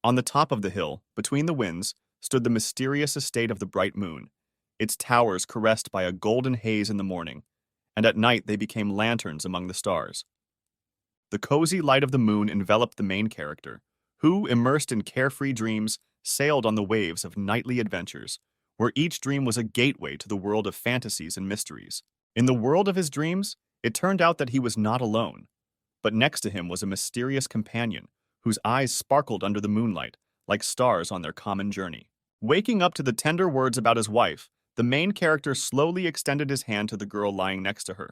On the top of the hill, between the winds, stood the mysterious estate of the bright moon, its towers caressed by a golden haze in the morning, and at night they became lanterns among the stars. The cozy light of the moon enveloped the main character, who, immersed in carefree dreams, sailed on the waves of nightly adventures, where each dream was a gateway to the world of fantasies and mysteries. In the world of his dreams, it turned out that he was not alone, but next to him was a mysterious companion, whose eyes sparkled under the moonlight, like stars on their common journey. Waking up to the tender words about his wife, the main character slowly extended his hand to the girl lying next to her,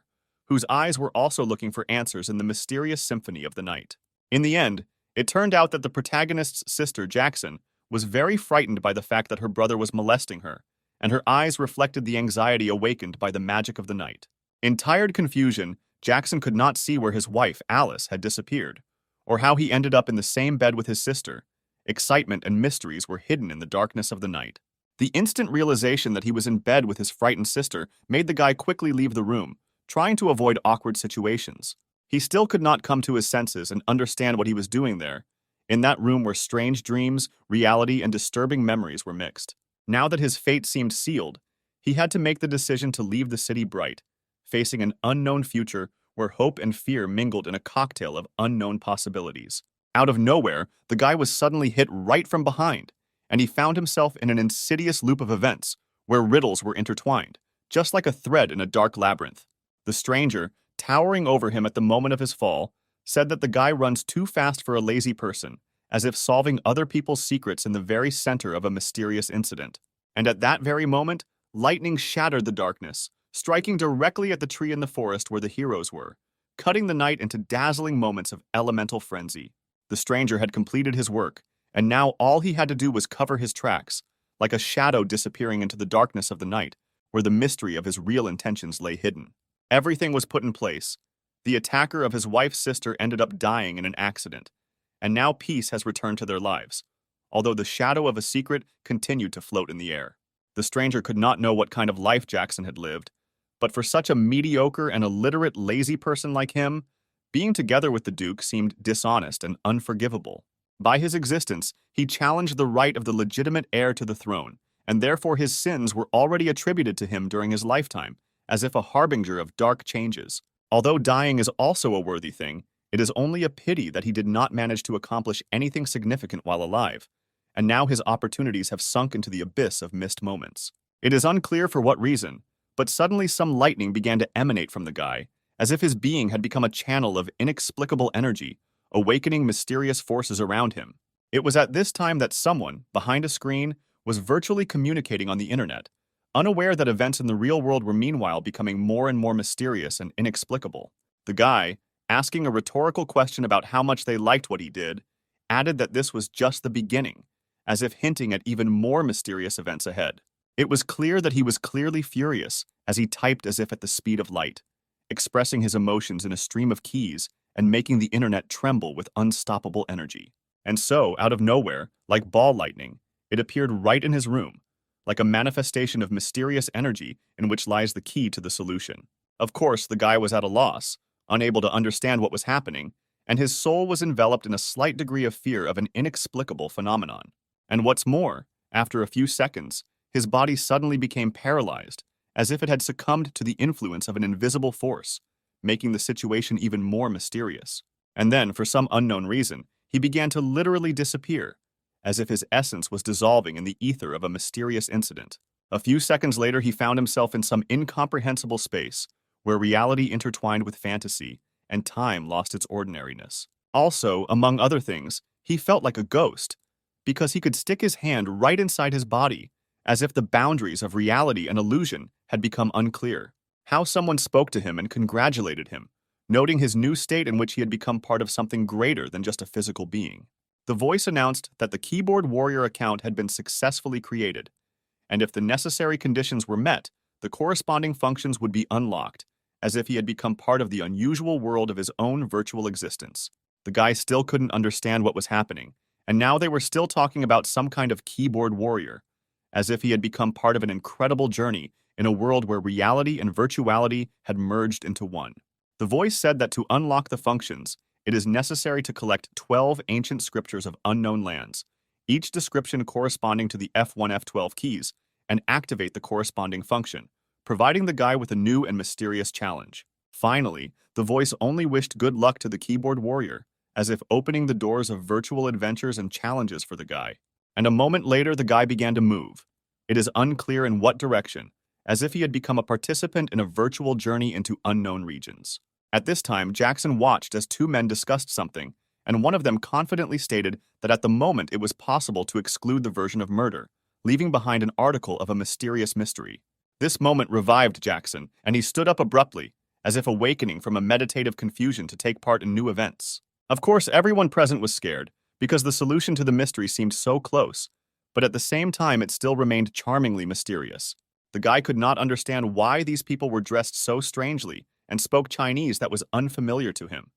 whose eyes were also looking for answers in the mysterious symphony of the night. In the end, it turned out that the protagonist's sister, Jackson, was very frightened by the fact that her brother was molesting her, and her eyes reflected the anxiety awakened by the magic of the night. In tired confusion, Jackson could not see where his wife, Alice, had disappeared, or how he ended up in the same bed with his sister. Excitement and mysteries were hidden in the darkness of the night. The instant realization that he was in bed with his frightened sister made the guy quickly leave the room, trying to avoid awkward situations. He still could not come to his senses and understand what he was doing there, in that room where strange dreams, reality, and disturbing memories were mixed. Now that his fate seemed sealed, he had to make the decision to leave the city bright, facing an unknown future where hope and fear mingled in a cocktail of unknown possibilities. Out of nowhere, the guy was suddenly hit right from behind, and he found himself in an insidious loop of events where riddles were intertwined, just like a thread in a dark labyrinth. The stranger, towering over him at the moment of his fall, said that the guy runs too fast for a lazy person, as if solving other people's secrets in the very center of a mysterious incident. And at that very moment, lightning shattered the darkness, striking directly at the tree in the forest where the heroes were, cutting the night into dazzling moments of elemental frenzy. The stranger had completed his work, and now all he had to do was cover his tracks, like a shadow disappearing into the darkness of the night, where the mystery of his real intentions lay hidden. Everything was put in place. The attacker of his wife's sister ended up dying in an accident, and now peace has returned to their lives, although the shadow of a secret continued to float in the air. The stranger could not know what kind of life Jackson had lived, but for such a mediocre and illiterate, lazy person like him, being together with the Duke seemed dishonest and unforgivable. By his existence, he challenged the right of the legitimate heir to the throne, and therefore his sins were already attributed to him during his lifetime, as if a harbinger of dark changes. Although dying is also a worthy thing, it is only a pity that he did not manage to accomplish anything significant while alive, and now his opportunities have sunk into the abyss of missed moments. It is unclear for what reason, but suddenly some lightning began to emanate from the guy, as if his being had become a channel of inexplicable energy, awakening mysterious forces around him. It was at this time that someone, behind a screen, was virtually communicating on the internet, unaware that events in the real world were meanwhile becoming more and more mysterious and inexplicable. The guy, asking a rhetorical question about how much they liked what he did, added that this was just the beginning, as if hinting at even more mysterious events ahead. It was clear that he was clearly furious as he typed as if at the speed of light, expressing his emotions in a stream of keys and making the internet tremble with unstoppable energy. And so, out of nowhere, like ball lightning, it appeared right in his room, like a manifestation of mysterious energy in which lies the key to the solution. Of course, the guy was at a loss, unable to understand what was happening, and his soul was enveloped in a slight degree of fear of an inexplicable phenomenon. And what's more, after a few seconds, his body suddenly became paralyzed, as if it had succumbed to the influence of an invisible force, making the situation even more mysterious. And then, for some unknown reason, he began to literally disappear, as if his essence was dissolving in the ether of a mysterious incident. A few seconds later, he found himself in some incomprehensible space, where reality intertwined with fantasy, and time lost its ordinariness. Also, among other things, he felt like a ghost, because he could stick his hand right inside his body, as if the boundaries of reality and illusion had become unclear. How someone spoke to him and congratulated him, noting his new state in which he had become part of something greater than just a physical being. The voice announced that the Keyboard Warrior account had been successfully created, and if the necessary conditions were met, the corresponding functions would be unlocked, as if he had become part of the unusual world of his own virtual existence. The guy still couldn't understand what was happening, and now they were still talking about some kind of keyboard warrior, as if he had become part of an incredible journey in a world where reality and virtuality had merged into one. The voice said that to unlock the functions, it is necessary to collect 12 ancient scriptures of unknown lands, each description corresponding to the F1 F12 keys, and activate the corresponding function, providing the guy with a new and mysterious challenge. Finally, the voice only wished good luck to the keyboard warrior, as if opening the doors of virtual adventures and challenges for the guy. And a moment later, the guy began to move. It is unclear in what direction, as if he had become a participant in a virtual journey into unknown regions. At this time, Jackson watched as two men discussed something, and one of them confidently stated that at the moment it was possible to exclude the version of murder, leaving behind an article of a mysterious mystery. This moment revived Jackson, and he stood up abruptly, as if awakening from a meditative confusion to take part in new events. Of course, everyone present was scared, because the solution to the mystery seemed so close, but at the same time it still remained charmingly mysterious. The guy could not understand why these people were dressed so strangely and spoke Chinese that was unfamiliar to him,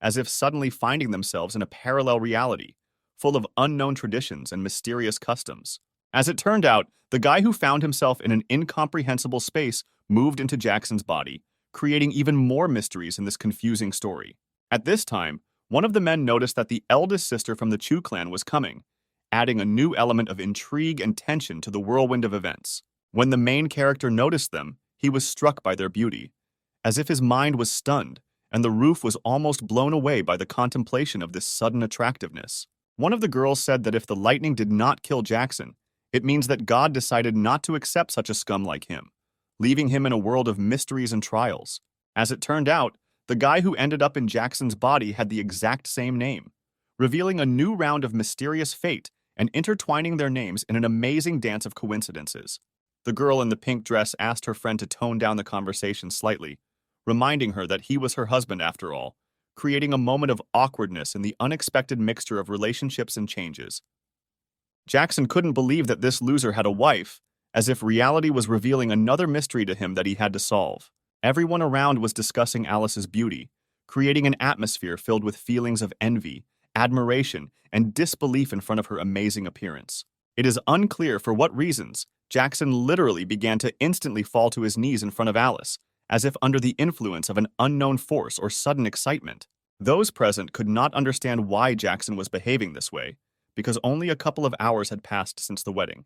as if suddenly finding themselves in a parallel reality, full of unknown traditions and mysterious customs. As it turned out, the guy who found himself in an incomprehensible space moved into Jackson's body, creating even more mysteries in this confusing story. At this time, one of the men noticed that the eldest sister from the Chu clan was coming, adding a new element of intrigue and tension to the whirlwind of events. When the main character noticed them, he was struck by their beauty, as if his mind was stunned, and the roof was almost blown away by the contemplation of this sudden attractiveness. One of the girls said that if the lightning did not kill Jackson, it means that God decided not to accept such a scum like him, leaving him in a world of mysteries and trials. As it turned out, the guy who ended up in Jackson's body had the exact same name, revealing a new round of mysterious fate and intertwining their names in an amazing dance of coincidences. The girl in the pink dress asked her friend to tone down the conversation slightly, reminding her that he was her husband after all, creating a moment of awkwardness in the unexpected mixture of relationships and changes. Jackson couldn't believe that this loser had a wife, as if reality was revealing another mystery to him that he had to solve. Everyone around was discussing Alice's beauty, creating an atmosphere filled with feelings of envy, admiration, and disbelief in front of her amazing appearance. It is unclear for what reasons, Jackson literally began to instantly fall to his knees in front of Alice, as if under the influence of an unknown force or sudden excitement. Those present could not understand why Jackson was behaving this way, because only a couple of hours had passed since the wedding,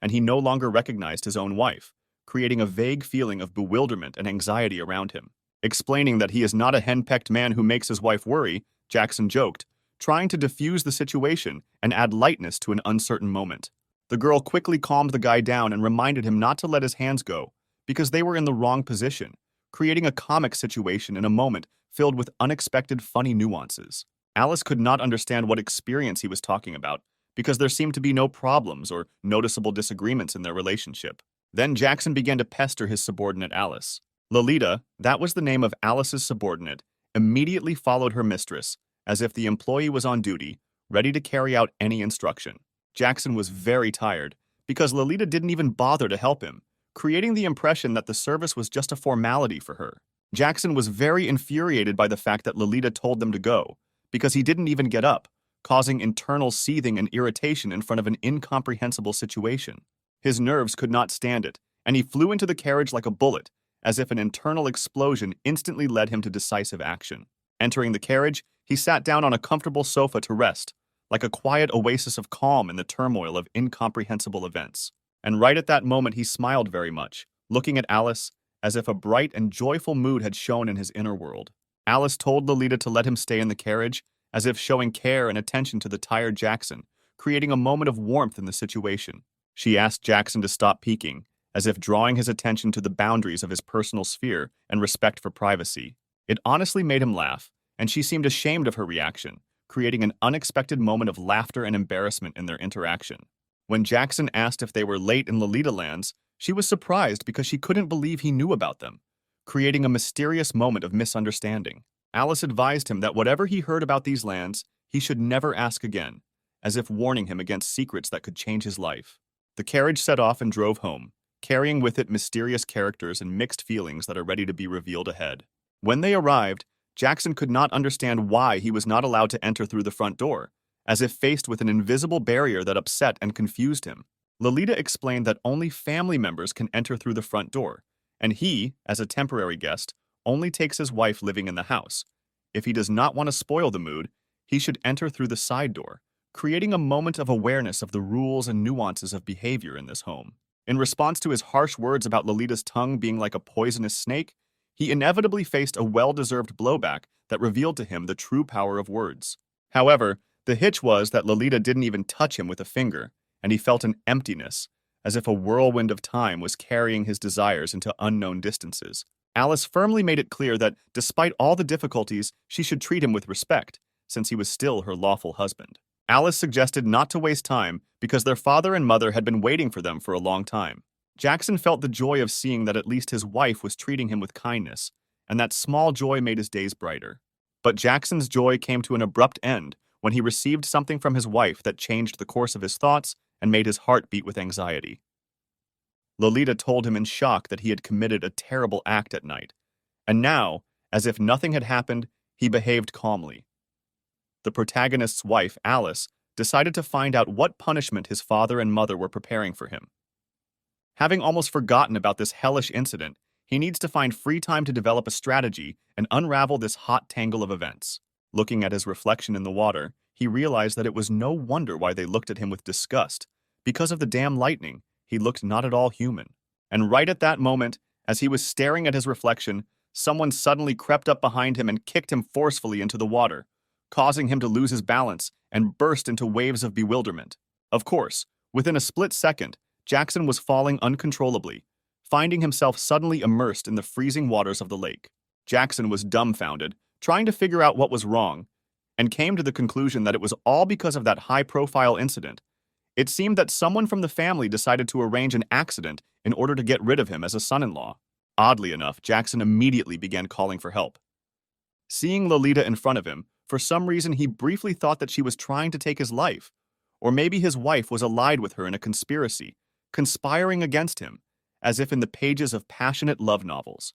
and he no longer recognized his own wife, creating a vague feeling of bewilderment and anxiety around him. Explaining that he is not a henpecked man who makes his wife worry, Jackson joked, trying to diffuse the situation and add lightness to an uncertain moment. The girl quickly calmed the guy down and reminded him not to let his hands go, because they were in the wrong position, creating a comic situation in a moment filled with unexpected funny nuances. Alice could not understand what experience he was talking about, because there seemed to be no problems or noticeable disagreements in their relationship. Then Jackson began to pester his subordinate Alice. Lolita, that was the name of Alice's subordinate, immediately followed her mistress, as if the employee was on duty, ready to carry out any instruction. Jackson was very tired, because Lolita didn't even bother to help him, creating the impression that the service was just a formality for her. Jackson was very infuriated by the fact that Lolita told them to go, because he didn't even get up, causing internal seething and irritation in front of an incomprehensible situation. His nerves could not stand it, and he flew into the carriage like a bullet, as if an internal explosion instantly led him to decisive action. Entering the carriage, he sat down on a comfortable sofa to rest, like a quiet oasis of calm in the turmoil of incomprehensible events. And right at that moment he smiled very much, looking at Alice, as if a bright and joyful mood had shone in his inner world. Alice told Lolita to let him stay in the carriage, as if showing care and attention to the tired Jackson, creating a moment of warmth in the situation. She asked Jackson to stop peeking, as if drawing his attention to the boundaries of his personal sphere and respect for privacy. It honestly made him laugh, and she seemed ashamed of her reaction, creating an unexpected moment of laughter and embarrassment in their interaction. When Jackson asked if they were late in Lolita Lands, she was surprised because she couldn't believe he knew about them, creating a mysterious moment of misunderstanding. Alice advised him that whatever he heard about these lands, he should never ask again, as if warning him against secrets that could change his life. The carriage set off and drove home, carrying with it mysterious characters and mixed feelings that are ready to be revealed ahead. When they arrived, Jackson could not understand why he was not allowed to enter through the front door, as if faced with an invisible barrier that upset and confused him. Lolita explained that only family members can enter through the front door, and he, as a temporary guest, only takes his wife living in the house. If he does not want to spoil the mood, he should enter through the side door, creating a moment of awareness of the rules and nuances of behavior in this home. In response to his harsh words about Lolita's tongue being like a poisonous snake, he inevitably faced a well-deserved blowback that revealed to him the true power of words. However, the hitch was that Lolita didn't even touch him with a finger, and he felt an emptiness, as if a whirlwind of time was carrying his desires into unknown distances. Alice firmly made it clear that, despite all the difficulties, she should treat him with respect, since he was still her lawful husband. Alice suggested not to waste time because their father and mother had been waiting for them for a long time. Jackson felt the joy of seeing that at least his wife was treating him with kindness, and that small joy made his days brighter. But Jackson's joy came to an abrupt end when he received something from his wife that changed the course of his thoughts and made his heart beat with anxiety. Lolita told him in shock that he had committed a terrible act at night, and now, as if nothing had happened, he behaved calmly. The protagonist's wife, Alice, decided to find out what punishment his father and mother were preparing for him. Having almost forgotten about this hellish incident, he needs to find free time to develop a strategy and unravel this hot tangle of events. Looking at his reflection in the water, he realized that it was no wonder why they looked at him with disgust. Because of the damn lightning, he looked not at all human. And right at that moment, as he was staring at his reflection, someone suddenly crept up behind him and kicked him forcefully into the water, causing him to lose his balance and burst into waves of bewilderment. Of course, within a split second, Jackson was falling uncontrollably, finding himself suddenly immersed in the freezing waters of the lake. Jackson was dumbfounded, trying to figure out what was wrong, and came to the conclusion that it was all because of that high-profile incident. It seemed that someone from the family decided to arrange an accident in order to get rid of him as a son-in-law. Oddly enough, Jackson immediately began calling for help. Seeing Lolita in front of him, for some reason he briefly thought that she was trying to take his life, or maybe his wife was allied with her in a conspiracy, conspiring against him, as if in the pages of passionate love novels.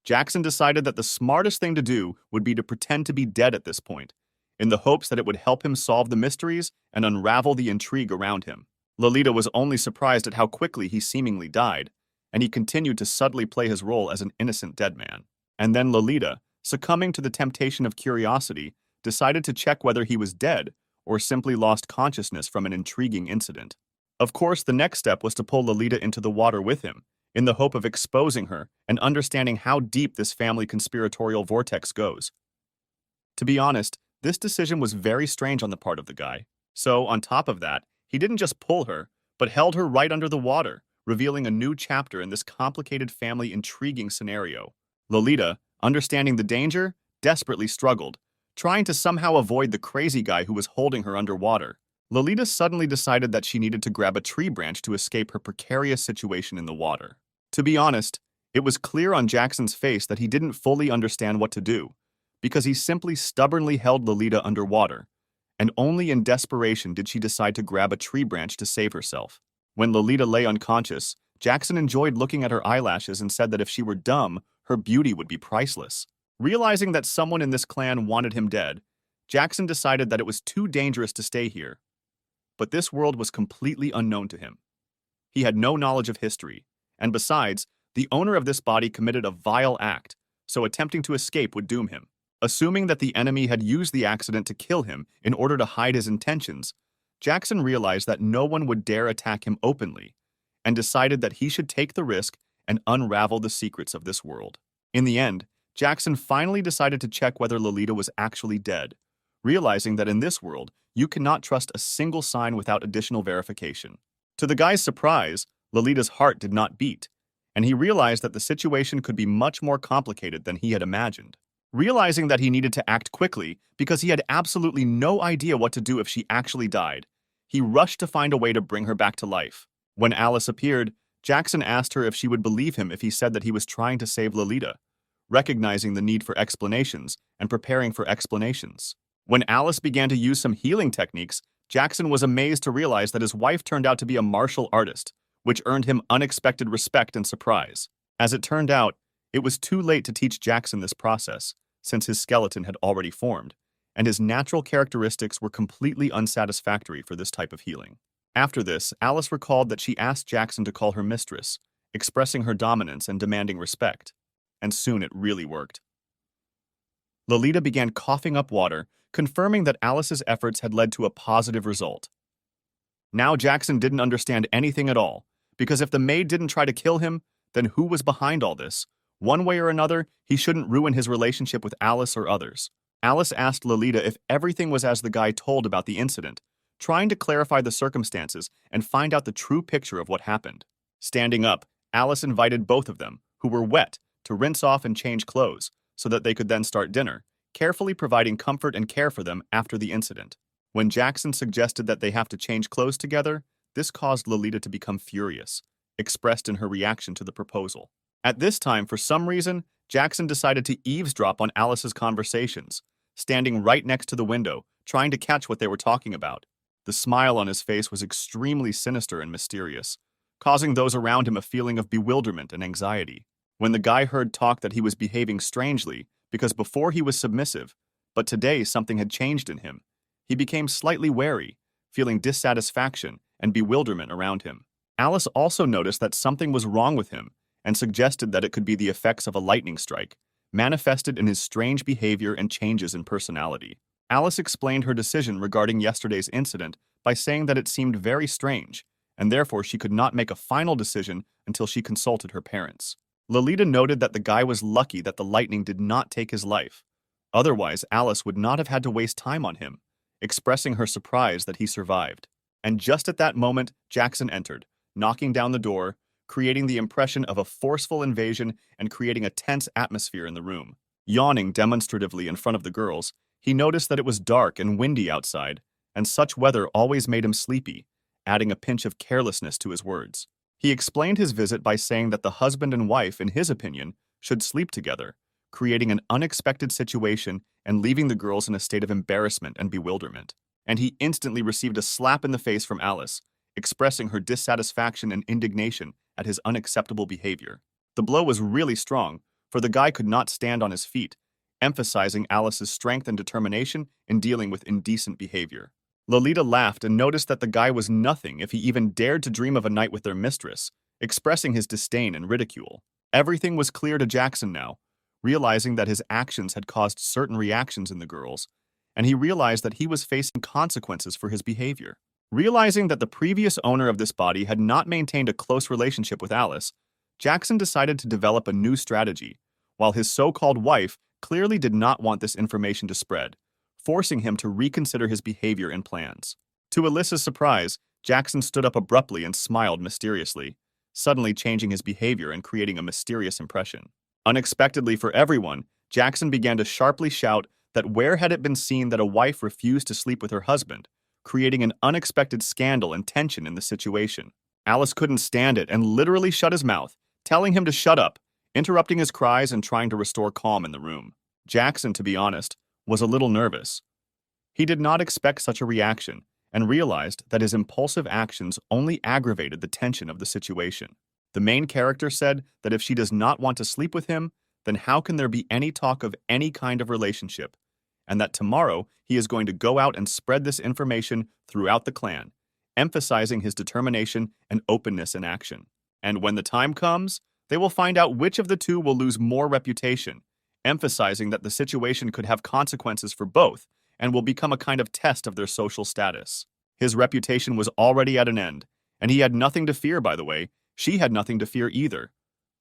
Jackson decided that the smartest thing to do would be to pretend to be dead at this point, in the hopes that it would help him solve the mysteries and unravel the intrigue around him. Lolita was only surprised at how quickly he seemingly died, and he continued to subtly play his role as an innocent dead man. And then Lolita, succumbing to the temptation of curiosity, decided to check whether he was dead or simply lost consciousness from an intriguing incident. Of course, the next step was to pull Lolita into the water with him, in the hope of exposing her and understanding how deep this family conspiratorial vortex goes. To be honest, this decision was very strange on the part of the guy. So, on top of that, he didn't just pull her, but held her right under the water, revealing a new chapter in this complicated family intriguing scenario. Lolita, understanding the danger, desperately struggled, trying to somehow avoid the crazy guy who was holding her underwater. Lolita suddenly decided that she needed to grab a tree branch to escape her precarious situation in the water. To be honest, it was clear on Jackson's face that he didn't fully understand what to do, because he simply stubbornly held Lolita underwater, and only in desperation did she decide to grab a tree branch to save herself. When Lolita lay unconscious, Jackson enjoyed looking at her eyelashes and said that if she were dumb, her beauty would be priceless. Realizing that someone in this clan wanted him dead, Jackson decided that it was too dangerous to stay here. But this world was completely unknown to him. He had no knowledge of history, and besides, the owner of this body committed a vile act, so attempting to escape would doom him. Assuming that the enemy had used the accident to kill him in order to hide his intentions, Jackson realized that no one would dare attack him openly, and decided that he should take the risk and unravel the secrets of this world. In the end, Jackson finally decided to check whether Lolita was actually dead, realizing that in this world, you cannot trust a single sign without additional verification. To the guy's surprise, Lolita's heart did not beat, and he realized that the situation could be much more complicated than he had imagined. Realizing that he needed to act quickly because he had absolutely no idea what to do if she actually died, he rushed to find a way to bring her back to life. When Alice appeared, Jackson asked her if she would believe him if he said that he was trying to save Lolita, recognizing the need for explanations and preparing for explanations. When Alice began to use some healing techniques, Jackson was amazed to realize that his wife turned out to be a martial artist, which earned him unexpected respect and surprise. As it turned out, it was too late to teach Jackson this process, since his skeleton had already formed, and his natural characteristics were completely unsatisfactory for this type of healing. After this, Alice recalled that she asked Jackson to call her mistress, expressing her dominance and demanding respect. And soon it really worked. Lolita began coughing up water, confirming that Alice's efforts had led to a positive result. Now Jackson didn't understand anything at all, because if the maid didn't try to kill him, then who was behind all this? One way or another, he shouldn't ruin his relationship with Alice or others. Alice asked Lolita if everything was as the guy told about the incident, trying to clarify the circumstances and find out the true picture of what happened. Standing up, Alice invited both of them, who were wet, to rinse off and change clothes, so that they could then start dinner, carefully providing comfort and care for them after the incident. When Jackson suggested that they have to change clothes together, this caused Lolita to become furious, expressed in her reaction to the proposal. At this time, for some reason, Jackson decided to eavesdrop on Alice's conversations, standing right next to the window, trying to catch what they were talking about. The smile on his face was extremely sinister and mysterious, causing those around him a feeling of bewilderment and anxiety. When the guy heard talk that he was behaving strangely, because before he was submissive, but today something had changed in him, he became slightly wary, feeling dissatisfaction and bewilderment around him. Alice also noticed that something was wrong with him and suggested that it could be the effects of a lightning strike, manifested in his strange behavior and changes in personality. Alice explained her decision regarding yesterday's incident by saying that it seemed very strange, and therefore she could not make a final decision until she consulted her parents. Lolita noted that the guy was lucky that the lightning did not take his life. Otherwise, Alice would not have had to waste time on him, expressing her surprise that he survived. And just at that moment, Jackson entered, knocking down the door, creating the impression of a forceful invasion and creating a tense atmosphere in the room. Yawning demonstratively in front of the girls, he noticed that it was dark and windy outside, and such weather always made him sleepy, adding a pinch of carelessness to his words. He explained his visit by saying that the husband and wife, in his opinion, should sleep together, creating an unexpected situation and leaving the girls in a state of embarrassment and bewilderment. And he instantly received a slap in the face from Alice, expressing her dissatisfaction and indignation at his unacceptable behavior. The blow was really strong, for the guy could not stand on his feet, emphasizing Alice's strength and determination in dealing with indecent behavior. Lolita laughed and noticed that the guy was nothing if he even dared to dream of a night with their mistress, expressing his disdain and ridicule. Everything was clear to Jackson now, realizing that his actions had caused certain reactions in the girls, and he realized that he was facing consequences for his behavior. Realizing that the previous owner of this body had not maintained a close relationship with Alice, Jackson decided to develop a new strategy, while his so-called wife clearly did not want this information to spread, forcing him to reconsider his behavior and plans. To Alyssa's surprise, Jackson stood up abruptly and smiled mysteriously, suddenly changing his behavior and creating a mysterious impression. Unexpectedly for everyone, Jackson began to sharply shout that where had it been seen that a wife refused to sleep with her husband, creating an unexpected scandal and tension in the situation. Alice couldn't stand it and literally shut his mouth, telling him to shut up, interrupting his cries and trying to restore calm in the room. Jackson, to be honest, was a little nervous. He did not expect such a reaction and realized that his impulsive actions only aggravated the tension of the situation. The main character said that if she does not want to sleep with him, then how can there be any talk of any kind of relationship? And that tomorrow he is going to go out and spread this information throughout the clan, emphasizing his determination and openness in action. And when the time comes, they will find out which of the two will lose more reputation, emphasizing that the situation could have consequences for both and will become a kind of test of their social status. His reputation was already at an end, and he had nothing to fear, by the way. She had nothing to fear either.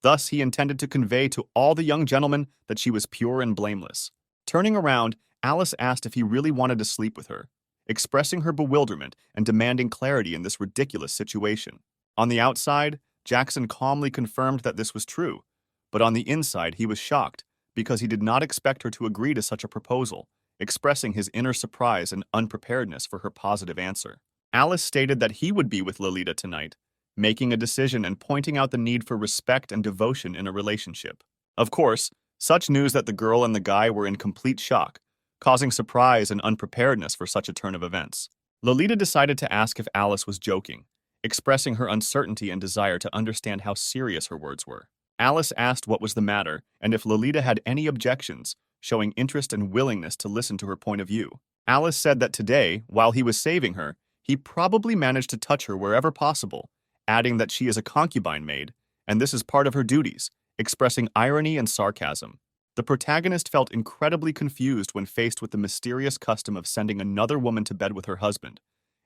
Thus, he intended to convey to all the young gentlemen that she was pure and blameless. Turning around, Alice asked if he really wanted to sleep with her, expressing her bewilderment and demanding clarity in this ridiculous situation. On the outside, Jackson calmly confirmed that this was true, but on the inside he was shocked because he did not expect her to agree to such a proposal, expressing his inner surprise and unpreparedness for her positive answer. Alice stated that he would be with Lolita tonight, making a decision and pointing out the need for respect and devotion in a relationship. Of course, such news that the girl and the guy were in complete shock, causing surprise and unpreparedness for such a turn of events. Lolita decided to ask if Alice was joking, expressing her uncertainty and desire to understand how serious her words were. Alice asked what was the matter and if Lolita had any objections, showing interest and willingness to listen to her point of view. Alice said that today, while he was saving her, he probably managed to touch her wherever possible, adding that she is a concubine maid, and this is part of her duties, expressing irony and sarcasm. The protagonist felt incredibly confused when faced with the mysterious custom of sending another woman to bed with her husband,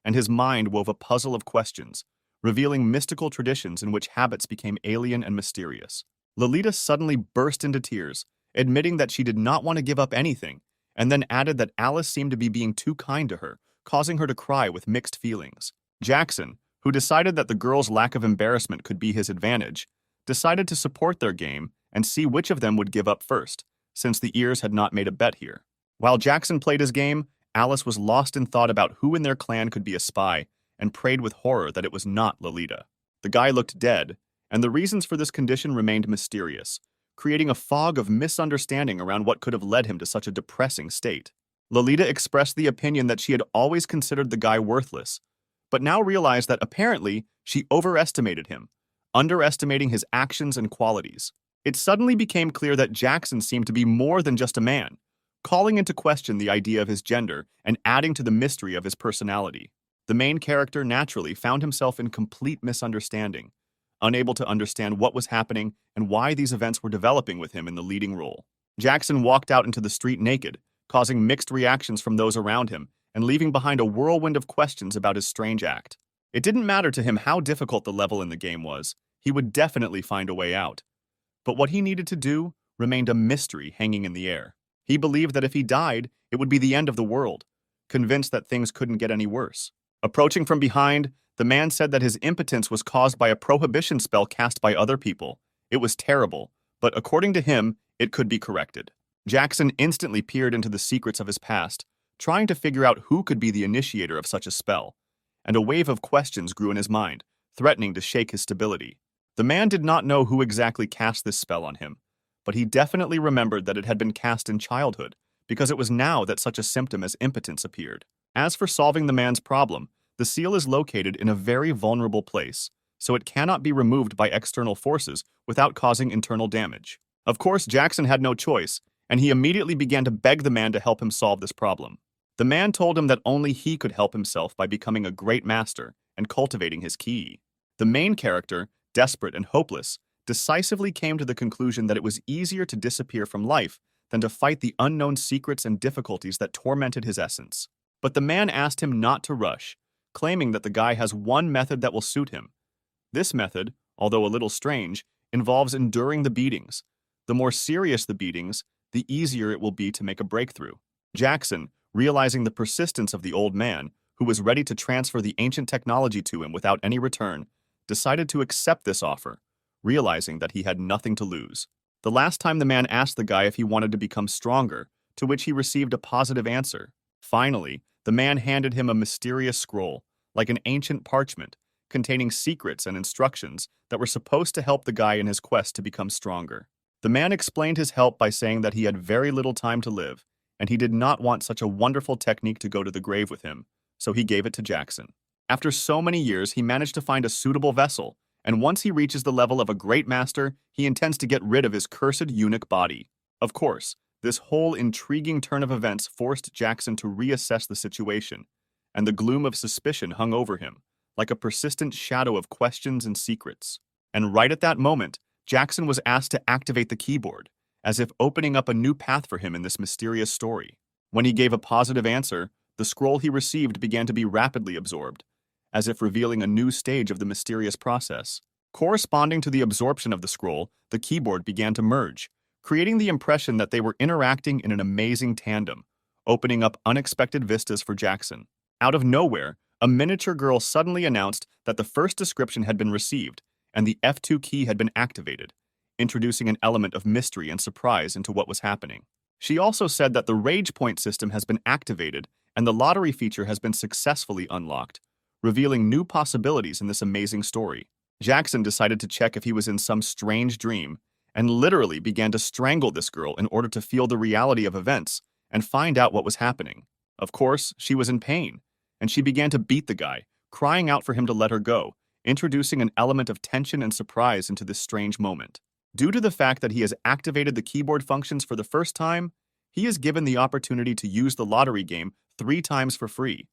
and his mind wove a puzzle of questions, revealing mystical traditions in which habits became alien and mysterious. Lolita suddenly burst into tears, admitting that she did not want to give up anything, and then added that Alice seemed to be being too kind to her, causing her to cry with mixed feelings. Jackson, who decided that the girl's lack of embarrassment could be his advantage, decided to support their game and see which of them would give up first, since the ears had not made a bet here. While Jackson played his game, Alice was lost in thought about who in their clan could be a spy and prayed with horror that it was not Lolita. The guy looked dead, and the reasons for this condition remained mysterious, creating a fog of misunderstanding around what could have led him to such a depressing state. Lolita expressed the opinion that she had always considered the guy worthless, but now realized that apparently she overestimated him, underestimating his actions and qualities. It suddenly became clear that Jackson seemed to be more than just a man, calling into question the idea of his gender and adding to the mystery of his personality. The main character naturally found himself in complete misunderstanding, unable to understand what was happening and why these events were developing with him in the leading role. Jackson walked out into the street naked, causing mixed reactions from those around him and leaving behind a whirlwind of questions about his strange act. It didn't matter to him how difficult the level in the game was, he would definitely find a way out. But what he needed to do remained a mystery hanging in the air. He believed that if he died, it would be the end of the world, convinced that things couldn't get any worse. Approaching from behind, the man said that his impotence was caused by a prohibition spell cast by other people. It was terrible, but according to him, it could be corrected. Jackson instantly peered into the secrets of his past, trying to figure out who could be the initiator of such a spell, and a wave of questions grew in his mind, threatening to shake his stability. The man did not know who exactly cast this spell on him, but he definitely remembered that it had been cast in childhood, because it was now that such a symptom as impotence appeared. As for solving the man's problem, the seal is located in a very vulnerable place, so it cannot be removed by external forces without causing internal damage. Of course, Jackson had no choice, and he immediately began to beg the man to help him solve this problem. The man told him that only he could help himself by becoming a great master and cultivating his ki. The main character, desperate and hopeless, decisively came to the conclusion that it was easier to disappear from life than to fight the unknown secrets and difficulties that tormented his essence. But the man asked him not to rush, claiming that the guy has one method that will suit him. This method, although a little strange, involves enduring the beatings. The more serious the beatings, the easier it will be to make a breakthrough. Jackson, realizing the persistence of the old man, who was ready to transfer the ancient technology to him without any return, decided to accept this offer, realizing that he had nothing to lose. The last time the man asked the guy if he wanted to become stronger, to which he received a positive answer. Finally, the man handed him a mysterious scroll, like an ancient parchment, containing secrets and instructions that were supposed to help the guy in his quest to become stronger. The man explained his help by saying that he had very little time to live, and he did not want such a wonderful technique to go to the grave with him, so he gave it to Jackson. After so many years, he managed to find a suitable vessel, and once he reaches the level of a great master, he intends to get rid of his cursed eunuch body. Of course, this whole intriguing turn of events forced Jackson to reassess the situation, and the gloom of suspicion hung over him, like a persistent shadow of questions and secrets. And right at that moment, Jackson was asked to activate the keyboard, as if opening up a new path for him in this mysterious story. When he gave a positive answer, the scroll he received began to be rapidly absorbed, as if revealing a new stage of the mysterious process. Corresponding to the absorption of the scroll, the keyboard began to merge, creating the impression that they were interacting in an amazing tandem, opening up unexpected vistas for Jackson. Out of nowhere, a miniature girl suddenly announced that the first description had been received and the F2 key had been activated, introducing an element of mystery and surprise into what was happening. She also said that the rage point system has been activated and the lottery feature has been successfully unlocked, revealing new possibilities in this amazing story. Jackson decided to check if he was in some strange dream and literally began to strangle this girl in order to feel the reality of events and find out what was happening. Of course, she was in pain, and she began to beat the guy, crying out for him to let her go, introducing an element of tension and surprise into this strange moment. Due to the fact that he has activated the keyboard functions for the first time, he is given the opportunity to use the lottery game 3 times for free.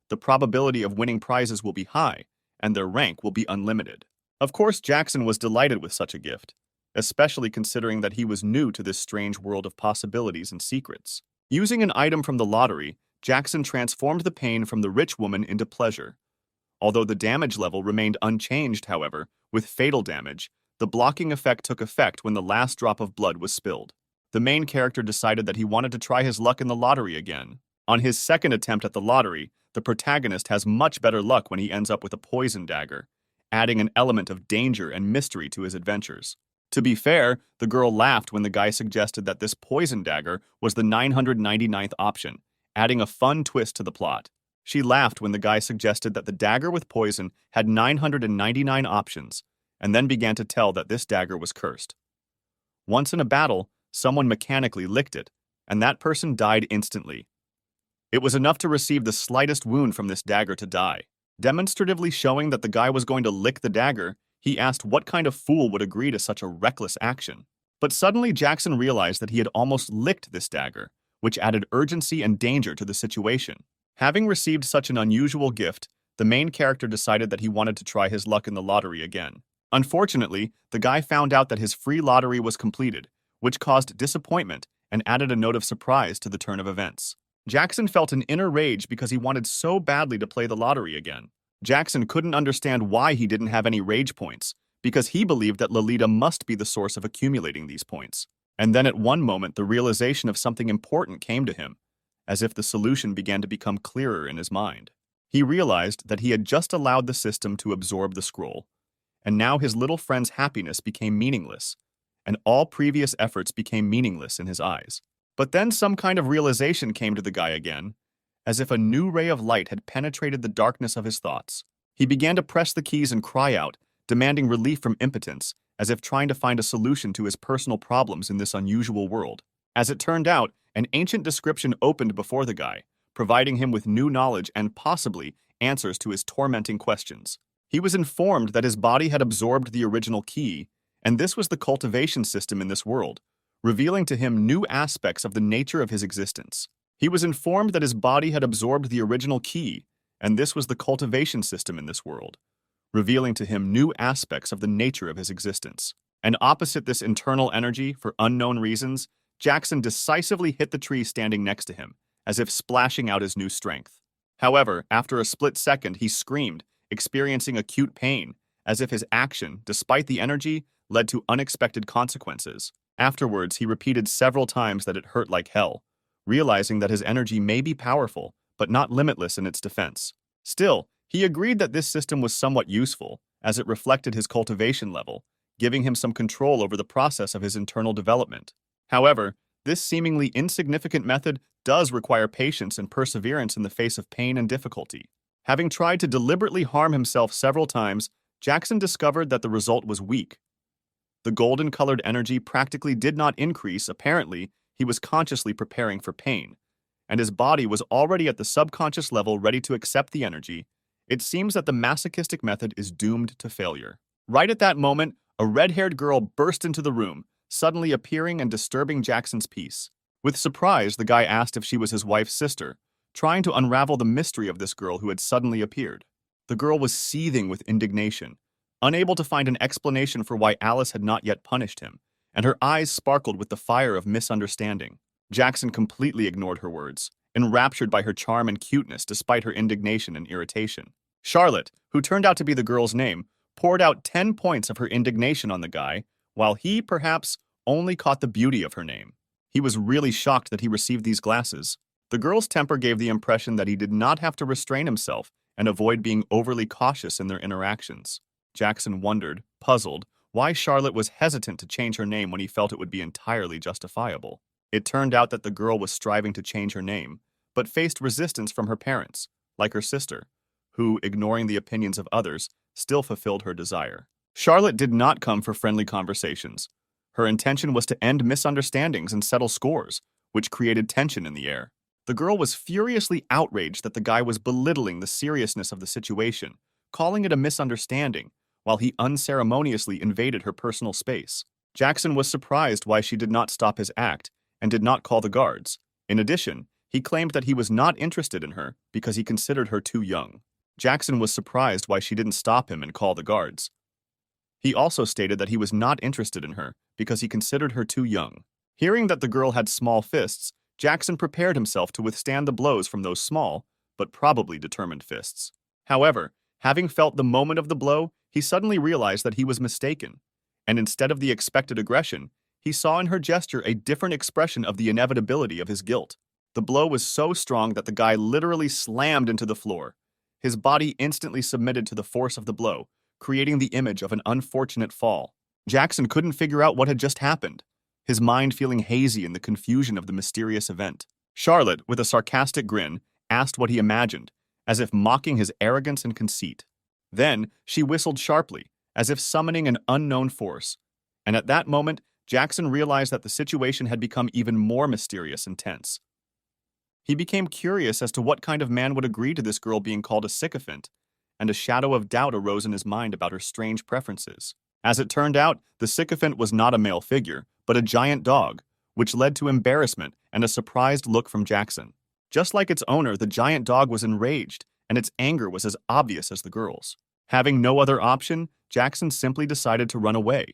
The probability of winning prizes will be high, and their rank will be unlimited. Of course, Jackson was delighted with such a gift. especially considering that he was new to this strange world of possibilities and secrets. Using an item from the lottery, Jackson transformed the pain from the rich woman into pleasure. Although the damage level remained unchanged, however, with fatal damage, the blocking effect took effect when the last drop of blood was spilled. The main character decided that he wanted to try his luck in the lottery again. On his second attempt at the lottery, the protagonist has much better luck when he ends up with a poison dagger, adding an element of danger and mystery to his adventures. To be fair, the girl laughed when the guy suggested that this poison dagger was the 999th option, adding a fun twist to the plot. She laughed when the guy suggested that the dagger with poison had 999 options, and then began to tell that this dagger was cursed. Once in a battle, someone mechanically licked it, and that person died instantly. It was enough to receive the slightest wound from this dagger to die. Demonstratively showing that the guy was going to lick the dagger, he asked what kind of fool would agree to such a reckless action. But suddenly Jackson realized that he had almost licked this dagger, which added urgency and danger to the situation. Having received such an unusual gift, the main character decided that he wanted to try his luck in the lottery again. Unfortunately, the guy found out that his free lottery was completed, which caused disappointment and added a note of surprise to the turn of events. Jackson felt an inner rage because he wanted so badly to play the lottery again. Jackson couldn't understand why he didn't have any rage points, because he believed that Lolita must be the source of accumulating these points. And then at one moment, the realization of something important came to him, as if the solution began to become clearer in his mind. He realized that he had just allowed the system to absorb the scroll, and now his little friend's happiness became meaningless, and all previous efforts became meaningless in his eyes. But then some kind of realization came to the guy again, as if a new ray of light had penetrated the darkness of his thoughts. He began to press the keys and cry out, demanding relief from impotence, as if trying to find a solution to his personal problems in this unusual world. As it turned out, an ancient description opened before the guy, providing him with new knowledge and possibly answers to his tormenting questions. He was informed that his body had absorbed the original key, and this was the cultivation system in this world, revealing to him new aspects of the nature of his existence. He was informed that his body had absorbed the original key, and this was the cultivation system in this world, revealing to him new aspects of the nature of his existence. And opposite this internal energy, for unknown reasons, Jackson decisively hit the tree standing next to him, as if splashing out his new strength. However, after a split second, he screamed, experiencing acute pain, as if his action, despite the energy, led to unexpected consequences. Afterwards, he repeated several times that it hurt like hell, realizing that his energy may be powerful, but not limitless in its defense. Still, he agreed that this system was somewhat useful, as it reflected his cultivation level, giving him some control over the process of his internal development. However, this seemingly insignificant method does require patience and perseverance in the face of pain and difficulty. Having tried to deliberately harm himself several times, Jackson discovered that the result was weak. The golden-colored energy practically did not increase. Apparently, he was consciously preparing for pain, and his body was already at the subconscious level ready to accept the energy. It seems that the masochistic method is doomed to failure. Right at that moment, a red-haired girl burst into the room, suddenly appearing and disturbing Jackson's peace. With surprise, the guy asked if she was his wife's sister, trying to unravel the mystery of this girl who had suddenly appeared. The girl was seething with indignation, unable to find an explanation for why Alice had not yet punished him, and her eyes sparkled with the fire of misunderstanding. Jackson completely ignored her words, enraptured by her charm and cuteness despite her indignation and irritation. Charlotte, who turned out to be the girl's name, poured out 10 points of her indignation on the guy, while he, perhaps, only caught the beauty of her name. He was really shocked that he received these glasses. The girl's temper gave the impression that he did not have to restrain himself and avoid being overly cautious in their interactions. Jackson wondered, puzzled, why Charlotte was hesitant to change her name when he felt it would be entirely justifiable. It turned out that the girl was striving to change her name, but faced resistance from her parents, like her sister, who, ignoring the opinions of others, still fulfilled her desire. Charlotte did not come for friendly conversations. Her intention was to end misunderstandings and settle scores, which created tension in the air. The girl was furiously outraged that the guy was belittling the seriousness of the situation, calling it a misunderstanding, while he unceremoniously invaded her personal space. Jackson was surprised why she did not stop his act and did not call the guards. In addition, he claimed that he was not interested in her because he considered her too young. Jackson was surprised why she didn't stop him and call the guards. He also stated that he was not interested in her because he considered her too young. Hearing that the girl had small fists, Jackson prepared himself to withstand the blows from those small, but probably determined fists. However, having felt the moment of the blow, he suddenly realized that he was mistaken, and instead of the expected aggression, he saw in her gesture a different expression of the inevitability of his guilt. The blow was so strong that the guy literally slammed into the floor. His body instantly submitted to the force of the blow, creating the image of an unfortunate fall. Jackson couldn't figure out what had just happened, his mind feeling hazy in the confusion of the mysterious event. Charlotte, with a sarcastic grin, asked what he imagined, as if mocking his arrogance and conceit. Then she whistled sharply, as if summoning an unknown force. And at that moment, Jackson realized that the situation had become even more mysterious and tense. He became curious as to what kind of man would agree to this girl being called a sycophant, and a shadow of doubt arose in his mind about her strange preferences. As it turned out, the sycophant was not a male figure, but a giant dog, which led to embarrassment and a surprised look from Jackson. Just like its owner, the giant dog was enraged, and its anger was as obvious as the girl's. Having no other option, Jackson simply decided to run away,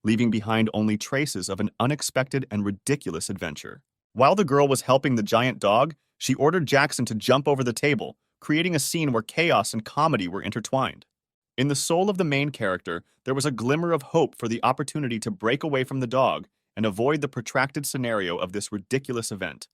leaving behind only traces of an unexpected and ridiculous adventure. While the girl was helping the giant dog, she ordered Jackson to jump over the table, creating a scene where chaos and comedy were intertwined. In the soul of the main character, there was a glimmer of hope for the opportunity to break away from the dog and avoid the protracted scenario of this ridiculous event.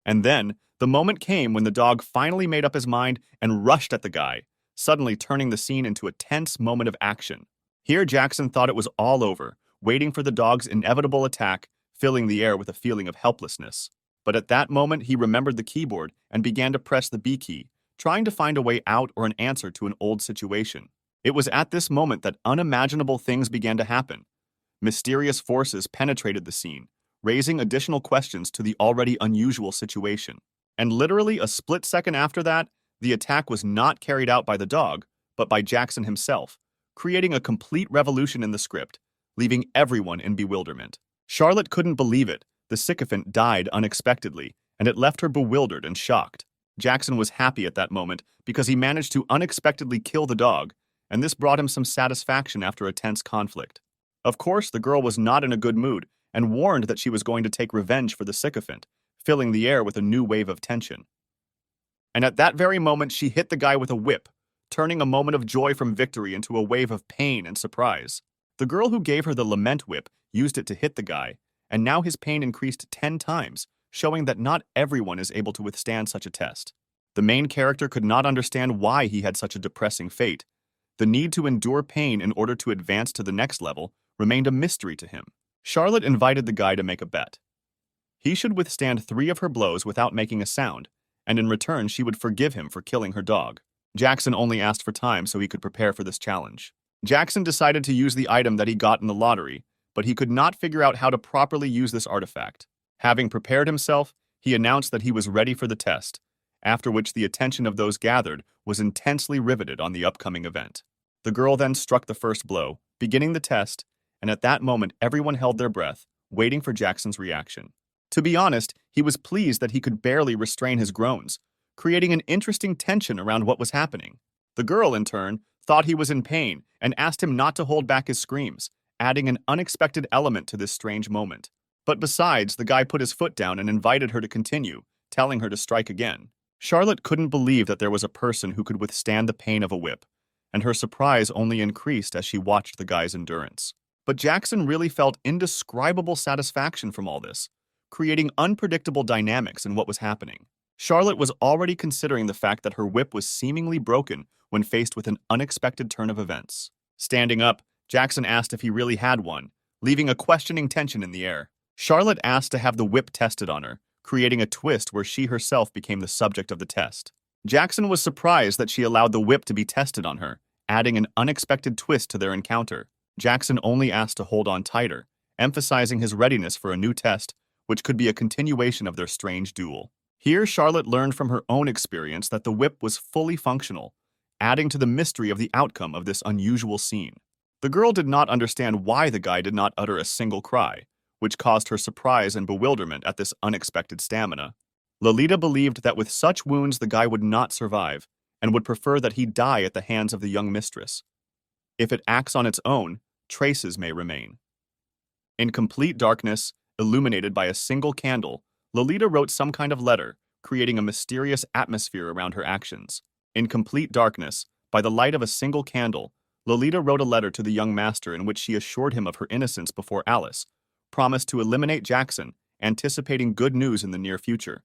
And then, the moment came when the dog finally made up his mind and rushed at the guy, suddenly turning the scene into a tense moment of action. Here, Jackson thought it was all over, waiting for the dog's inevitable attack, filling the air with a feeling of helplessness. But at that moment, he remembered the keyboard and began to press the B key, trying to find a way out or an answer to an old situation. It was at this moment that unimaginable things began to happen. Mysterious forces penetrated the scene, raising additional questions to the already unusual situation. And literally a split second after that, the attack was not carried out by the dog, but by Jackson himself, creating a complete revolution in the script, leaving everyone in bewilderment. Charlotte couldn't believe it. The sycophant died unexpectedly, and it left her bewildered and shocked. Jackson was happy at that moment because he managed to unexpectedly kill the dog, and this brought him some satisfaction after a tense conflict. Of course, the girl was not in a good mood and warned that she was going to take revenge for the sycophant, filling the air with a new wave of tension. And at that very moment, she hit the guy with a whip, turning a moment of joy from victory into a wave of pain and surprise. The girl who gave her the lament whip used it to hit the guy, and now his pain increased 10 times, showing that not everyone is able to withstand such a test. The main character could not understand why he had such a depressing fate. The need to endure pain in order to advance to the next level remained a mystery to him. Charlotte invited the guy to make a bet. He should withstand 3 of her blows without making a sound, and in return she would forgive him for killing her dog. Jackson only asked for time so he could prepare for this challenge. Jackson decided to use the item that he got in the lottery, but he could not figure out how to properly use this artifact. Having prepared himself, he announced that he was ready for the test, after which the attention of those gathered was intensely riveted on the upcoming event. The girl then struck the first blow, beginning the test, and at that moment everyone held their breath, waiting for Jackson's reaction. To be honest, he was pleased that he could barely restrain his groans, creating an interesting tension around what was happening. The girl, in turn, thought he was in pain and asked him not to hold back his screams, adding an unexpected element to this strange moment. But besides, the guy put his foot down and invited her to continue, telling her to strike again. Charlotte couldn't believe that there was a person who could withstand the pain of a whip, and her surprise only increased as she watched the guy's endurance. But Jackson really felt indescribable satisfaction from all this, creating unpredictable dynamics in what was happening. Charlotte was already considering the fact that her whip was seemingly broken when faced with an unexpected turn of events. Standing up, Jackson asked if he really had one, leaving a questioning tension in the air. Charlotte asked to have the whip tested on her, creating a twist where she herself became the subject of the test. Jackson was surprised that she allowed the whip to be tested on her, adding an unexpected twist to their encounter. Jackson only asked to hold on tighter, emphasizing his readiness for a new test, which could be a continuation of their strange duel. Here, Charlotte learned from her own experience that the whip was fully functional, adding to the mystery of the outcome of this unusual scene. The girl did not understand why the guy did not utter a single cry, which caused her surprise and bewilderment at this unexpected stamina. Lolita believed that with such wounds the guy would not survive, and would prefer that he die at the hands of the young mistress. If it acts on its own, traces may remain. In complete darkness, illuminated by a single candle, Lolita wrote some kind of letter, creating a mysterious atmosphere around her actions. In complete darkness, by the light of a single candle, Lolita wrote a letter to the young master in which she assured him of her innocence before Alice, promised to eliminate Jackson, anticipating good news in the near future,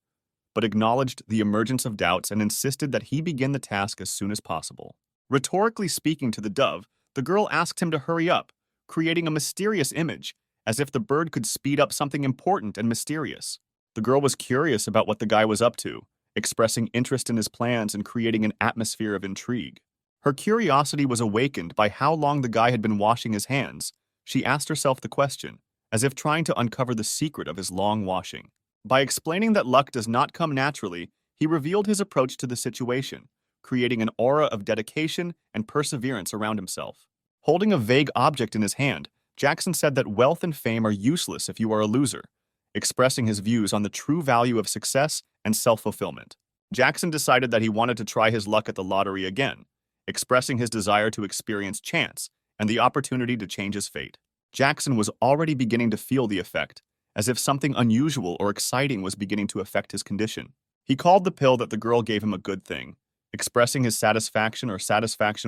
but acknowledged the emergence of doubts and insisted that he begin the task as soon as possible. Rhetorically speaking to the dove, the girl asked him to hurry up, creating a mysterious image, as if the bird could speed up something important and mysterious. The girl was curious about what the guy was up to, expressing interest in his plans and creating an atmosphere of intrigue. Her curiosity was awakened by how long the guy had been washing his hands. She asked herself the question, as if trying to uncover the secret of his long washing. By explaining that luck does not come naturally, he revealed his approach to the situation, creating an aura of dedication and perseverance around himself. Holding a vague object in his hand, Jackson said that wealth and fame are useless if you are a loser, expressing his views on the true value of success and self-fulfillment. Jackson decided that he wanted to try his luck at the lottery again, expressing his desire to experience chance and the opportunity to change his fate. Jackson was already beginning to feel the effect, as if something unusual or exciting was beginning to affect his condition. He called the pill that the girl gave him a good thing, expressing his satisfaction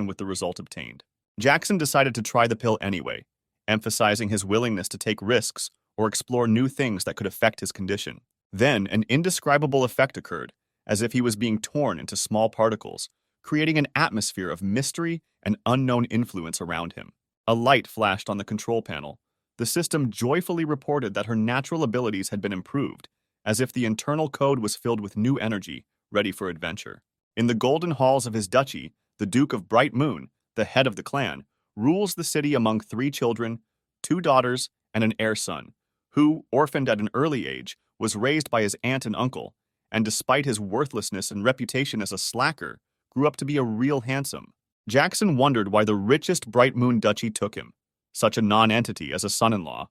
with the result obtained. Jackson decided to try the pill anyway, emphasizing his willingness to take risks or explore new things that could affect his condition. Then, an indescribable effect occurred, as if he was being torn into small particles, creating an atmosphere of mystery and unknown influence around him. A light flashed on the control panel. The system joyfully reported that her natural abilities had been improved, as if the internal code was filled with new energy, ready for adventure. In the golden halls of his duchy, the Duke of Bright Moon, the head of the clan, rules the city among 3 children, 2 daughters, and an heir son, who, orphaned at an early age, was raised by his aunt and uncle, and despite his worthlessness and reputation as a slacker, grew up to be a real handsome. Jackson wondered why the richest Bright Moon duchy took him, such a non-entity as a son-in-law.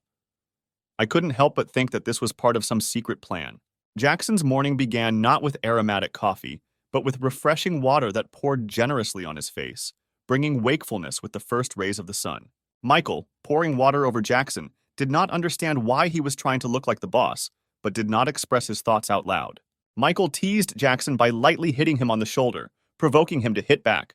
I couldn't help but think that this was part of some secret plan. Jackson's morning began not with aromatic coffee, but with refreshing water that poured generously on his face, bringing wakefulness with the first rays of the sun. Michael, pouring water over Jackson, did not understand why he was trying to look like the boss, but did not express his thoughts out loud. Michael teased Jackson by lightly hitting him on the shoulder, provoking him to hit back,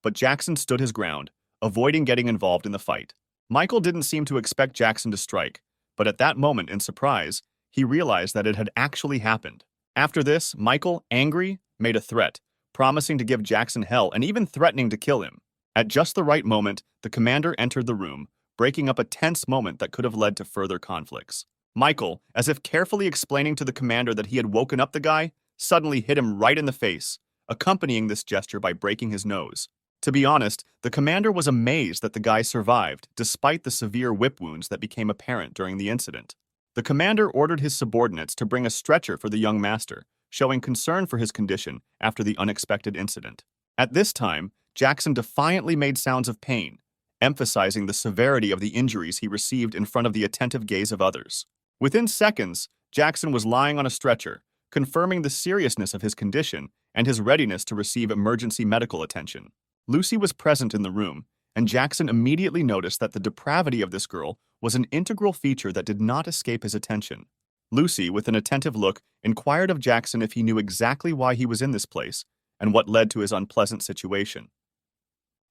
but Jackson stood his ground, avoiding getting involved in the fight. Michael didn't seem to expect Jackson to strike, but at that moment, in surprise, he realized that it had actually happened. After this, Michael, angry, made a threat, promising to give Jackson hell and even threatening to kill him. At just the right moment, the commander entered the room, breaking up a tense moment that could have led to further conflicts. Michael, as if carefully explaining to the commander that he had woken up the guy, suddenly hit him right in the face, accompanying this gesture by breaking his nose. To be honest, the commander was amazed that the guy survived, despite the severe whip wounds that became apparent during the incident. The commander ordered his subordinates to bring a stretcher for the young master, showing concern for his condition after the unexpected incident. At this time, Jackson defiantly made sounds of pain, emphasizing the severity of the injuries he received in front of the attentive gaze of others. Within seconds, Jackson was lying on a stretcher, confirming the seriousness of his condition and his readiness to receive emergency medical attention. Lucy was present in the room, and Jackson immediately noticed that the depravity of this girl was an integral feature that did not escape his attention. Lucy, with an attentive look, inquired of Jackson if he knew exactly why he was in this place and what led to his unpleasant situation.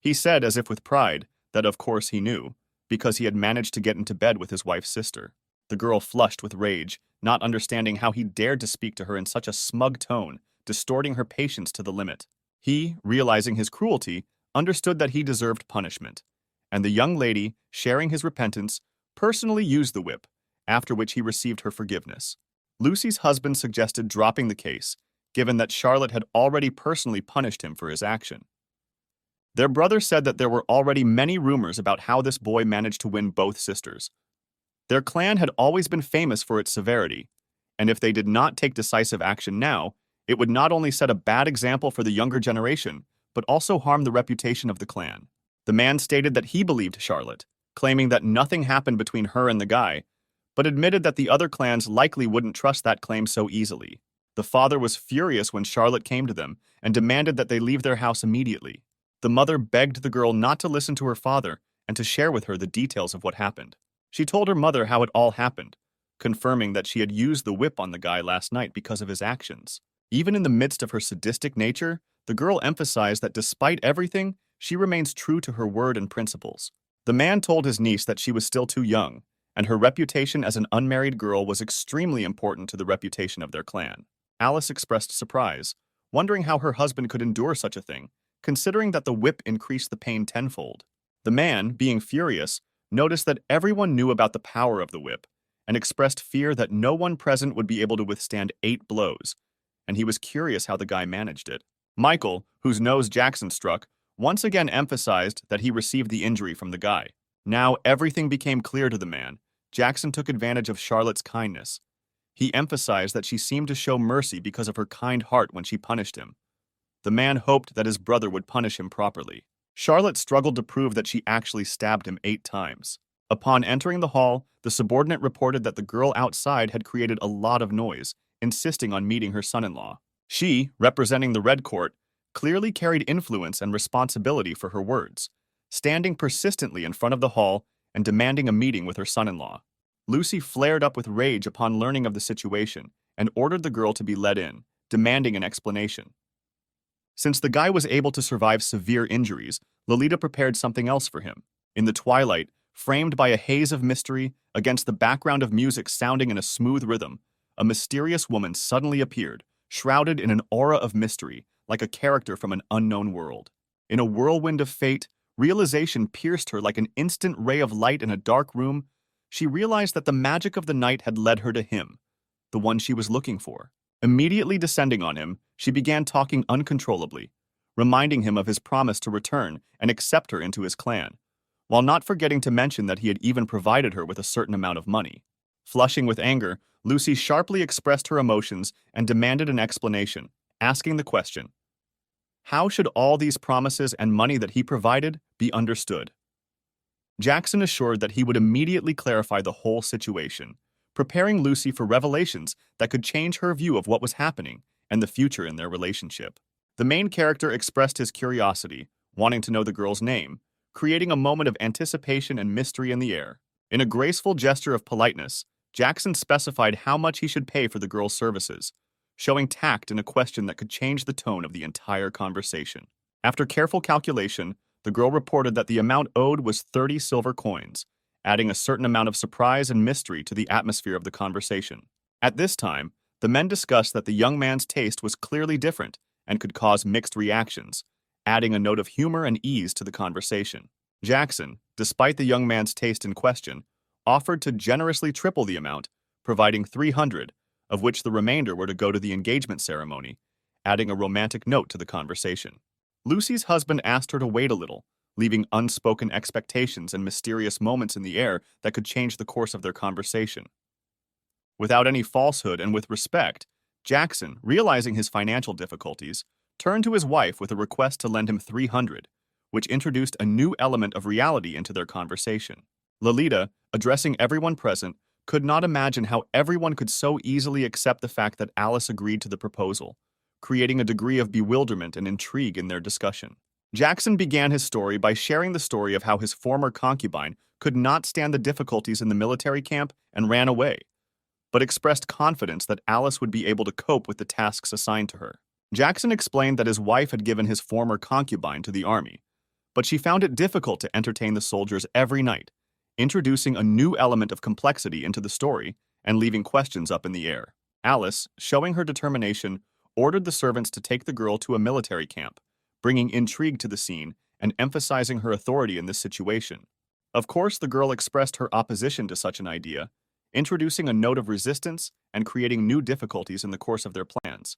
He said, as if with pride, that of course he knew, because he had managed to get into bed with his wife's sister. The girl flushed with rage, not understanding how he dared to speak to her in such a smug tone, distorting her patience to the limit. He, realizing his cruelty, understood that he deserved punishment, and the young lady, sharing his repentance, personally used the whip, after which he received her forgiveness. Lucy's husband suggested dropping the case, given that Charlotte had already personally punished him for his action. Their brother said that there were already many rumors about how this boy managed to win both sisters. Their clan had always been famous for its severity, and if they did not take decisive action now, it would not only set a bad example for the younger generation, but also harm the reputation of the clan. The man stated that he believed Charlotte, claiming that nothing happened between her and the guy, but admitted that the other clans likely wouldn't trust that claim so easily. The father was furious when Charlotte came to them and demanded that they leave their house immediately. The mother begged the girl not to listen to her father and to share with her the details of what happened. She told her mother how it all happened, confirming that she had used the whip on the guy last night because of his actions. Even in the midst of her sadistic nature, the girl emphasized that despite everything, she remains true to her word and principles. The man told his niece that she was still too young, and her reputation as an unmarried girl was extremely important to the reputation of their clan. Alice expressed surprise, wondering how her husband could endure such a thing, considering that the whip increased the pain tenfold. The man, being furious, noticed that everyone knew about the power of the whip, and expressed fear that no one present would be able to withstand 8 blows, and he was curious how the guy managed it. Michael, whose nose Jackson struck, once again emphasized that he received the injury from the guy. Now everything became clear to the man. Jackson took advantage of Charlotte's kindness. He emphasized that she seemed to show mercy because of her kind heart when she punished him. The man hoped that his brother would punish him properly. Charlotte struggled to prove that she actually stabbed him 8 times. Upon entering the hall, the subordinate reported that the girl outside had created a lot of noise, insisting on meeting her son-in-law. She, representing the Red Court, clearly carried influence and responsibility for her words, standing persistently in front of the hall and demanding a meeting with her son-in-law. Lucy flared up with rage upon learning of the situation and ordered the girl to be led in, demanding an explanation. Since the guy was able to survive severe injuries, Lolita prepared something else for him. In the twilight, framed by a haze of mystery, against the background of music sounding in a smooth rhythm, a mysterious woman suddenly appeared, shrouded in an aura of mystery, like a character from an unknown world. In a whirlwind of fate, realization pierced her like an instant ray of light in a dark room. She realized that the magic of the night had led her to him, the one she was looking for. Immediately descending on him, she began talking uncontrollably, reminding him of his promise to return and accept her into his clan, while not forgetting to mention that he had even provided her with a certain amount of money. Flushing with anger, Lucy sharply expressed her emotions and demanded an explanation, asking the question, how should all these promises and money that he provided be understood? Jackson assured that he would immediately clarify the whole situation, preparing Lucy for revelations that could change her view of what was happening and the future in their relationship. The main character expressed his curiosity, wanting to know the girl's name, creating a moment of anticipation and mystery in the air. In a graceful gesture of politeness, Jackson specified how much he should pay for the girl's services, showing tact in a question that could change the tone of the entire conversation. After careful calculation, the girl reported that the amount owed was 30 silver coins, adding a certain amount of surprise and mystery to the atmosphere of the conversation. At this time, the men discussed that the young man's taste was clearly different and could cause mixed reactions, adding a note of humor and ease to the conversation. Jackson, despite the young man's taste in question, offered to generously triple the amount, providing 300, of which the remainder were to go to the engagement ceremony, adding a romantic note to the conversation. Lucy's husband asked her to wait a little, leaving unspoken expectations and mysterious moments in the air that could change the course of their conversation. Without any falsehood and with respect, Jackson, realizing his financial difficulties, turned to his wife with a request to lend him 300, which introduced a new element of reality into their conversation. Lolita, addressing everyone present, could not imagine how everyone could so easily accept the fact that Alice agreed to the proposal, creating a degree of bewilderment and intrigue in their discussion. Jackson began his story by sharing the story of how his former concubine could not stand the difficulties in the military camp and ran away, but expressed confidence that Alice would be able to cope with the tasks assigned to her. Jackson explained that his wife had given his former concubine to the army, but she found it difficult to entertain the soldiers every night, introducing a new element of complexity into the story and leaving questions up in the air. Alice, showing her determination, ordered the servants to take the girl to a military camp, bringing intrigue to the scene and emphasizing her authority in this situation. Of course, the girl expressed her opposition to such an idea, introducing a note of resistance and creating new difficulties in the course of their plans.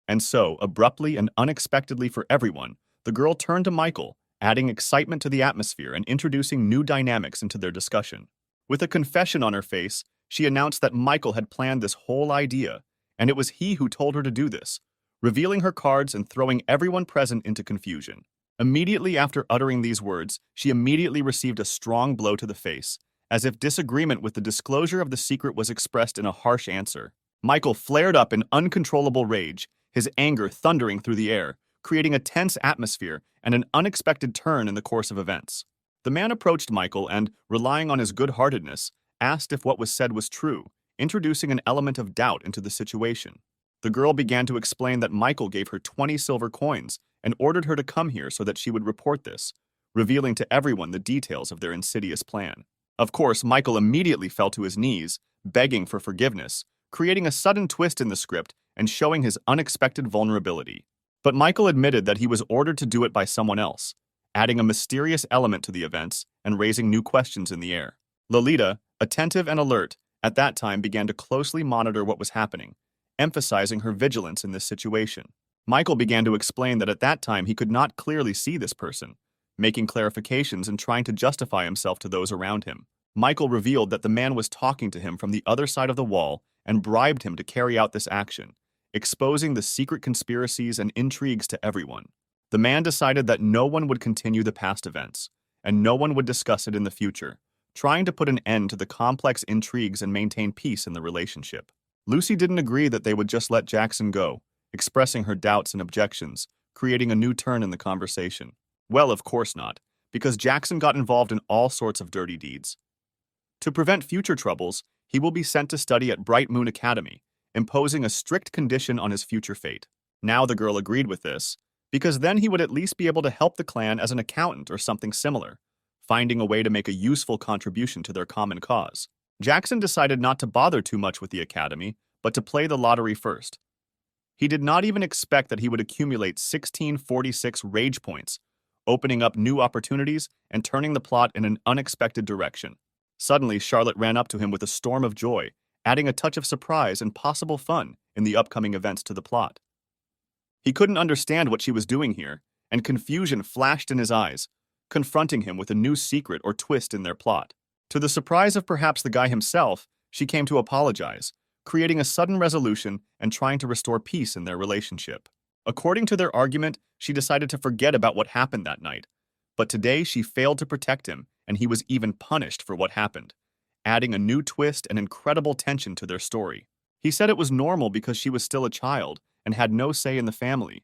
And so, abruptly and unexpectedly for everyone, the girl turned to Michael, adding excitement to the atmosphere and introducing new dynamics into their discussion. With a confession on her face, she announced that Michael had planned this whole idea, and it was he who told her to do this, revealing her cards and throwing everyone present into confusion. Immediately after uttering these words, she immediately received a strong blow to the face, as if disagreement with the disclosure of the secret was expressed in a harsh answer. Michael flared up in uncontrollable rage, his anger thundering through the air, creating a tense atmosphere and an unexpected turn in the course of events. The man approached Michael and, relying on his good-heartedness, asked if what was said was true, introducing an element of doubt into the situation. The girl began to explain that Michael gave her 20 silver coins and ordered her to come here so that she would report this, revealing to everyone the details of their insidious plan. Of course, Michael immediately fell to his knees, begging for forgiveness, creating a sudden twist in the script and showing his unexpected vulnerability. But Michael admitted that he was ordered to do it by someone else, adding a mysterious element to the events and raising new questions in the air. Lolita, attentive and alert, at that time began to closely monitor what was happening, emphasizing her vigilance in this situation. Michael began to explain that at that time he could not clearly see this person, making clarifications and trying to justify himself to those around him. Michael revealed that the man was talking to him from the other side of the wall and bribed him to carry out this action, exposing the secret conspiracies and intrigues to everyone. The man decided that no one would continue the past events, and no one would discuss it in the future, trying to put an end to the complex intrigues and maintain peace in the relationship. Lucy didn't agree that they would just let Jackson go, expressing her doubts and objections, creating a new turn in the conversation. Well, of course not, because Jackson got involved in all sorts of dirty deeds. To prevent future troubles, he will be sent to study at Bright Moon Academy, imposing a strict condition on his future fate. Now the girl agreed with this, because then he would at least be able to help the clan as an accountant or something similar, finding a way to make a useful contribution to their common cause. Jackson decided not to bother too much with the academy, but to play the lottery first. He did not even expect that he would accumulate 1646 rage points, opening up new opportunities and turning the plot in an unexpected direction. Suddenly, Charlotte ran up to him with a storm of joy, adding a touch of surprise and possible fun in the upcoming events to the plot. He couldn't understand what she was doing here, and confusion flashed in his eyes, confronting him with a new secret or twist in their plot. To the surprise of perhaps the guy himself, she came to apologize, creating a sudden resolution and trying to restore peace in their relationship. According to their argument, she decided to forget about what happened that night, but today she failed to protect him, and he was even punished for what happened, adding a new twist and incredible tension to their story. He said it was normal because she was still a child and had no say in the family,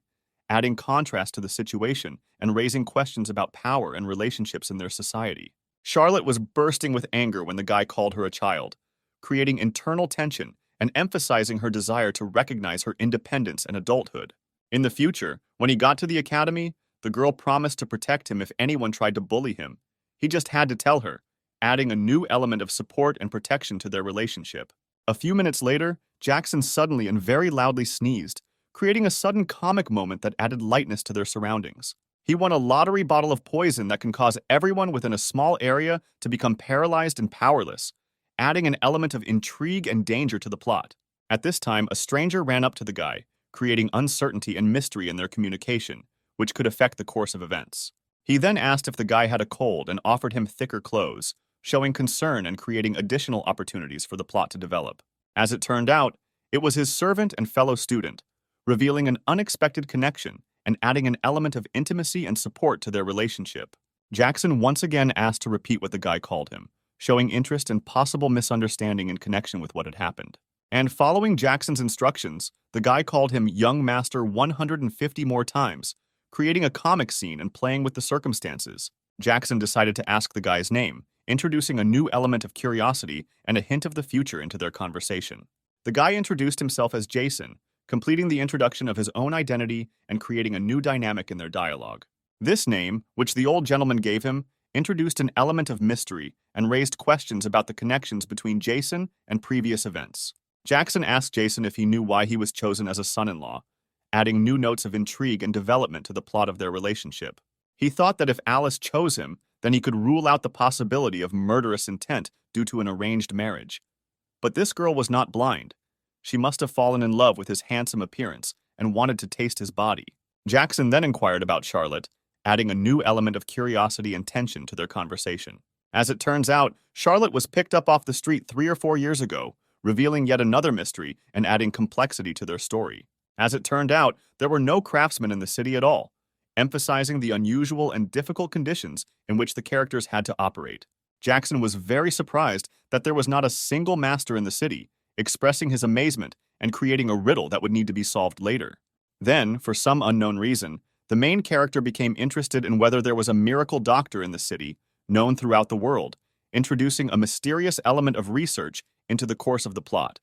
adding contrast to the situation and raising questions about power and relationships in their society. Charlotte was bursting with anger when the guy called her a child, creating internal tension and emphasizing her desire to recognize her independence and adulthood. In the future, when he got to the academy, the girl promised to protect him if anyone tried to bully him. He just had to tell her, adding a new element of support and protection to their relationship. A few minutes later, Jackson suddenly and very loudly sneezed, creating a sudden comic moment that added lightness to their surroundings. He won a lottery bottle of poison that can cause everyone within a small area to become paralyzed and powerless, adding an element of intrigue and danger to the plot. At this time, a stranger ran up to the guy, creating uncertainty and mystery in their communication, which could affect the course of events. He then asked if the guy had a cold and offered him thicker clothes, showing concern and creating additional opportunities for the plot to develop. As it turned out, it was his servant and fellow student, revealing an unexpected connection and adding an element of intimacy and support to their relationship. Jackson once again asked to repeat what the guy called him, showing interest and possible misunderstanding in connection with what had happened. And following Jackson's instructions, the guy called him Young Master 150 more times, creating a comic scene and playing with the circumstances. Jackson decided to ask the guy's name, introducing a new element of curiosity and a hint of the future into their conversation. The guy introduced himself as Jason, completing the introduction of his own identity and creating a new dynamic in their dialogue. This name, which the old gentleman gave him, introduced an element of mystery and raised questions about the connections between Jason and previous events. Jackson asked Jason if he knew why he was chosen as a son-in-law, adding new notes of intrigue and development to the plot of their relationship. He thought that if Alice chose him, then he could rule out the possibility of murderous intent due to an arranged marriage. But this girl was not blind. She must have fallen in love with his handsome appearance and wanted to taste his body. Jackson then inquired about Charlotte, adding a new element of curiosity and tension to their conversation. As it turns out, Charlotte was picked up off the street 3 or 4 years ago, revealing yet another mystery and adding complexity to their story. As it turned out, there were no craftsmen in the city at all, emphasizing the unusual and difficult conditions in which the characters had to operate. Jackson was very surprised that there was not a single master in the city, expressing his amazement and creating a riddle that would need to be solved later. Then, for some unknown reason, the main character became interested in whether there was a miracle doctor in the city known throughout the world, introducing a mysterious element of research into the course of the plot.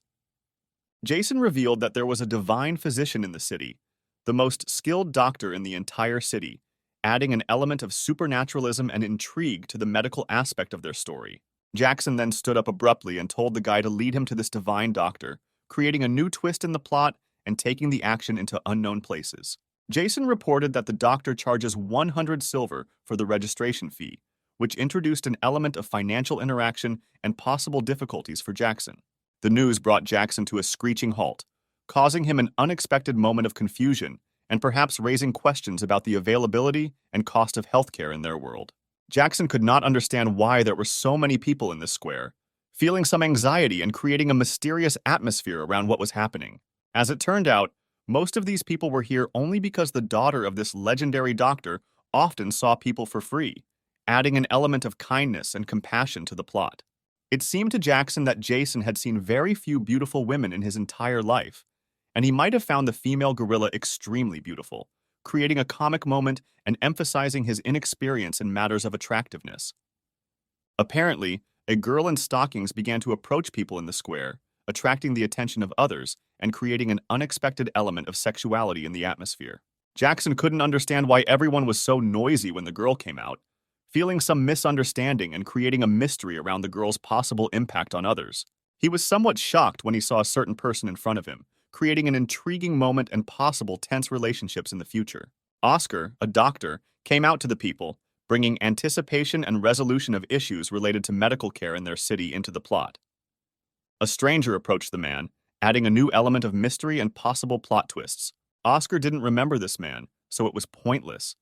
Jason revealed that there was a divine physician in the city, the most skilled doctor in the entire city, adding an element of supernaturalism and intrigue to the medical aspect of their story. Jackson then stood up abruptly and told the guy to lead him to this divine doctor, creating a new twist in the plot and taking the action into unknown places. Jason reported that the doctor charges 100 silver for the registration fee, which introduced an element of financial interaction and possible difficulties for Jackson. The news brought Jackson to a screeching halt, causing him an unexpected moment of confusion and perhaps raising questions about the availability and cost of healthcare in their world. Jackson could not understand why there were so many people in this square, feeling some anxiety and creating a mysterious atmosphere around what was happening. As it turned out, most of these people were here only because the daughter of this legendary doctor often saw people for free, adding an element of kindness and compassion to the plot. It seemed to Jackson that Jason had seen very few beautiful women in his entire life, and he might have found the female gorilla extremely beautiful, creating a comic moment and emphasizing his inexperience in matters of attractiveness. Apparently, a girl in stockings began to approach people in the square, attracting the attention of others and creating an unexpected element of sexuality in the atmosphere. Jackson couldn't understand why everyone was so noisy when the girl came out, feeling some misunderstanding and creating a mystery around the girl's possible impact on others. He was somewhat shocked when he saw a certain person in front of him, creating an intriguing moment and possible tense relationships in the future. Oscar, a doctor, came out to the people, bringing anticipation and resolution of issues related to medical care in their city into the plot. A stranger approached the man, adding a new element of mystery and possible plot twists. Oscar didn't remember this man, so it was pointless.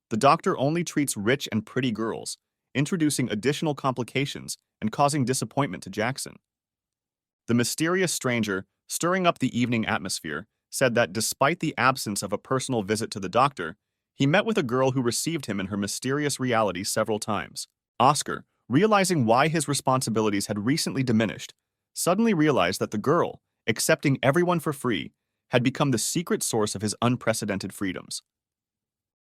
The doctor only treats rich and pretty girls, introducing additional complications and causing disappointment to Jackson. The mysterious stranger, stirring up the evening atmosphere, said that despite the absence of a personal visit to the doctor, he met with a girl who received him in her mysterious reality several times. Oscar, realizing why his responsibilities had recently diminished, suddenly realized that the girl, accepting everyone for free, had become the secret source of his unprecedented freedoms.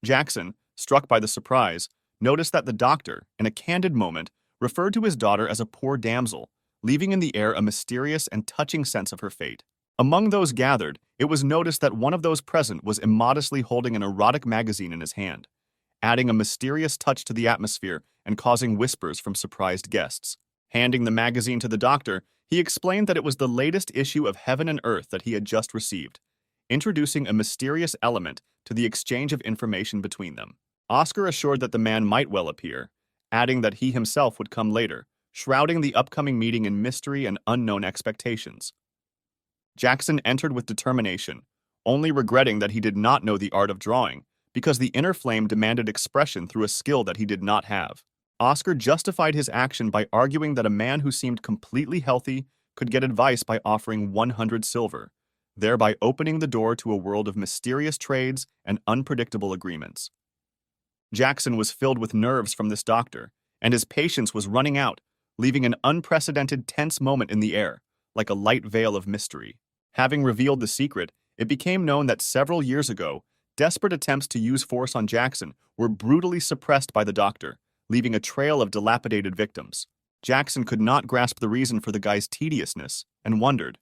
Jackson, struck by the surprise, noticed that the doctor, in a candid moment, referred to his daughter as a poor damsel, leaving in the air a mysterious and touching sense of her fate. Among those gathered, it was noticed that one of those present was immodestly holding an erotic magazine in his hand, adding a mysterious touch to the atmosphere and causing whispers from surprised guests. Handing the magazine to the doctor, he explained that it was the latest issue of Heaven and Earth that he had just received, introducing a mysterious element to the exchange of information between them. Oscar assured that the man might well appear, adding that he himself would come later, shrouding the upcoming meeting in mystery and unknown expectations. Jackson entered with determination, only regretting that he did not know the art of drawing, because the inner flame demanded expression through a skill that he did not have. Oscar justified his action by arguing that a man who seemed completely healthy could get advice by offering 100 silver, thereby opening the door to a world of mysterious trades and unpredictable agreements. Jackson was filled with nerves from this doctor, and his patience was running out, leaving an unprecedented tense moment in the air, like a light veil of mystery. Having revealed the secret, it became known that several years ago, desperate attempts to use force on Jackson were brutally suppressed by the doctor, leaving a trail of dilapidated victims. Jackson could not grasp the reason for the guy's tediousness and wondered,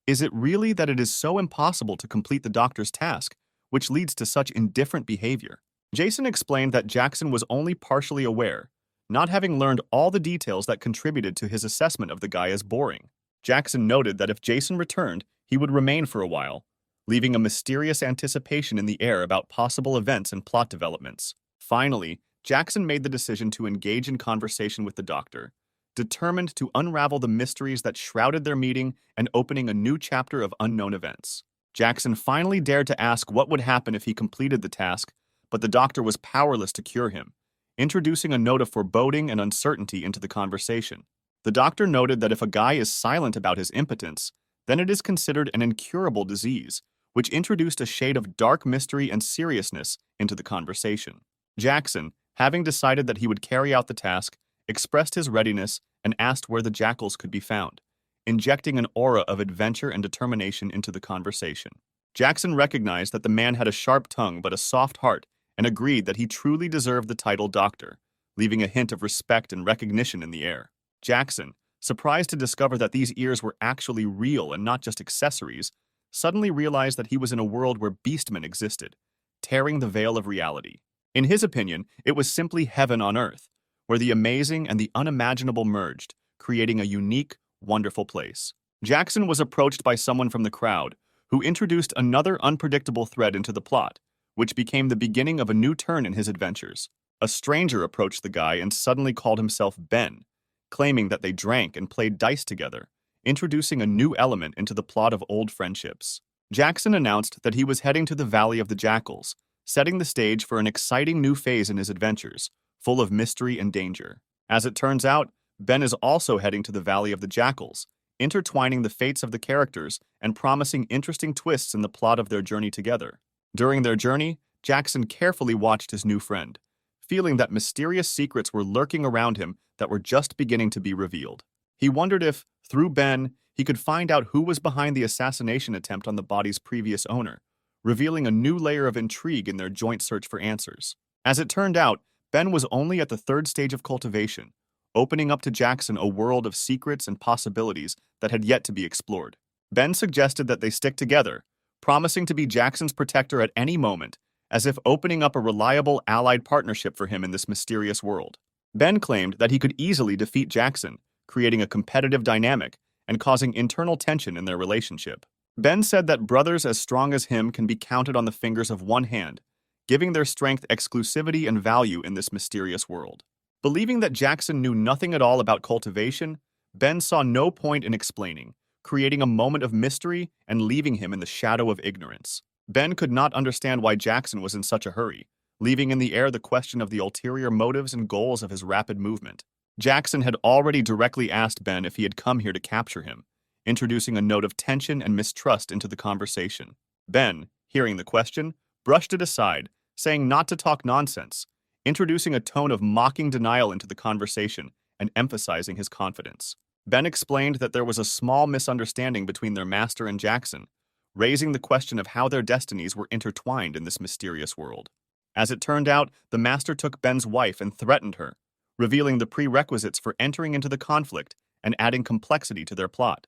is it really that it is so impossible to complete the doctor's task, which leads to such indifferent behavior? Jason explained that Jackson was only partially aware, not having learned all the details that contributed to his assessment of the guy as boring. Jackson noted that if Jason returned, he would remain for a while, leaving a mysterious anticipation in the air about possible events and plot developments. Finally, Jackson made the decision to engage in conversation with the doctor, determined to unravel the mysteries that shrouded their meeting and opening a new chapter of unknown events. Jackson finally dared to ask what would happen if he completed the task, but the doctor was powerless to cure him, introducing a note of foreboding and uncertainty into the conversation. The doctor noted that if a guy is silent about his impotence, then it is considered an incurable disease, which introduced a shade of dark mystery and seriousness into the conversation. Jackson, having decided that he would carry out the task, expressed his readiness and asked where the jackals could be found, injecting an aura of adventure and determination into the conversation. Jackson recognized that the man had a sharp tongue but a soft heart and agreed that he truly deserved the title doctor, leaving a hint of respect and recognition in the air. Jackson, surprised to discover that these ears were actually real and not just accessories, suddenly realized that he was in a world where beastmen existed, tearing the veil of reality. In his opinion, it was simply heaven on earth, where the amazing and the unimaginable merged, creating a unique, wonderful place. Jackson was approached by someone from the crowd, who introduced another unpredictable thread into the plot, which became the beginning of a new turn in his adventures. A stranger approached the guy and suddenly called himself Ben, claiming that they drank and played dice together, introducing a new element into the plot of old friendships. Jackson announced that he was heading to the Valley of the Jackals, setting the stage for an exciting new phase in his adventures, full of mystery and danger. As it turns out, Ben is also heading to the Valley of the Jackals, intertwining the fates of the characters and promising interesting twists in the plot of their journey together. During their journey, Jackson carefully watched his new friend, feeling that mysterious secrets were lurking around him that were just beginning to be revealed. He wondered if, through Ben, he could find out who was behind the assassination attempt on the body's previous owner, revealing a new layer of intrigue in their joint search for answers. As it turned out, Ben was only at the third stage of cultivation, opening up to Jackson a world of secrets and possibilities that had yet to be explored. Ben suggested that they stick together, promising to be Jackson's protector at any moment, as if opening up a reliable allied partnership for him in this mysterious world. Ben claimed that he could easily defeat Jackson, creating a competitive dynamic and causing internal tension in their relationship. Ben said that brothers as strong as him can be counted on the fingers of one hand, giving their strength exclusivity and value in this mysterious world. Believing that Jackson knew nothing at all about cultivation, Ben saw no point in explaining, creating a moment of mystery and leaving him in the shadow of ignorance. Ben could not understand why Jackson was in such a hurry, leaving in the air the question of the ulterior motives and goals of his rapid movement. Jackson had already directly asked Ben if he had come here to capture him, introducing a note of tension and mistrust into the conversation. Ben, hearing the question, brushed it aside, saying not to talk nonsense, introducing a tone of mocking denial into the conversation and emphasizing his confidence. Ben explained that there was a small misunderstanding between their master and Jackson, raising the question of how their destinies were intertwined in this mysterious world. As it turned out, the master took Ben's wife and threatened her, revealing the prerequisites for entering into the conflict and adding complexity to their plot.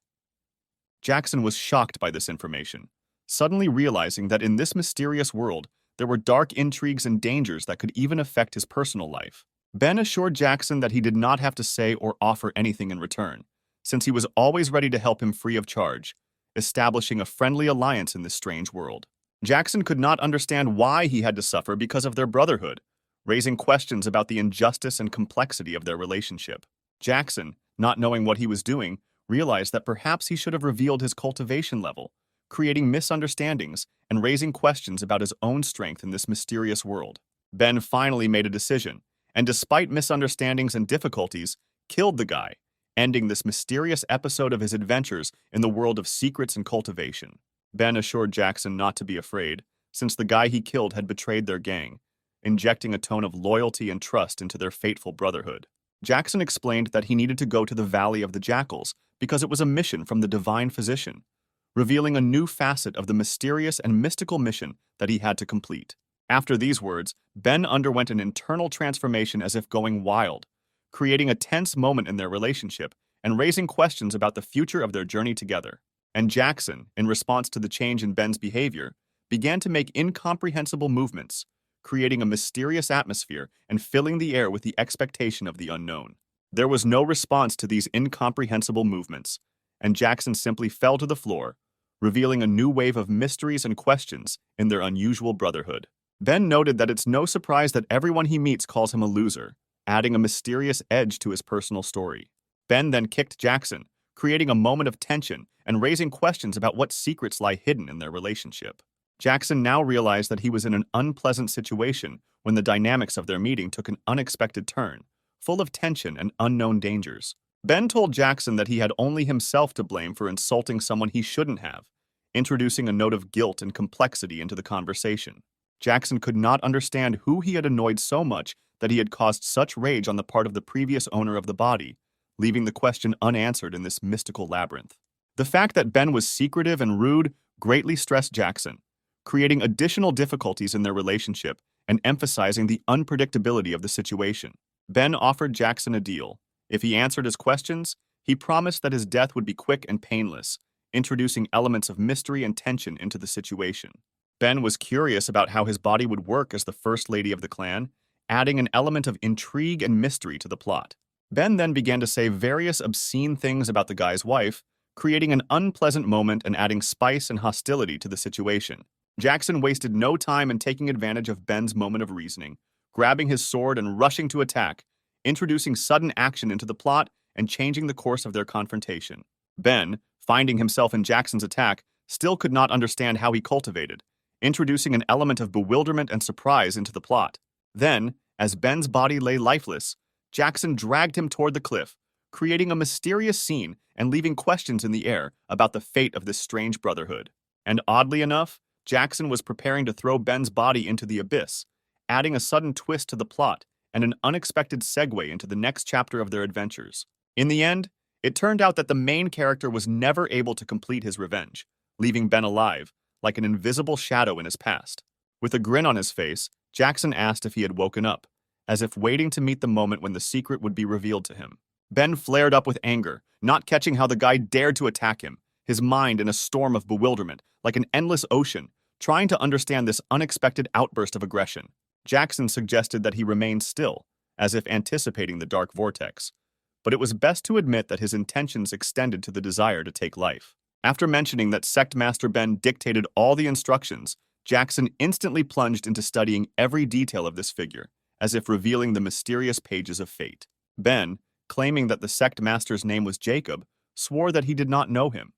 Jackson was shocked by this information, suddenly realizing that in this mysterious world, there were dark intrigues and dangers that could even affect his personal life. Ben assured Jackson that he did not have to say or offer anything in return, since he was always ready to help him free of charge, establishing a friendly alliance in this strange world. Jackson could not understand why he had to suffer because of their brotherhood, raising questions about the injustice and complexity of their relationship. Jackson, not knowing what he was doing, realized that perhaps he should have revealed his cultivation level, creating misunderstandings and raising questions about his own strength in this mysterious world. Ben finally made a decision, and despite misunderstandings and difficulties, killed the guy, ending this mysterious episode of his adventures in the world of secrets and cultivation. Ben assured Jackson not to be afraid, since the guy he killed had betrayed their gang, injecting a tone of loyalty and trust into their fateful brotherhood. Jackson explained that he needed to go to the Valley of the Jackals because it was a mission from the divine physician, revealing a new facet of the mysterious and mystical mission that he had to complete. After these words, Ben underwent an internal transformation as if going wild, creating a tense moment in their relationship and raising questions about the future of their journey together. And Jackson, in response to the change in Ben's behavior, began to make incomprehensible movements, creating a mysterious atmosphere and filling the air with the expectation of the unknown. There was no response to these incomprehensible movements, and Jackson simply fell to the floor, revealing a new wave of mysteries and questions in their unusual brotherhood. Ben noted that it's no surprise that everyone he meets calls him a loser, adding a mysterious edge to his personal story. Ben then kicked Jackson, creating a moment of tension and raising questions about what secrets lie hidden in their relationship. Jackson now realized that he was in an unpleasant situation when the dynamics of their meeting took an unexpected turn, full of tension and unknown dangers. Ben told Jackson that he had only himself to blame for insulting someone he shouldn't have, introducing a note of guilt and complexity into the conversation. Jackson could not understand who he had annoyed so much that he had caused such rage on the part of the previous owner of the body, leaving the question unanswered in this mystical labyrinth. The fact that Ben was secretive and rude greatly stressed Jackson, creating additional difficulties in their relationship and emphasizing the unpredictability of the situation. Ben offered Jackson a deal. If he answered his questions, he promised that his death would be quick and painless, introducing elements of mystery and tension into the situation. Ben was curious about how his body would work as the first lady of the clan, adding an element of intrigue and mystery to the plot. Ben then began to say various obscene things about the guy's wife, creating an unpleasant moment and adding spice and hostility to the situation. Jackson wasted no time in taking advantage of Ben's moment of reasoning, grabbing his sword and rushing to attack, introducing sudden action into the plot and changing the course of their confrontation. Ben, finding himself in Jackson's attack, still could not understand how he cultivated, introducing an element of bewilderment and surprise into the plot. Then, as Ben's body lay lifeless, Jackson dragged him toward the cliff, creating a mysterious scene and leaving questions in the air about the fate of this strange brotherhood. And oddly enough, Jackson was preparing to throw Ben's body into the abyss, adding a sudden twist to the plot and an unexpected segue into the next chapter of their adventures. In the end, it turned out that the main character was never able to complete his revenge, leaving Ben alive, like an invisible shadow in his past. With a grin on his face, Jackson asked if he had woken up, as if waiting to meet the moment when the secret would be revealed to him. Ben flared up with anger, not catching how the guy dared to attack him, his mind in a storm of bewilderment, like an endless ocean, trying to understand this unexpected outburst of aggression. Jackson suggested that he remain still, as if anticipating the dark vortex, but it was best to admit that his intentions extended to the desire to take life. After mentioning that Sect Master Ben dictated all the instructions, Jackson instantly plunged into studying every detail of this figure, as if revealing the mysterious pages of fate. Ben, claiming that the Sect Master's name was Jacob, swore that he did not know him,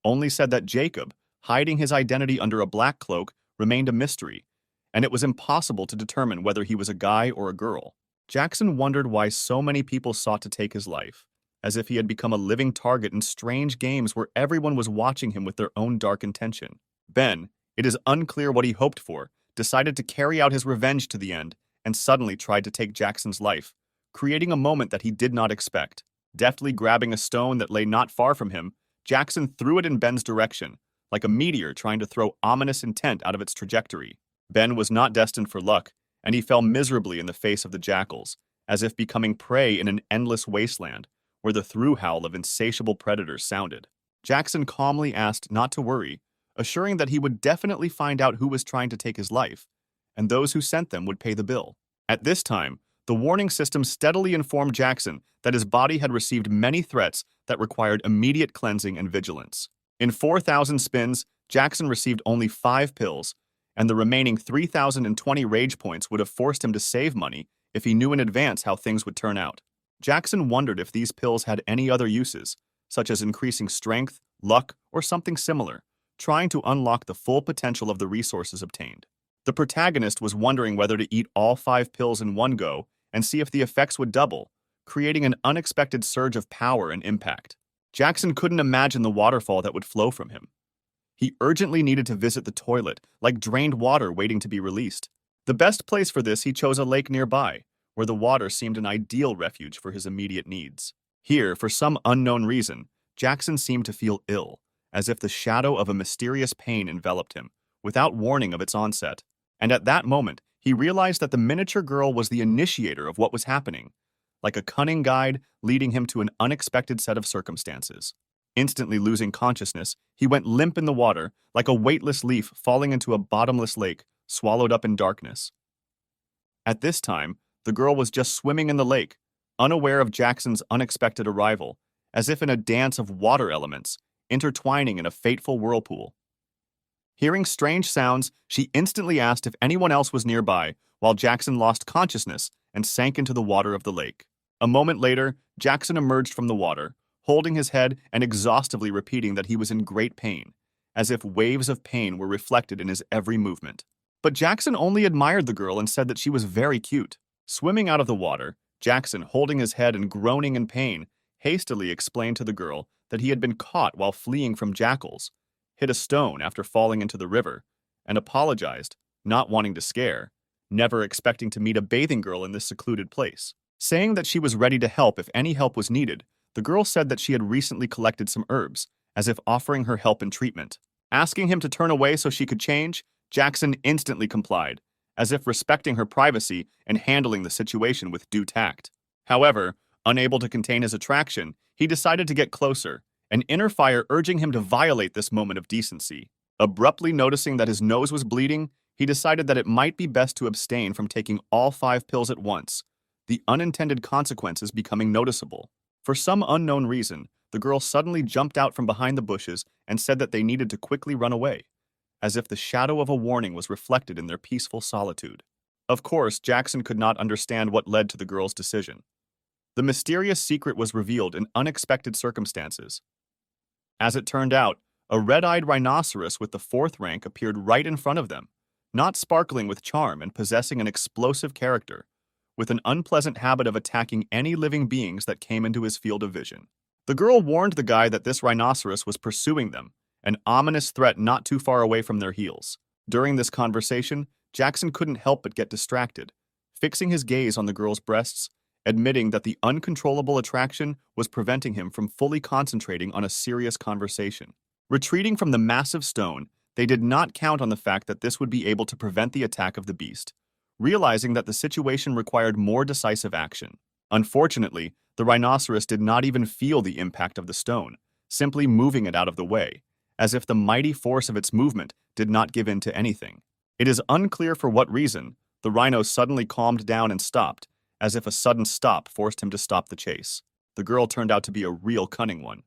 only said that Jacob, hiding his identity under a black cloak, remained a mystery, and it was impossible to determine whether he was a guy or a girl. Jackson wondered why so many people sought to take his life, as if he had become a living target in strange games where everyone was watching him with their own dark intention. Ben, it is unclear what he hoped for, decided to carry out his revenge to the end, and suddenly tried to take Jackson's life, creating a moment that he did not expect. Deftly grabbing a stone that lay not far from him, Jackson threw it in Ben's direction, like a meteor trying to throw ominous intent out of its trajectory. Ben was not destined for luck, and he fell miserably in the face of the jackals, as if becoming prey in an endless wasteland, where the through howl of insatiable predators sounded. Jackson calmly asked not to worry, assuring that he would definitely find out who was trying to take his life, and those who sent them would pay the bill. At this time, the warning system steadily informed Jackson that his body had received many threats that required immediate cleansing and vigilance. In 4,000 spins, Jackson received only 5 pills, and the remaining 3,020 rage points would have forced him to save money if he knew in advance how things would turn out. Jackson wondered if these pills had any other uses, such as increasing strength, luck, or something similar, trying to unlock the full potential of the resources obtained. The protagonist was wondering whether to eat all 5 pills in one go and see if the effects would double, creating an unexpected surge of power and impact. Jackson couldn't imagine the waterfall that would flow from him. He urgently needed to visit the toilet, like drained water waiting to be released. The best place for this, he chose a lake nearby, where the water seemed an ideal refuge for his immediate needs. Here, for some unknown reason, Jackson seemed to feel ill, as if the shadow of a mysterious pain enveloped him, without warning of its onset. And at that moment, he realized that the miniature girl was the initiator of what was happening, like a cunning guide leading him to an unexpected set of circumstances. Instantly losing consciousness, he went limp in the water, like a weightless leaf falling into a bottomless lake, swallowed up in darkness. At this time, the girl was just swimming in the lake, unaware of Jackson's unexpected arrival, as if in a dance of water elements, intertwining in a fateful whirlpool. Hearing strange sounds, she instantly asked if anyone else was nearby, while Jackson lost consciousness and sank into the water of the lake. A moment later, Jackson emerged from the water, holding his head and exhaustively repeating that he was in great pain, as if waves of pain were reflected in his every movement. But Jackson only admired the girl and said that she was very cute. Swimming out of the water, Jackson, holding his head and groaning in pain, hastily explained to the girl that he had been caught while fleeing from jackals, hit a stone after falling into the river, and apologized, not wanting to scare, never expecting to meet a bathing girl in this secluded place. Saying that she was ready to help if any help was needed, the girl said that she had recently collected some herbs, as if offering her help in treatment. Asking him to turn away so she could change, Jackson instantly complied, as if respecting her privacy and handling the situation with due tact. However, unable to contain his attraction, he decided to get closer, an inner fire urging him to violate this moment of decency. Abruptly noticing that his nose was bleeding, he decided that it might be best to abstain from taking all 5 pills at once, the unintended consequences becoming noticeable. For some unknown reason, the girl suddenly jumped out from behind the bushes and said that they needed to quickly run away, as if the shadow of a warning was reflected in their peaceful solitude. Of course, Jackson could not understand what led to the girl's decision. The mysterious secret was revealed in unexpected circumstances. As it turned out, a red-eyed rhinoceros with the 4th rank appeared right in front of them, not sparkling with charm and possessing an explosive character, with an unpleasant habit of attacking any living beings that came into his field of vision. The girl warned the guy that this rhinoceros was pursuing them, an ominous threat not too far away from their heels. During this conversation, Jackson couldn't help but get distracted, fixing his gaze on the girl's breasts, admitting that the uncontrollable attraction was preventing him from fully concentrating on a serious conversation. Retreating from the massive stone, they did not count on the fact that this would be able to prevent the attack of the beast, realizing that the situation required more decisive action. Unfortunately, the rhinoceros did not even feel the impact of the stone, simply moving it out of the way, as if the mighty force of its movement did not give in to anything. It is unclear for what reason, the rhino suddenly calmed down and stopped, as if a sudden stop forced him to stop the chase. The girl turned out to be a real cunning one.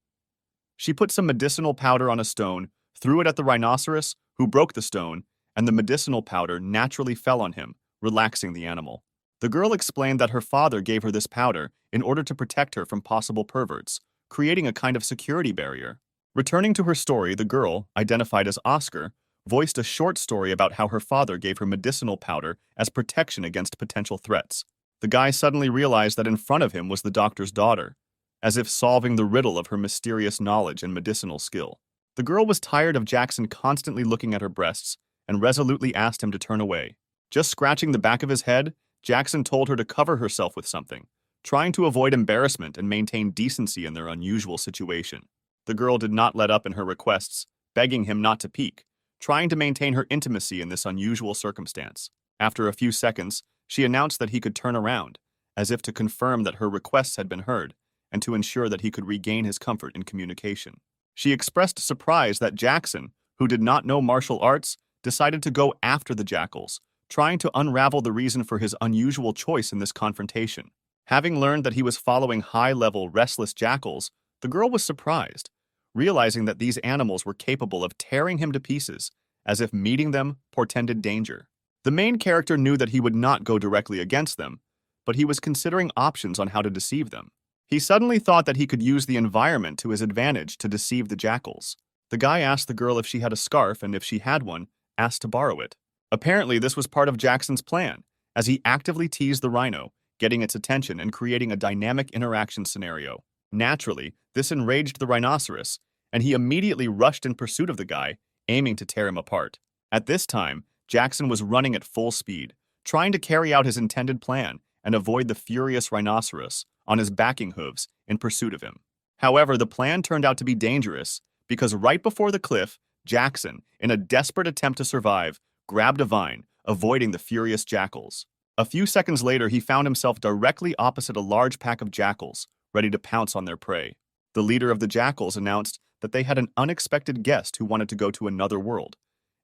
She put some medicinal powder on a stone, threw it at the rhinoceros, who broke the stone, and the medicinal powder naturally fell on him, relaxing the animal. The girl explained that her father gave her this powder in order to protect her from possible perverts, creating a kind of security barrier. Returning to her story, the girl, identified as Oscar, voiced a short story about how her father gave her medicinal powder as protection against potential threats. The guy suddenly realized that in front of him was the doctor's daughter, as if solving the riddle of her mysterious knowledge and medicinal skill. The girl was tired of Jackson constantly looking at her breasts and resolutely asked him to turn away. Just scratching the back of his head, Jackson told her to cover herself with something, trying to avoid embarrassment and maintain decency in their unusual situation. The girl did not let up in her requests, begging him not to peek, trying to maintain her intimacy in this unusual circumstance. After a few seconds, she announced that he could turn around, as if to confirm that her requests had been heard, and to ensure that he could regain his comfort in communication. She expressed surprise that Jackson, who did not know martial arts, decided to go after the jackals, trying to unravel the reason for his unusual choice in this confrontation. Having learned that he was following high-level, restless jackals, the girl was surprised, realizing that these animals were capable of tearing him to pieces, as if meeting them portended danger. The main character knew that he would not go directly against them, but he was considering options on how to deceive them. He suddenly thought that he could use the environment to his advantage to deceive the jackals. The guy asked the girl if she had a scarf, and if she had one, asked to borrow it. Apparently, this was part of Jackson's plan, as he actively teased the rhino, getting its attention and creating a dynamic interaction scenario. Naturally, this enraged the rhinoceros, and he immediately rushed in pursuit of the guy, aiming to tear him apart. At this time, Jackson was running at full speed, trying to carry out his intended plan and avoid the furious rhinoceros on his backing hooves in pursuit of him. However, the plan turned out to be dangerous because right before the cliff, Jackson, in a desperate attempt to survive, grabbed a vine, avoiding the furious jackals. A few seconds later, he found himself directly opposite a large pack of jackals, ready to pounce on their prey. The leader of the jackals announced that they had an unexpected guest who wanted to go to another world,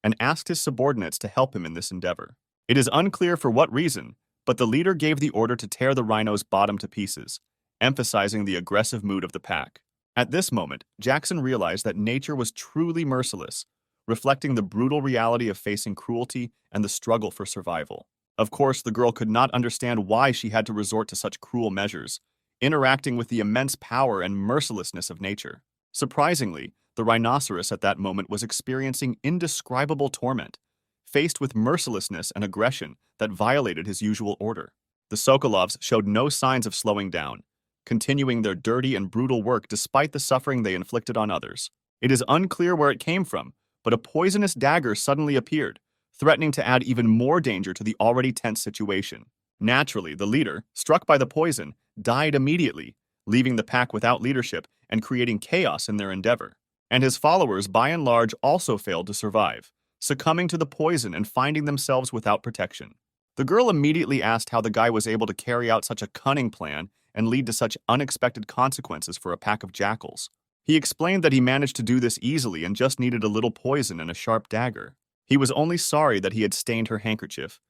and asked his subordinates to help him in this endeavor. It is unclear for what reason, but the leader gave the order to tear the rhino's bottom to pieces, emphasizing the aggressive mood of the pack. At this moment, Jackson realized that nature was truly merciless, reflecting the brutal reality of facing cruelty and the struggle for survival. Of course, the girl could not understand why she had to resort to such cruel measures, interacting with the immense power and mercilessness of nature. Surprisingly, the rhinoceros at that moment was experiencing indescribable torment, faced with mercilessness and aggression that violated his usual order. The Sokolovs showed no signs of slowing down, continuing their dirty and brutal work despite the suffering they inflicted on others. It is unclear where it came from, but a poisonous dagger suddenly appeared, threatening to add even more danger to the already tense situation. Naturally, the leader, struck by the poison, died immediately, leaving the pack without leadership and creating chaos in their endeavor. And his followers, by and large, also failed to survive, succumbing to the poison and finding themselves without protection. The girl immediately asked how the guy was able to carry out such a cunning plan and lead to such unexpected consequences for a pack of jackals. He explained that he managed to do this easily and just needed a little poison and a sharp dagger. He was only sorry that he had stained her handkerchief,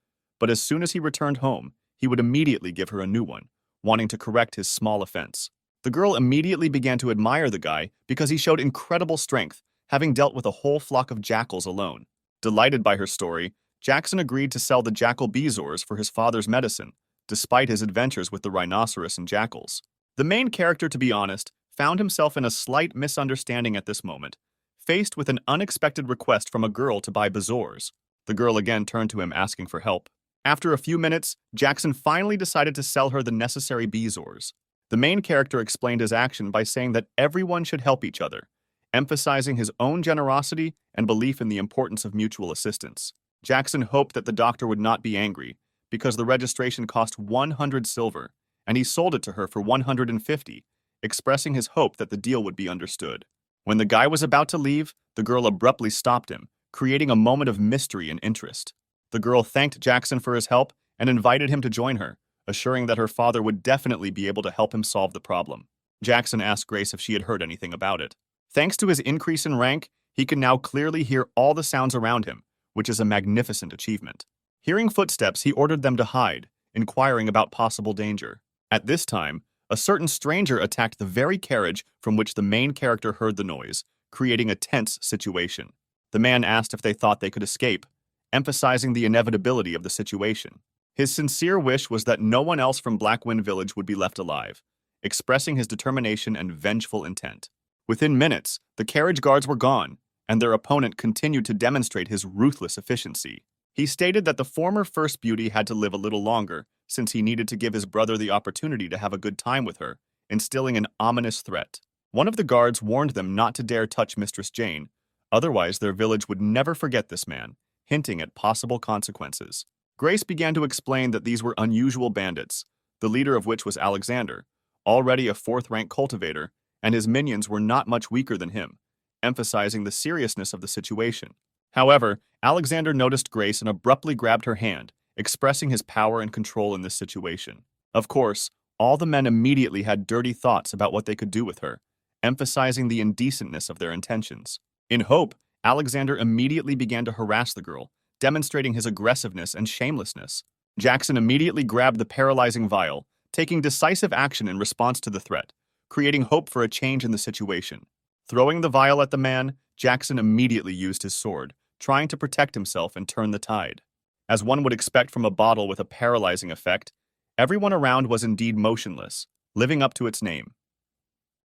but as soon as he returned home, he would immediately give her a new one, wanting to correct his small offense. The girl immediately began to admire the guy because he showed incredible strength, having dealt with a whole flock of jackals alone. Delighted by her story, Jackson agreed to sell the jackal bezoars for his father's medicine, despite his adventures with the rhinoceros and jackals. The main character, to be honest, found himself in a slight misunderstanding at this moment, faced with an unexpected request from a girl to buy bezoars. The girl again turned to him asking for help. After a few minutes, Jackson finally decided to sell her the necessary bezoars. The main character explained his action by saying that everyone should help each other, emphasizing his own generosity and belief in the importance of mutual assistance. Jackson hoped that the doctor would not be angry, because the registration cost 100 silver, and he sold it to her for 150, expressing his hope that the deal would be understood. When the guy was about to leave, the girl abruptly stopped him, creating a moment of mystery and interest. The girl thanked Jackson for his help and invited him to join her, assuring that her father would definitely be able to help him solve the problem. Jackson asked Grace if she had heard anything about it. Thanks to his increase in rank, he could now clearly hear all the sounds around him, which is a magnificent achievement. Hearing footsteps, he ordered them to hide, inquiring about possible danger. At this time, a certain stranger attacked the very carriage from which the main character heard the noise, creating a tense situation. The man asked if they thought they could escape, emphasizing the inevitability of the situation. His sincere wish was that no one else from Blackwind Village would be left alive, expressing his determination and vengeful intent. Within minutes, the carriage guards were gone, and their opponent continued to demonstrate his ruthless efficiency. He stated that the former First Beauty had to live a little longer, since he needed to give his brother the opportunity to have a good time with her, instilling an ominous threat. One of the guards warned them not to dare touch Mistress Jane, otherwise their village would never forget this man, hinting at possible consequences. Grace began to explain that these were unusual bandits, the leader of which was Alexander, already a fourth-rank cultivator, and his minions were not much weaker than him, emphasizing the seriousness of the situation. However, Alexander noticed Grace and abruptly grabbed her hand, expressing his power and control in this situation. Of course, all the men immediately had dirty thoughts about what they could do with her, emphasizing the indecentness of their intentions. In hope, Alexander immediately began to harass the girl, demonstrating his aggressiveness and shamelessness. Jackson immediately grabbed the paralyzing vial, taking decisive action in response to the threat, creating hope for a change in the situation. Throwing the vial at the man, Jackson immediately used his sword, trying to protect himself and turn the tide. As one would expect from a bottle with a paralyzing effect, everyone around was indeed motionless, living up to its name.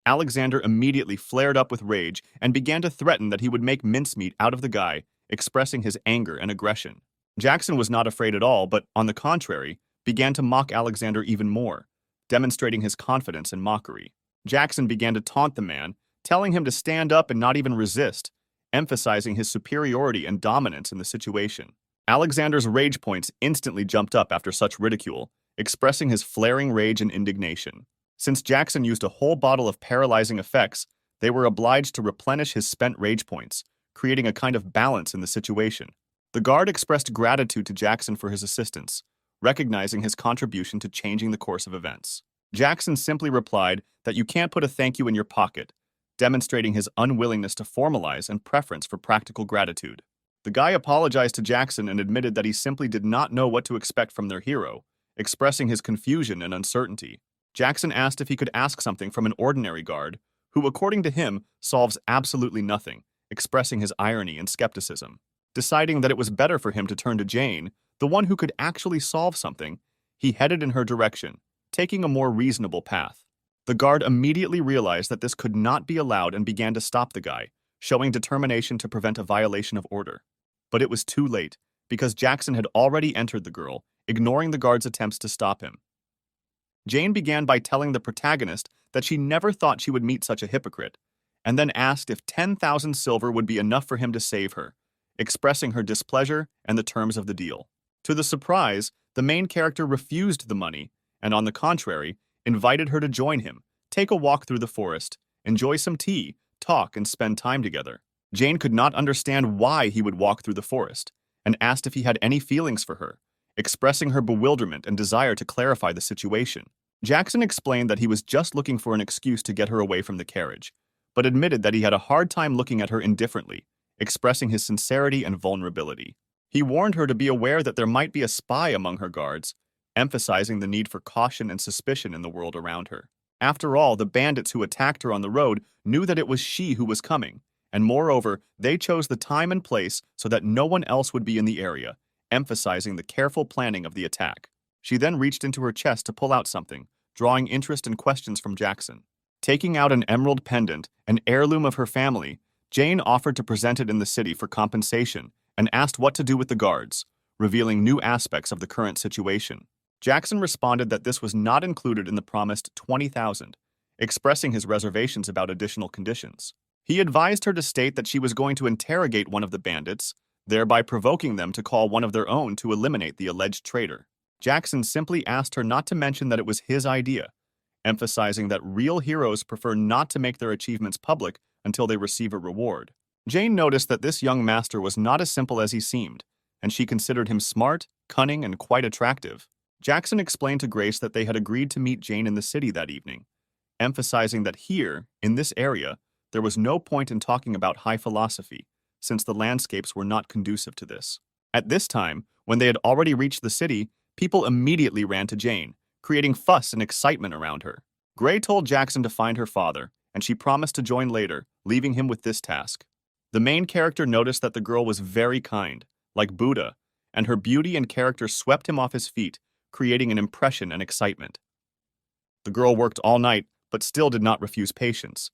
Alexander immediately flared up with rage and began to threaten that he would make mincemeat out of the guy, expressing his anger and aggression. Jackson was not afraid at all, but, on the contrary, began to mock Alexander even more, demonstrating his confidence and mockery. Jackson began to taunt the man, telling him to stand up and not even resist, emphasizing his superiority and dominance in the situation. Alexander's rage points instantly jumped up after such ridicule, expressing his flaring rage and indignation. Since Jackson used a whole bottle of paralyzing effects, they were obliged to replenish his spent rage points, creating a kind of balance in the situation. The guard expressed gratitude to Jackson for his assistance, recognizing his contribution to changing the course of events. Jackson simply replied that you can't put a thank you in your pocket, demonstrating his unwillingness to formalize and preference for practical gratitude. The guy apologized to Jackson and admitted that he simply did not know what to expect from their hero, expressing his confusion and uncertainty. Jackson asked if he could ask something from an ordinary guard, who, according to him, solves absolutely nothing, expressing his irony and skepticism. Deciding that it was better for him to turn to Jane, the one who could actually solve something, he headed in her direction, taking a more reasonable path. The guard immediately realized that this could not be allowed and began to stop the guy, showing determination to prevent a violation of order. But it was too late, because Jackson had already entered the girl, ignoring the guard's attempts to stop him. Jane began by telling the protagonist that she never thought she would meet such a hypocrite, and then asked if 10,000 silver would be enough for him to save her, expressing her displeasure and the terms of the deal. To the surprise, the main character refused the money, and on the contrary, invited her to join him, take a walk through the forest, enjoy some tea, talk, and spend time together. Jane could not understand why he would walk through the forest, and asked if he had any feelings for her, expressing her bewilderment and desire to clarify the situation. Jackson explained that he was just looking for an excuse to get her away from the carriage, but admitted that he had a hard time looking at her indifferently, expressing his sincerity and vulnerability. He warned her to be aware that there might be a spy among her guards, emphasizing the need for caution and suspicion in the world around her. After all, the bandits who attacked her on the road knew that it was she who was coming, and moreover, they chose the time and place so that no one else would be in the area, emphasizing the careful planning of the attack. She then reached into her chest to pull out something, drawing interest and questions from Jackson. Taking out an emerald pendant, an heirloom of her family, Jane offered to present it in the city for compensation and asked what to do with the guards, revealing new aspects of the current situation. Jackson responded that this was not included in the promised 20,000, expressing his reservations about additional conditions. He advised her to state that she was going to interrogate one of the bandits, thereby provoking them to call one of their own to eliminate the alleged traitor. Jackson simply asked her not to mention that it was his idea, emphasizing that real heroes prefer not to make their achievements public until they receive a reward. Jane noticed that this young master was not as simple as he seemed, and she considered him smart, cunning, and quite attractive. Jackson explained to Grace that they had agreed to meet Jane in the city that evening, emphasizing that here, in this area, there was no point in talking about high philosophy, since the landscapes were not conducive to this. At this time, when they had already reached the city, people immediately ran to Jane, creating fuss and excitement around her. Gray told Jackson to find her father, and she promised to join later, leaving him with this task. The main character noticed that the girl was very kind, like Buddha, and her beauty and character swept him off his feet, creating an impression and excitement. The girl worked all night, but still did not refuse patience.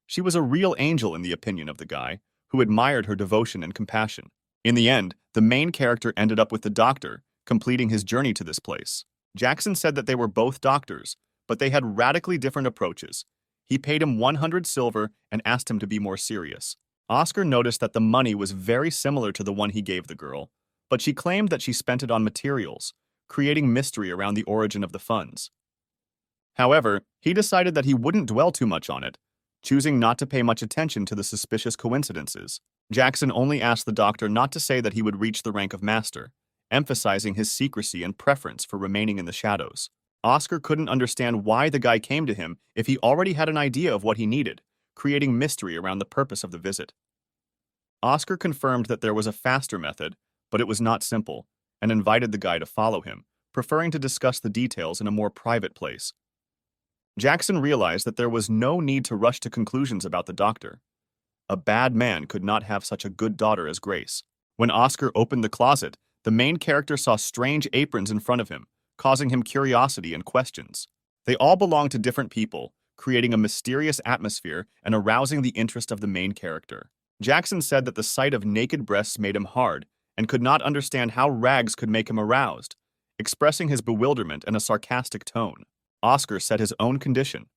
She was a real angel in the opinion of the guy, who admired her devotion and compassion. In the end, the main character ended up with the doctor, completing his journey to this place. Jackson said that they were both doctors, but they had radically different approaches. He paid him 100 silver and asked him to be more serious. Oscar noticed that the money was very similar to the one he gave the girl, but she claimed that she spent it on materials, creating mystery around the origin of the funds. However, he decided that he wouldn't dwell too much on it, choosing not to pay much attention to the suspicious coincidences. Jackson only asked the doctor not to say that he would reach the rank of master, emphasizing his secrecy and preference for remaining in the shadows. Oscar couldn't understand why the guy came to him if he already had an idea of what he needed, creating mystery around the purpose of the visit. Oscar confirmed that there was a faster method, but it was not simple, and invited the guy to follow him, preferring to discuss the details in a more private place. Jackson realized that there was no need to rush to conclusions about the doctor. A bad man could not have such a good daughter as Grace. When Oscar opened the closet, the main character saw strange aprons in front of him, causing him curiosity and questions. They all belonged to different people, creating a mysterious atmosphere and arousing the interest of the main character. Jackson said that the sight of naked breasts made him hard and could not understand how rags could make him aroused, expressing his bewilderment in a sarcastic tone. Oscar set his own condition.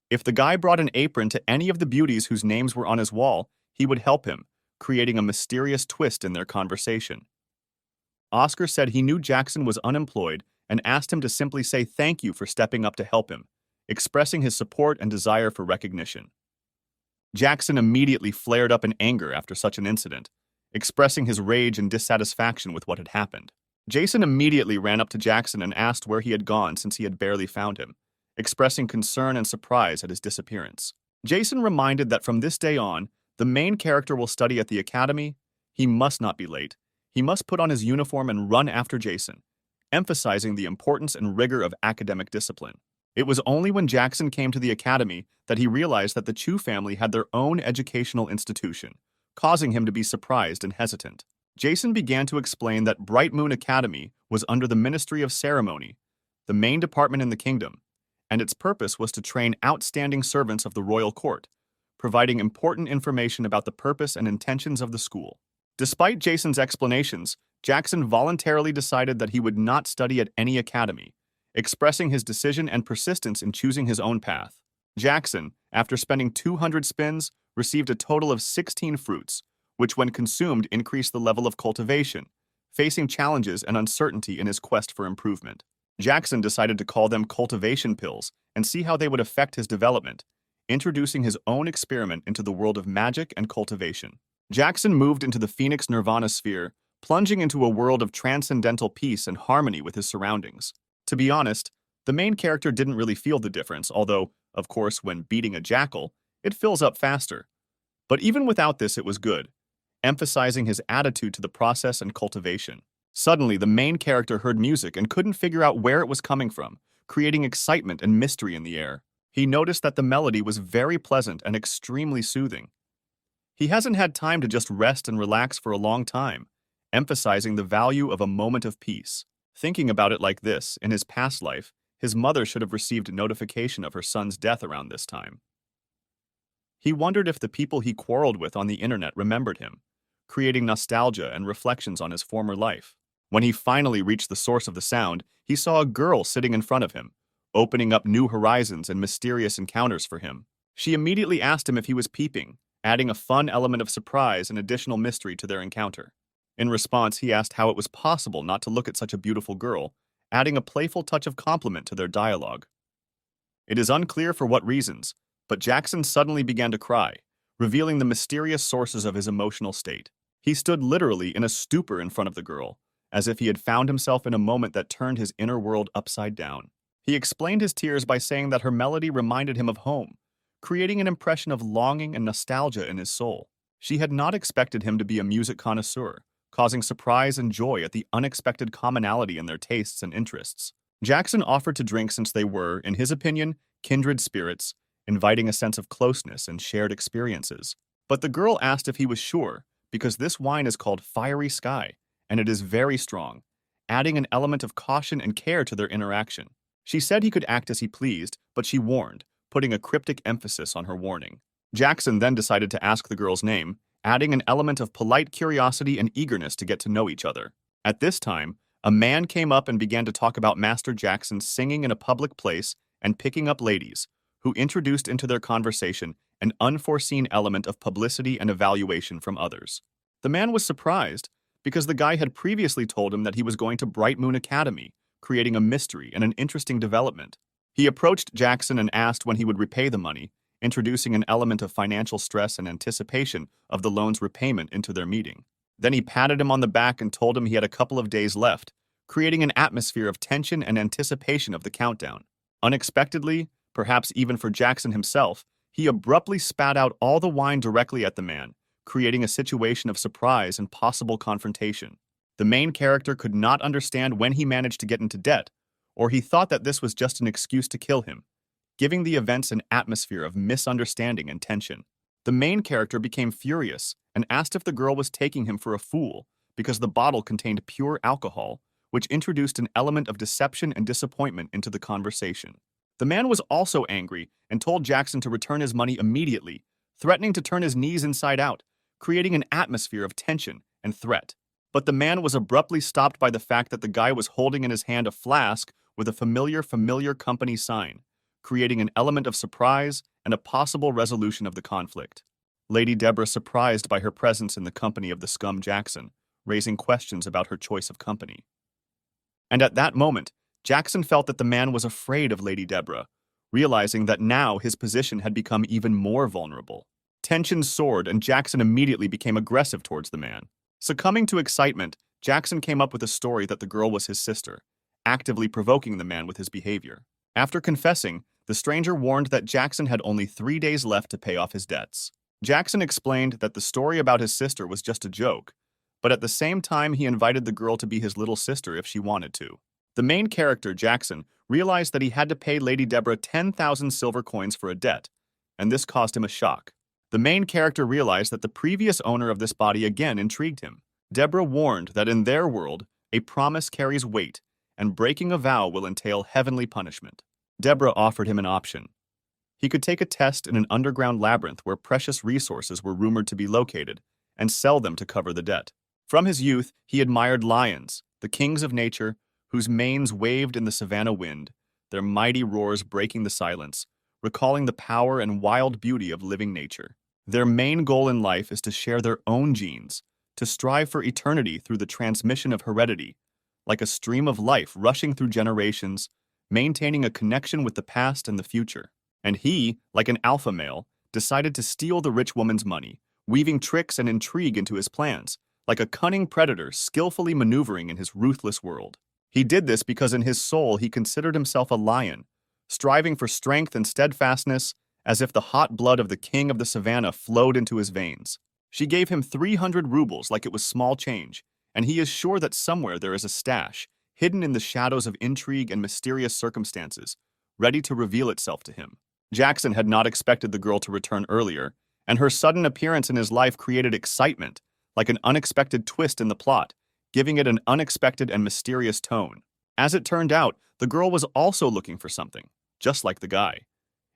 If the guy brought an apron to any of the beauties whose names were on his wall, he would help him, creating a mysterious twist in their conversation. Oscar said he knew Jackson was unemployed and asked him to simply say thank you for stepping up to help him, expressing his support and desire for recognition. Jackson immediately flared up in anger after such an incident, expressing his rage and dissatisfaction with what had happened. Jason immediately ran up to Jackson and asked where he had gone since he had barely found him, expressing concern and surprise at his disappearance. Jason reminded that from this day on, the main character will study at the academy. He must not be late. He must put on his uniform and run after Jason, emphasizing the importance and rigor of academic discipline. It was only when Jackson came to the academy that he realized that the Chu family had their own educational institution, causing him to be surprised and hesitant. Jason began to explain that Bright Moon Academy was under the Ministry of Ceremony, the main department in the kingdom, and its purpose was to train outstanding servants of the royal court, providing important information about the purpose and intentions of the school. Despite Jason's explanations, Jackson voluntarily decided that he would not study at any academy, expressing his decision and persistence in choosing his own path. Jackson, after spending 200 spins, received a total of 16 fruits, which when consumed increased the level of cultivation, facing challenges and uncertainty in his quest for improvement. Jackson decided to call them cultivation pills and see how they would affect his development, introducing his own experiment into the world of magic and cultivation. Jackson moved into the Phoenix Nirvana sphere, plunging into a world of transcendental peace and harmony with his surroundings. To be honest, the main character didn't really feel the difference, although, of course, when beating a jackal, it fills up faster. But even without this, it was good, emphasizing his attitude to the process and cultivation. Suddenly, the main character heard music and couldn't figure out where it was coming from, creating excitement and mystery in the air. He noticed that the melody was very pleasant and extremely soothing. He hasn't had time to just rest and relax for a long time, emphasizing the value of a moment of peace. Thinking about it like this, in his past life, his mother should have received notification of her son's death around this time. He wondered if the people he quarreled with on the internet remembered him, creating nostalgia and reflections on his former life. When he finally reached the source of the sound, he saw a girl sitting in front of him, opening up new horizons and mysterious encounters for him. She immediately asked him if he was peeping, adding a fun element of surprise and additional mystery to their encounter. In response, he asked how it was possible not to look at such a beautiful girl, adding a playful touch of compliment to their dialogue. It is unclear for what reasons, but Jackson suddenly began to cry, revealing the mysterious sources of his emotional state. He stood literally in a stupor in front of the girl, as if he had found himself in a moment that turned his inner world upside down. He explained his tears by saying that her melody reminded him of home, creating an impression of longing and nostalgia in his soul. She had not expected him to be a music connoisseur, causing surprise and joy at the unexpected commonality in their tastes and interests. Jackson offered to drink since they were, in his opinion, kindred spirits, inviting a sense of closeness and shared experiences. But the girl asked if he was sure, because this wine is called Fiery Sky, and it is very strong, adding an element of caution and care to their interaction. She said he could act as he pleased, but she warned, putting a cryptic emphasis on her warning. Jackson then decided to ask the girl's name, adding an element of polite curiosity and eagerness to get to know each other. At this time, a man came up and began to talk about Master Jackson singing in a public place and picking up ladies, who introduced into their conversation an unforeseen element of publicity and evaluation from others. The man was surprised, because the guy had previously told him that he was going to Bright Moon Academy, creating a mystery and an interesting development. He approached Jackson and asked when he would repay the money, introducing an element of financial stress and anticipation of the loan's repayment into their meeting. Then he patted him on the back and told him he had a couple of days left, creating an atmosphere of tension and anticipation of the countdown. Unexpectedly, perhaps even for Jackson himself, he abruptly spat out all the wine directly at the man, creating a situation of surprise and possible confrontation. The main character could not understand when he managed to get into debt, or he thought that this was just an excuse to kill him, giving the events an atmosphere of misunderstanding and tension. The main character became furious and asked if the girl was taking him for a fool because the bottle contained pure alcohol, which introduced an element of deception and disappointment into the conversation. The man was also angry and told Jackson to return his money immediately, threatening to turn his knees inside out, creating an atmosphere of tension and threat. But the man was abruptly stopped by the fact that the guy was holding in his hand a flask with a familiar company sign, creating an element of surprise and a possible resolution of the conflict. Lady Deborah surprised by her presence in the company of the scum Jackson, raising questions about her choice of company. And at that moment, Jackson felt that the man was afraid of Lady Deborah, realizing that now his position had become even more vulnerable. Tensions soared and Jackson immediately became aggressive towards the man. Succumbing to excitement, Jackson came up with a story that the girl was his sister, actively provoking the man with his behavior. After confessing, the stranger warned that Jackson had only 3 days left to pay off his debts. Jackson explained that the story about his sister was just a joke, but at the same time he invited the girl to be his little sister if she wanted to. The main character, Jackson, realized that he had to pay Lady Deborah 10,000 silver coins for a debt, and this caused him a shock. The main character realized that the previous owner of this body again intrigued him. Deborah warned that in their world, a promise carries weight, and breaking a vow will entail heavenly punishment. Deborah offered him an option. He could take a test in an underground labyrinth where precious resources were rumored to be located, and sell them to cover the debt. From his youth, he admired lions, the kings of nature, whose manes waved in the savanna wind, their mighty roars breaking the silence, recalling the power and wild beauty of living nature. Their main goal in life is to share their own genes, to strive for eternity through the transmission of heredity, like a stream of life rushing through generations, maintaining a connection with the past and the future. And he, like an alpha male, decided to steal the rich woman's money, weaving tricks and intrigue into his plans, like a cunning predator skillfully maneuvering in his ruthless world. He did this because in his soul he considered himself a lion, striving for strength and steadfastness, as if the hot blood of the king of the savannah flowed into his veins. She gave him 300 rubles like it was small change, and he is sure that somewhere there is a stash, hidden in the shadows of intrigue and mysterious circumstances, ready to reveal itself to him. Jackson had not expected the girl to return earlier, and her sudden appearance in his life created excitement, like an unexpected twist in the plot, giving it an unexpected and mysterious tone. As it turned out, the girl was also looking for something, just like the guy,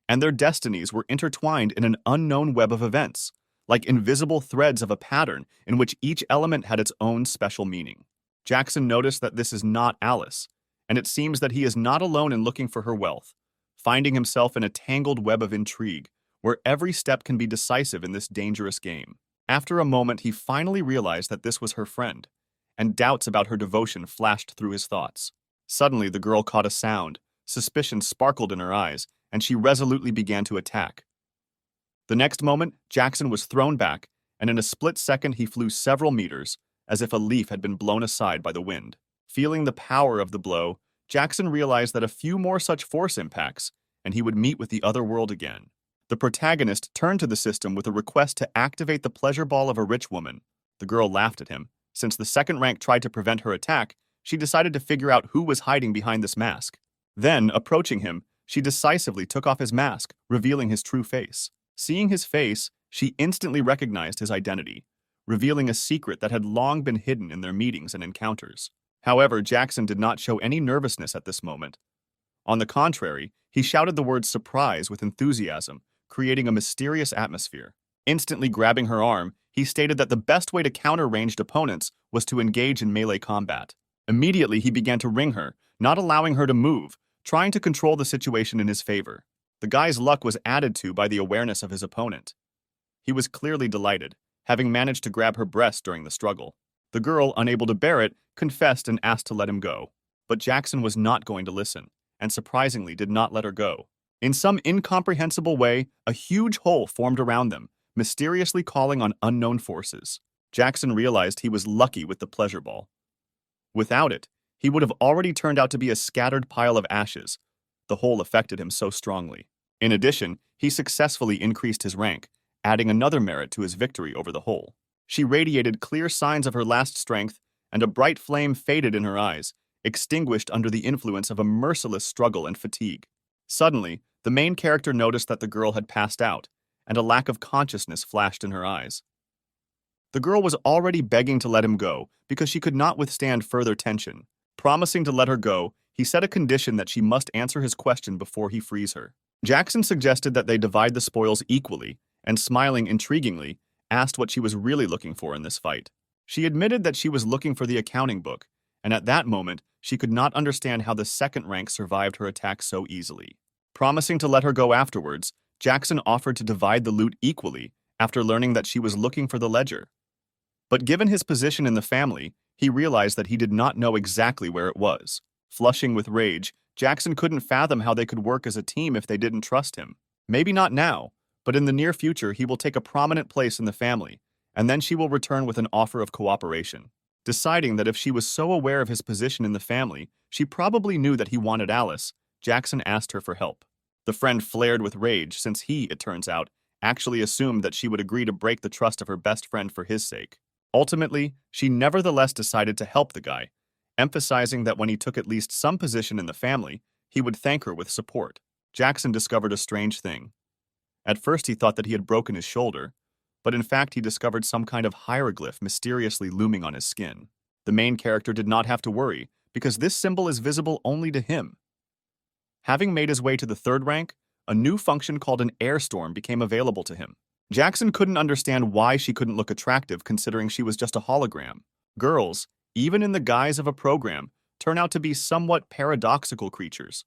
and their destinies were intertwined in an unknown web of events, like invisible threads of a pattern in which each element had its own special meaning. Jackson noticed that this is not Alice, and it seems that he is not alone in looking for her wealth, finding himself in a tangled web of intrigue, where every step can be decisive in this dangerous game. After a moment, he finally realized that this was her friend, and doubts about her devotion flashed through his thoughts. Suddenly, the girl caught a sound, suspicion sparkled in her eyes, and she resolutely began to attack. The next moment, Jackson was thrown back, and in a split second he flew several meters, as if a leaf had been blown aside by the wind. Feeling the power of the blow, Jackson realized that a few more such force impacts, and he would meet with the other world again. The protagonist turned to the system with a request to activate the pleasure ball of a rich woman. The girl laughed at him. Since the second rank tried to prevent her attack, she decided to figure out who was hiding behind this mask. Then, approaching him, she decisively took off his mask, revealing his true face. Seeing his face, she instantly recognized his identity, revealing a secret that had long been hidden in their meetings and encounters. However, Jackson did not show any nervousness at this moment. On the contrary, he shouted the word surprise with enthusiasm, creating a mysterious atmosphere. Instantly grabbing her arm, he stated that the best way to counter ranged opponents was to engage in melee combat. Immediately, he began to ring her, not allowing her to move, trying to control the situation in his favor. The guy's luck was added to by the awareness of his opponent. He was clearly delighted, having managed to grab her breast during the struggle. The girl, unable to bear it, confessed and asked to let him go. But Jackson was not going to listen, and surprisingly did not let her go. In some incomprehensible way, a huge hole formed around them, mysteriously calling on unknown forces. Jackson realized he was lucky with the pleasure ball. Without it, he would have already turned out to be a scattered pile of ashes. The hole affected him so strongly. In addition, he successfully increased his rank, adding another merit to his victory over the hole. She radiated clear signs of her last strength, and a bright flame faded in her eyes, extinguished under the influence of a merciless struggle and fatigue. Suddenly, the main character noticed that the girl had passed out, and a lack of consciousness flashed in her eyes. The girl was already begging to let him go because she could not withstand further tension. Promising to let her go, he set a condition that she must answer his question before he frees her. Jackson suggested that they divide the spoils equally, and smiling intriguingly, asked what she was really looking for in this fight. She admitted that she was looking for the accounting book, and at that moment, she could not understand how the second rank survived her attack so easily. Promising to let her go afterwards, Jackson offered to divide the loot equally after learning that she was looking for the ledger. But given his position in the family, he realized that he did not know exactly where it was. Flushing with rage, Jackson couldn't fathom how they could work as a team if they didn't trust him. Maybe not now, but in the near future he will take a prominent place in the family, and then she will return with an offer of cooperation. Deciding that if she was so aware of his position in the family, she probably knew that he wanted Alice, Jackson asked her for help. The friend flared with rage since he, it turns out, actually assumed that she would agree to break the trust of her best friend for his sake. Ultimately, she nevertheless decided to help the guy, emphasizing that when he took at least some position in the family, he would thank her with support. Jackson discovered a strange thing. At first he thought that he had broken his shoulder, but in fact he discovered some kind of hieroglyph mysteriously looming on his skin. The main character did not have to worry, because this symbol is visible only to him. Having made his way to the third rank, a new function called an air storm became available to him. Jackson couldn't understand why she couldn't look attractive considering she was just a hologram. Girls, even in the guise of a program, turn out to be somewhat paradoxical creatures.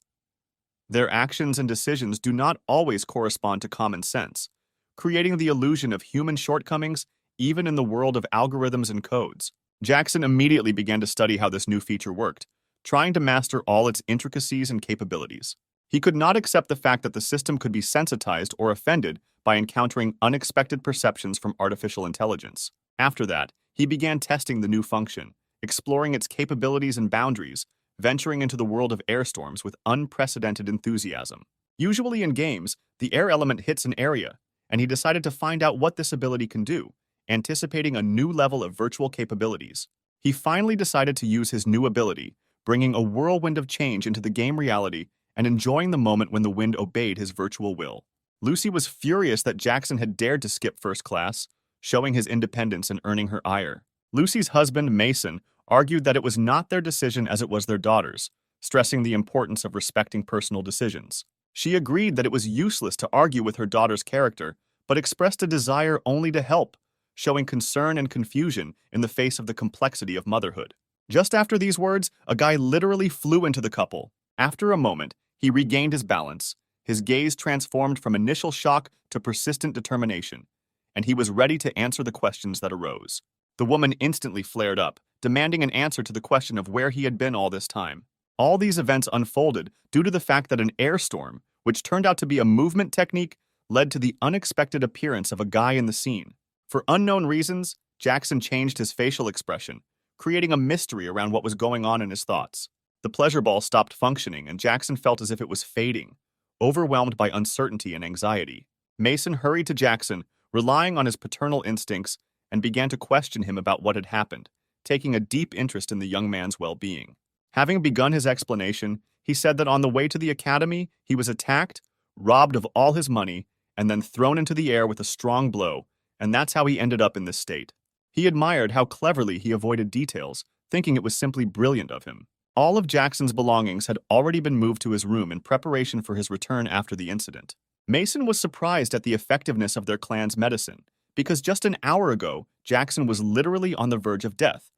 Their actions and decisions do not always correspond to common sense, creating the illusion of human shortcomings even in the world of algorithms and codes. Jackson immediately began to study how this new feature worked, trying to master all its intricacies and capabilities. He could not accept the fact that the system could be sensitized or offended by encountering unexpected perceptions from artificial intelligence. After that, he began testing the new function, exploring its capabilities and boundaries, venturing into the world of airstorms with unprecedented enthusiasm. Usually in games, the air element hits an area, and he decided to find out what this ability can do, anticipating a new level of virtual capabilities. He finally decided to use his new ability, bringing a whirlwind of change into the game reality and enjoying the moment when the wind obeyed his virtual will. Lucy was furious that Jackson had dared to skip first class, showing his independence and earning her ire. Lucy's husband, Mason, argued that it was not their decision as it was their daughter's, stressing the importance of respecting personal decisions. She agreed that it was useless to argue with her daughter's character, but expressed a desire only to help, showing concern and confusion in the face of the complexity of motherhood. Just after these words, a guy literally flew into the couple. After a moment, he regained his balance, his gaze transformed from initial shock to persistent determination, and he was ready to answer the questions that arose. The woman instantly flared up, demanding an answer to the question of where he had been all this time. All these events unfolded due to the fact that an air storm, which turned out to be a movement technique, led to the unexpected appearance of a guy in the scene. For unknown reasons, Jackson changed his facial expression, creating a mystery around what was going on in his thoughts. The pleasure ball stopped functioning, and Jackson felt as if it was fading, overwhelmed by uncertainty and anxiety. Mason hurried to Jackson, relying on his paternal instincts, and began to question him about what had happened, taking a deep interest in the young man's well-being. Having begun his explanation, he said that on the way to the academy, he was attacked, robbed of all his money, and then thrown into the air with a strong blow, and that's how he ended up in this state. He admired how cleverly he avoided details, thinking it was simply brilliant of him. All of Jackson's belongings had already been moved to his room in preparation for his return after the incident. Mason was surprised at the effectiveness of their clan's medicine, because just an hour ago, Jackson was literally on the verge of death,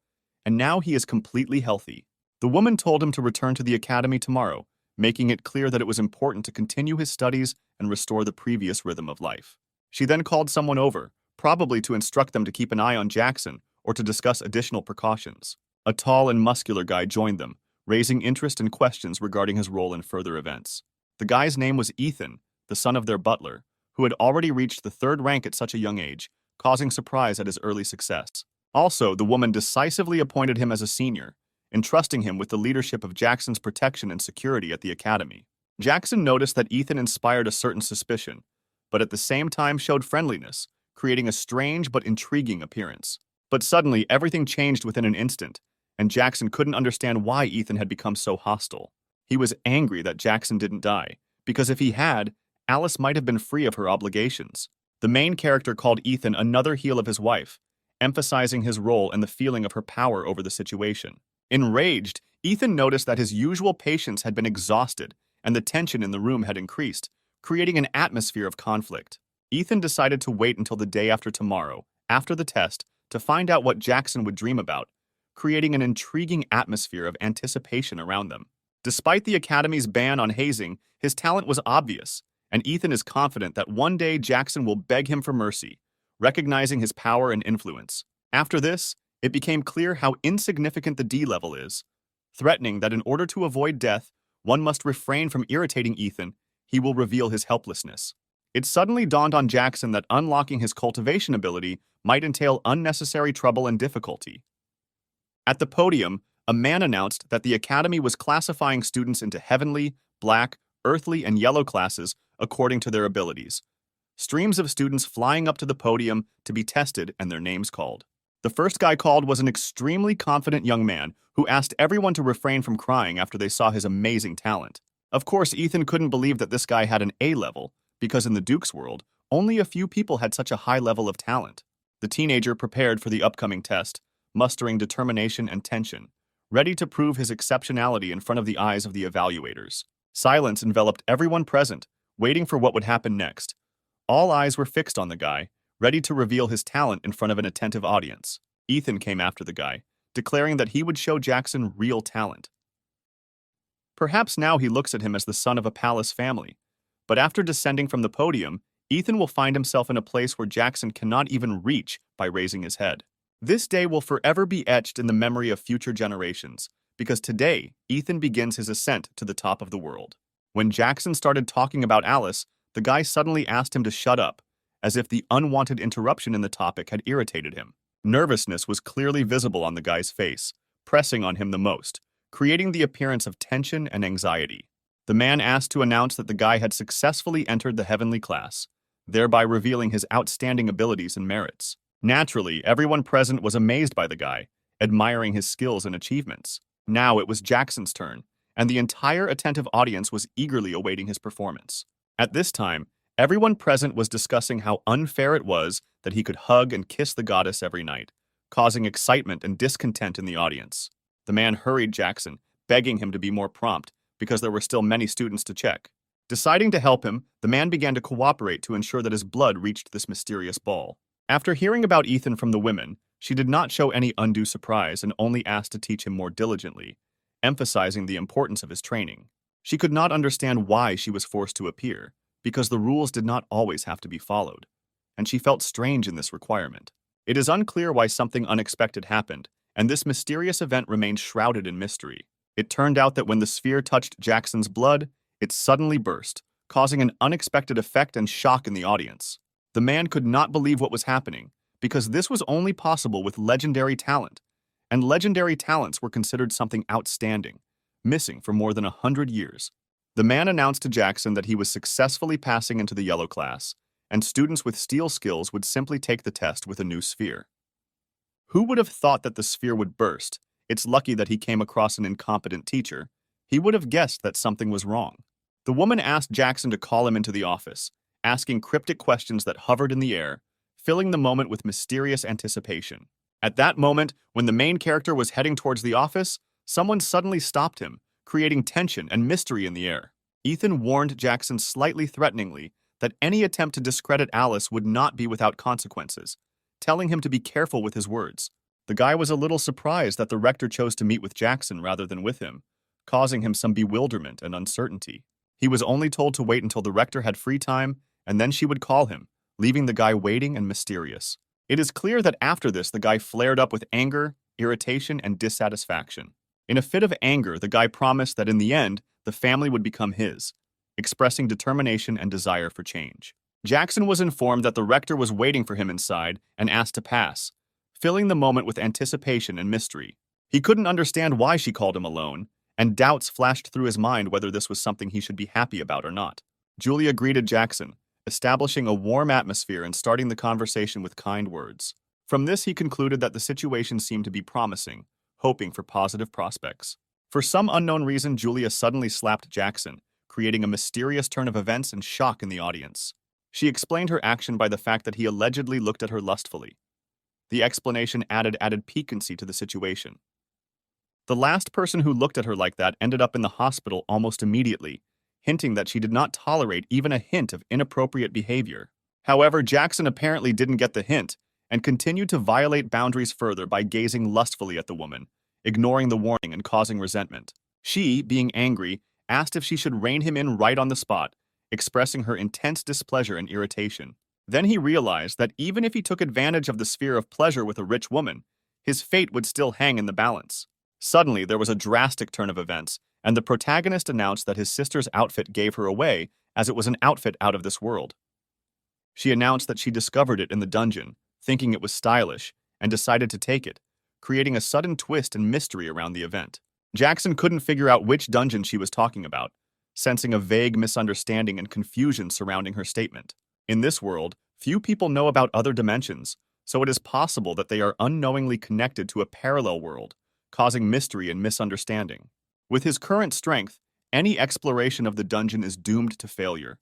and now he is completely healthy. The woman told him to return to the academy tomorrow, making it clear that it was important to continue his studies and restore the previous rhythm of life. She then called someone over, probably to instruct them to keep an eye on Jackson or to discuss additional precautions. A tall and muscular guy joined them, raising interest and questions regarding his role in further events. The guy's name was Ethan, the son of their butler, who had already reached the 3rd rank at such a young age, causing surprise at his early success. Also, the woman decisively appointed him as a senior, entrusting him with the leadership of Jackson's protection and security at the academy. Jackson noticed that Ethan inspired a certain suspicion, but at the same time showed friendliness, creating a strange but intriguing appearance. But suddenly, everything changed within an instant, and Jackson couldn't understand why Ethan had become so hostile. He was angry that Jackson didn't die, because if he had, Alice might have been free of her obligations. The main character called Ethan another heel of his wife, emphasizing his role and the feeling of her power over the situation. Enraged, Ethan noticed that his usual patience had been exhausted and the tension in the room had increased, creating an atmosphere of conflict. Ethan decided to wait until the day after tomorrow, after the test, to find out what Jackson would dream about, creating an intriguing atmosphere of anticipation around them. Despite the Academy's ban on hazing, his talent was obvious, and Ethan is confident that one day Jackson will beg him for mercy, recognizing his power and influence. After this, it became clear how insignificant the D level is, threatening that in order to avoid death, one must refrain from irritating Ethan. He will reveal his helplessness. It suddenly dawned on Jackson that unlocking his cultivation ability might entail unnecessary trouble and difficulty. At the podium, a man announced that the Academy was classifying students into heavenly, black, earthly, and yellow classes according to their abilities. Streams of students flying up to the podium to be tested and their names called. The first guy called was an extremely confident young man who asked everyone to refrain from crying after they saw his amazing talent. Of course, Ethan couldn't believe that this guy had an A level, because in the Duke's world, only a few people had such a high level of talent. The teenager prepared for the upcoming test, mustering determination and tension, ready to prove his exceptionality in front of the eyes of the evaluators. Silence enveloped everyone present, waiting for what would happen next. All eyes were fixed on the guy, ready to reveal his talent in front of an attentive audience. Ethan came after the guy, declaring that he would show Jackson real talent. Perhaps now he looks at him as the son of a palace family, but after descending from the podium, Ethan will find himself in a place where Jackson cannot even reach by raising his head. This day will forever be etched in the memory of future generations, because today, Ethan begins his ascent to the top of the world. When Jackson started talking about Alice, the guy suddenly asked him to shut up, as if the unwanted interruption in the topic had irritated him. Nervousness was clearly visible on the guy's face, pressing on him the most, creating the appearance of tension and anxiety. The man asked to announce that the guy had successfully entered the heavenly class, thereby revealing his outstanding abilities and merits. Naturally, everyone present was amazed by the guy, admiring his skills and achievements. Now it was Jackson's turn, and the entire attentive audience was eagerly awaiting his performance. At this time, everyone present was discussing how unfair it was that he could hug and kiss the goddess every night, causing excitement and discontent in the audience. The man hurried Jackson, begging him to be more prompt because there were still many students to check. Deciding to help him, the man began to cooperate to ensure that his blood reached this mysterious ball. After hearing about Ethan from the women, she did not show any undue surprise and only asked to teach him more diligently, emphasizing the importance of his training. She could not understand why she was forced to appear, because the rules did not always have to be followed, and she felt strange in this requirement. It is unclear why something unexpected happened, and this mysterious event remained shrouded in mystery. It turned out that when the sphere touched Jackson's blood, it suddenly burst, causing an unexpected effect and shock in the audience. The man could not believe what was happening, because this was only possible with legendary talent, and legendary talents were considered something outstanding, missing for more than 100 years. The man announced to Jackson that he was successfully passing into the yellow class, and students with steel skills would simply take the test with a new sphere. Who would have thought that the sphere would burst? It's lucky that he came across an incompetent teacher. He would have guessed that something was wrong. The woman asked Jackson to call him into the office, asking cryptic questions that hovered in the air, filling the moment with mysterious anticipation. At that moment, when the main character was heading towards the office, someone suddenly stopped him, creating tension and mystery in the air. Ethan warned Jackson slightly threateningly that any attempt to discredit Alice would not be without consequences, telling him to be careful with his words. The guy was a little surprised that the rector chose to meet with Jackson rather than with him, causing him some bewilderment and uncertainty. He was only told to wait until the rector had free time, and then she would call him, leaving the guy waiting and mysterious. It is clear that after this, the guy flared up with anger, irritation, and dissatisfaction. In a fit of anger, the guy promised that in the end, the family would become his, expressing determination and desire for change. Jackson was informed that the rector was waiting for him inside and asked to pass, filling the moment with anticipation and mystery. He couldn't understand why she called him alone, and doubts flashed through his mind whether this was something he should be happy about or not. Julia greeted Jackson, establishing a warm atmosphere and starting the conversation with kind words. From this, he concluded that the situation seemed to be promising, hoping for positive prospects. For some unknown reason, Julia suddenly slapped Jackson, creating a mysterious turn of events and shock in the audience. She explained her action by the fact that he allegedly looked at her lustfully. The explanation added piquancy to the situation. The last person who looked at her like that ended up in the hospital almost immediately, hinting that she did not tolerate even a hint of inappropriate behavior. However, Jackson apparently didn't get the hint and continued to violate boundaries further by gazing lustfully at the woman, ignoring the warning and causing resentment. She, being angry, asked if she should rein him in right on the spot, expressing her intense displeasure and irritation. Then he realized that even if he took advantage of the sphere of pleasure with a rich woman, his fate would still hang in the balance. Suddenly, there was a drastic turn of events, and the protagonist announced that his sister's outfit gave her away, as it was an outfit out of this world. She announced that she discovered it in the dungeon, thinking it was stylish, and decided to take it, creating a sudden twist and mystery around the event. Jackson couldn't figure out which dungeon she was talking about, sensing a vague misunderstanding and confusion surrounding her statement. In this world, few people know about other dimensions, so it is possible that they are unknowingly connected to a parallel world, causing mystery and misunderstanding. With his current strength, any exploration of the dungeon is doomed to failure.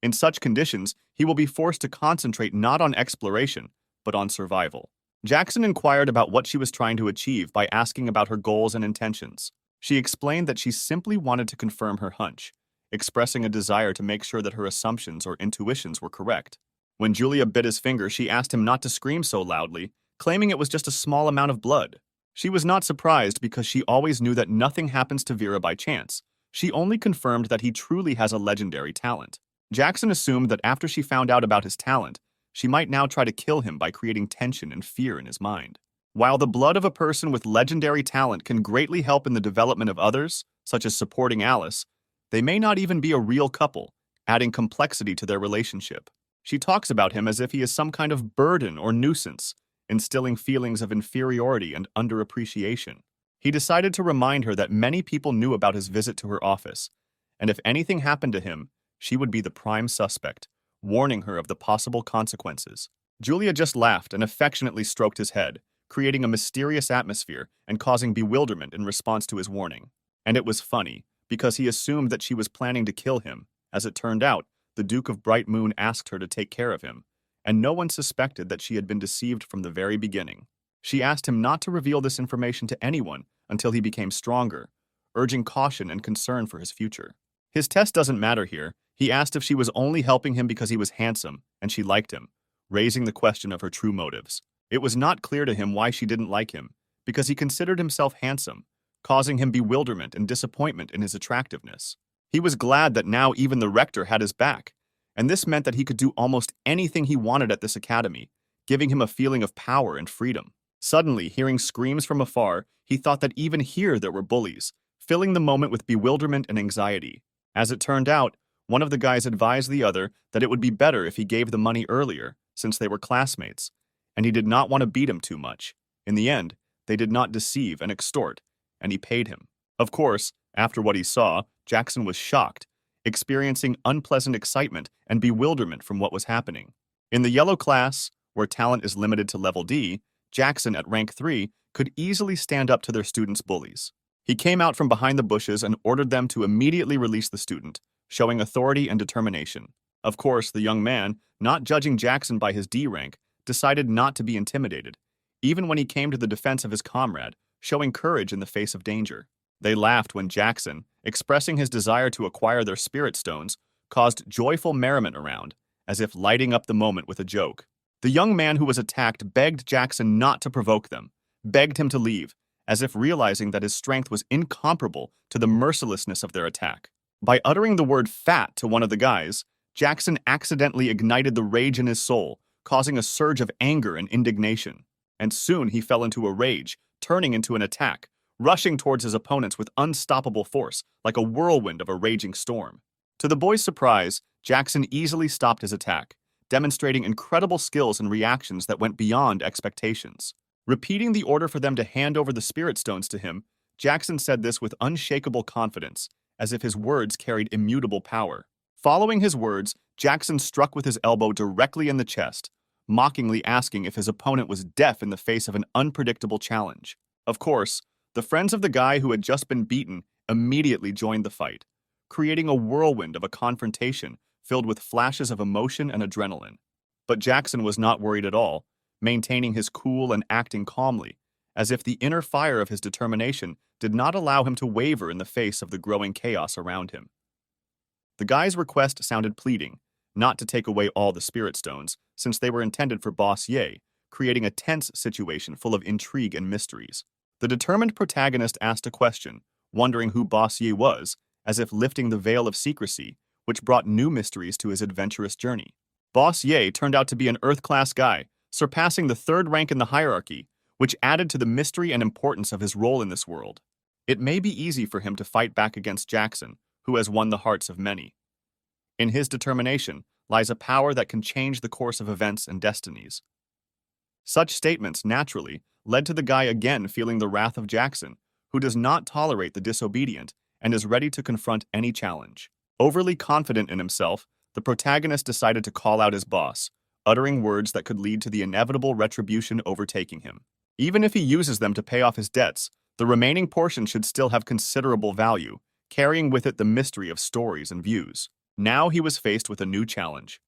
In such conditions, he will be forced to concentrate not on exploration, but on survival. Jackson inquired about what she was trying to achieve by asking about her goals and intentions. She explained that she simply wanted to confirm her hunch, expressing a desire to make sure that her assumptions or intuitions were correct. When Julia bit his finger, she asked him not to scream so loudly, claiming it was just a small amount of blood. She was not surprised because she always knew that nothing happens to Vera by chance. She only confirmed that he truly has a legendary talent. Jackson assumed that after she found out about his talent, she might now try to kill him by creating tension and fear in his mind. While the blood of a person with legendary talent can greatly help in the development of others, such as supporting Alice, They may not even be a real couple, adding complexity to their relationship. She talks about him as if he is some kind of burden or nuisance, instilling feelings of inferiority and underappreciation. He decided to remind her that many people knew about his visit to her office, and if anything happened to him, she would be the prime suspect, warning her of the possible consequences. Julia just laughed and affectionately stroked his head, creating a mysterious atmosphere and causing bewilderment in response to his warning. And it was funny, because he assumed that she was planning to kill him. As it turned out, the Duke of Bright Moon asked her to take care of him, and no one suspected that she had been deceived from the very beginning. She asked him not to reveal this information to anyone until he became stronger, urging caution and concern for his future. His test doesn't matter here. He asked if she was only helping him because he was handsome and she liked him, raising the question of her true motives. It was not clear to him why she didn't like him, because he considered himself handsome, causing him bewilderment and disappointment in his attractiveness. He was glad that now even the rector had his back, and this meant that he could do almost anything he wanted at this academy, giving him a feeling of power and freedom. Suddenly, hearing screams from afar, he thought that even here there were bullies, filling the moment with bewilderment and anxiety. As it turned out, one of the guys advised the other that it would be better if he gave the money earlier, since they were classmates, and he did not want to beat him too much. In the end, they did not deceive and extort, and he paid him. Of course, after what he saw, Jackson was shocked, experiencing unpleasant excitement and bewilderment from what was happening. In the yellow class, where talent is limited to level D, Jackson, at rank 3, could easily stand up to their students' bullies. He came out from behind the bushes and ordered them to immediately release the student, showing authority and determination. Of course, the young man, not judging Jackson by his D rank, decided not to be intimidated, even when he came to the defense of his comrade, showing courage in the face of danger. They laughed when Jackson, expressing his desire to acquire their spirit stones, caused joyful merriment around, as if lighting up the moment with a joke. The young man who was attacked begged Jackson not to provoke them, begged him to leave, as if realizing that his strength was incomparable to the mercilessness of their attack. By uttering the word fat to one of the guys, Jackson accidentally ignited the rage in his soul, causing a surge of anger and indignation. And soon he fell into a rage, turning into an attack, rushing towards his opponents with unstoppable force, like a whirlwind of a raging storm. To the boys' surprise, Jackson easily stopped his attack, demonstrating incredible skills and reactions that went beyond expectations. Repeating the order for them to hand over the spirit stones to him, Jackson said this with unshakable confidence, as if his words carried immutable power. Following his words, Jackson struck with his elbow directly in the chest, mockingly asking if his opponent was deaf in the face of an unpredictable challenge. Of course, the friends of the guy who had just been beaten immediately joined the fight, creating a whirlwind of a confrontation filled with flashes of emotion and adrenaline. But Jackson was not worried at all, maintaining his cool and acting calmly, as if the inner fire of his determination did not allow him to waver in the face of the growing chaos around him. The guy's request sounded pleading, not to take away all the spirit stones, since they were intended for Boss Ye, creating a tense situation full of intrigue and mysteries. The determined protagonist asked a question, wondering who Boss Ye was, as if lifting the veil of secrecy, which brought new mysteries to his adventurous journey. Boss Ye turned out to be an Earth-class guy, surpassing the third rank in the hierarchy, which added to the mystery and importance of his role in this world. It may be easy for him to fight back against Jackson, who has won the hearts of many. In his determination lies a power that can change the course of events and destinies. Such statements, naturally, led to the guy again feeling the wrath of Jackson, who does not tolerate the disobedient and is ready to confront any challenge. Overly confident in himself, the protagonist decided to call out his boss, uttering words that could lead to the inevitable retribution overtaking him. Even if he uses them to pay off his debts, the remaining portion should still have considerable value, carrying with it the mystery of stories and views. Now he was faced with a new challenge.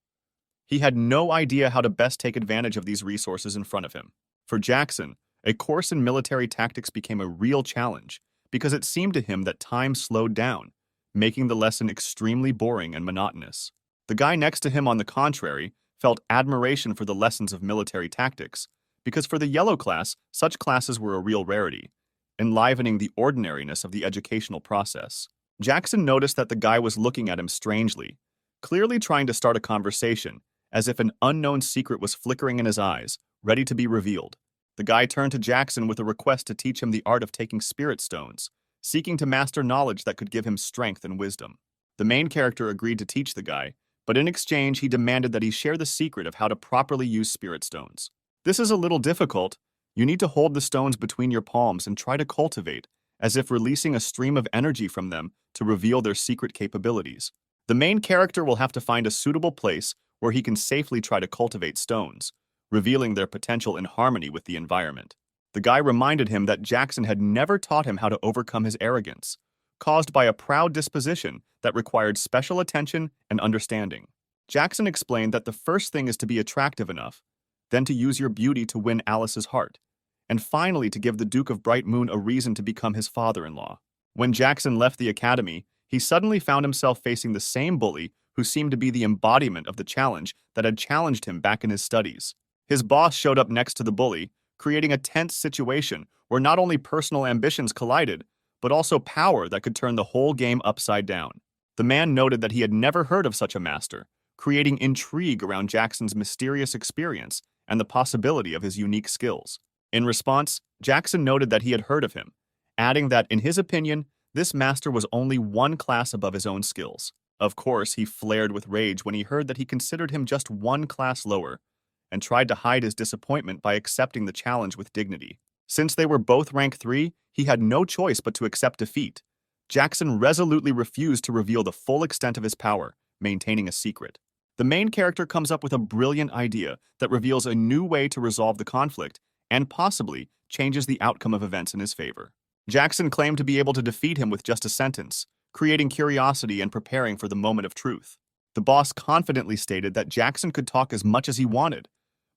He had no idea how to best take advantage of these resources in front of him. For Jackson, a course in military tactics became a real challenge because it seemed to him that time slowed down, making the lesson extremely boring and monotonous. The guy next to him, on the contrary, felt admiration for the lessons of military tactics, because for the yellow class, such classes were a real rarity, enlivening the ordinariness of the educational process. Jackson noticed that the guy was looking at him strangely, clearly trying to start a conversation, as if an unknown secret was flickering in his eyes, ready to be revealed. The guy turned to Jackson with a request to teach him the art of taking spirit stones, seeking to master knowledge that could give him strength and wisdom. The main character agreed to teach the guy, but in exchange he demanded that he share the secret of how to properly use spirit stones. This is a little difficult. You need to hold the stones between your palms and try to cultivate, as if releasing a stream of energy from them to reveal their secret capabilities. The main character will have to find a suitable place where he can safely try to cultivate stones, revealing their potential in harmony with the environment. The guy reminded him that Jackson had never taught him how to overcome his arrogance, caused by a proud disposition that required special attention and understanding. Jackson explained that the first thing is to be attractive enough, then to use your beauty to win Alice's heart, and finally to give the Duke of Bright Moon a reason to become his father-in-law. When Jackson left the academy, he suddenly found himself facing the same bully who seemed to be the embodiment of the challenge that had challenged him back in his studies. His boss showed up next to the bully, creating a tense situation where not only personal ambitions collided, but also power that could turn the whole game upside down. The man noted that he had never heard of such a master, creating intrigue around Jackson's mysterious experience and the possibility of his unique skills. In response, Jackson noted that he had heard of him, adding that, in his opinion, this master was only one class above his own skills. Of course, he flared with rage when he heard that he considered him just one class lower, and tried to hide his disappointment by accepting the challenge with dignity. Since they were both rank 3, he had no choice but to accept defeat. Jackson resolutely refused to reveal the full extent of his power, maintaining a secret. The main character comes up with a brilliant idea that reveals a new way to resolve the conflict and possibly changes the outcome of events in his favor. Jackson claimed to be able to defeat him with just a sentence, creating curiosity and preparing for the moment of truth. The boss confidently stated that Jackson could talk as much as he wanted,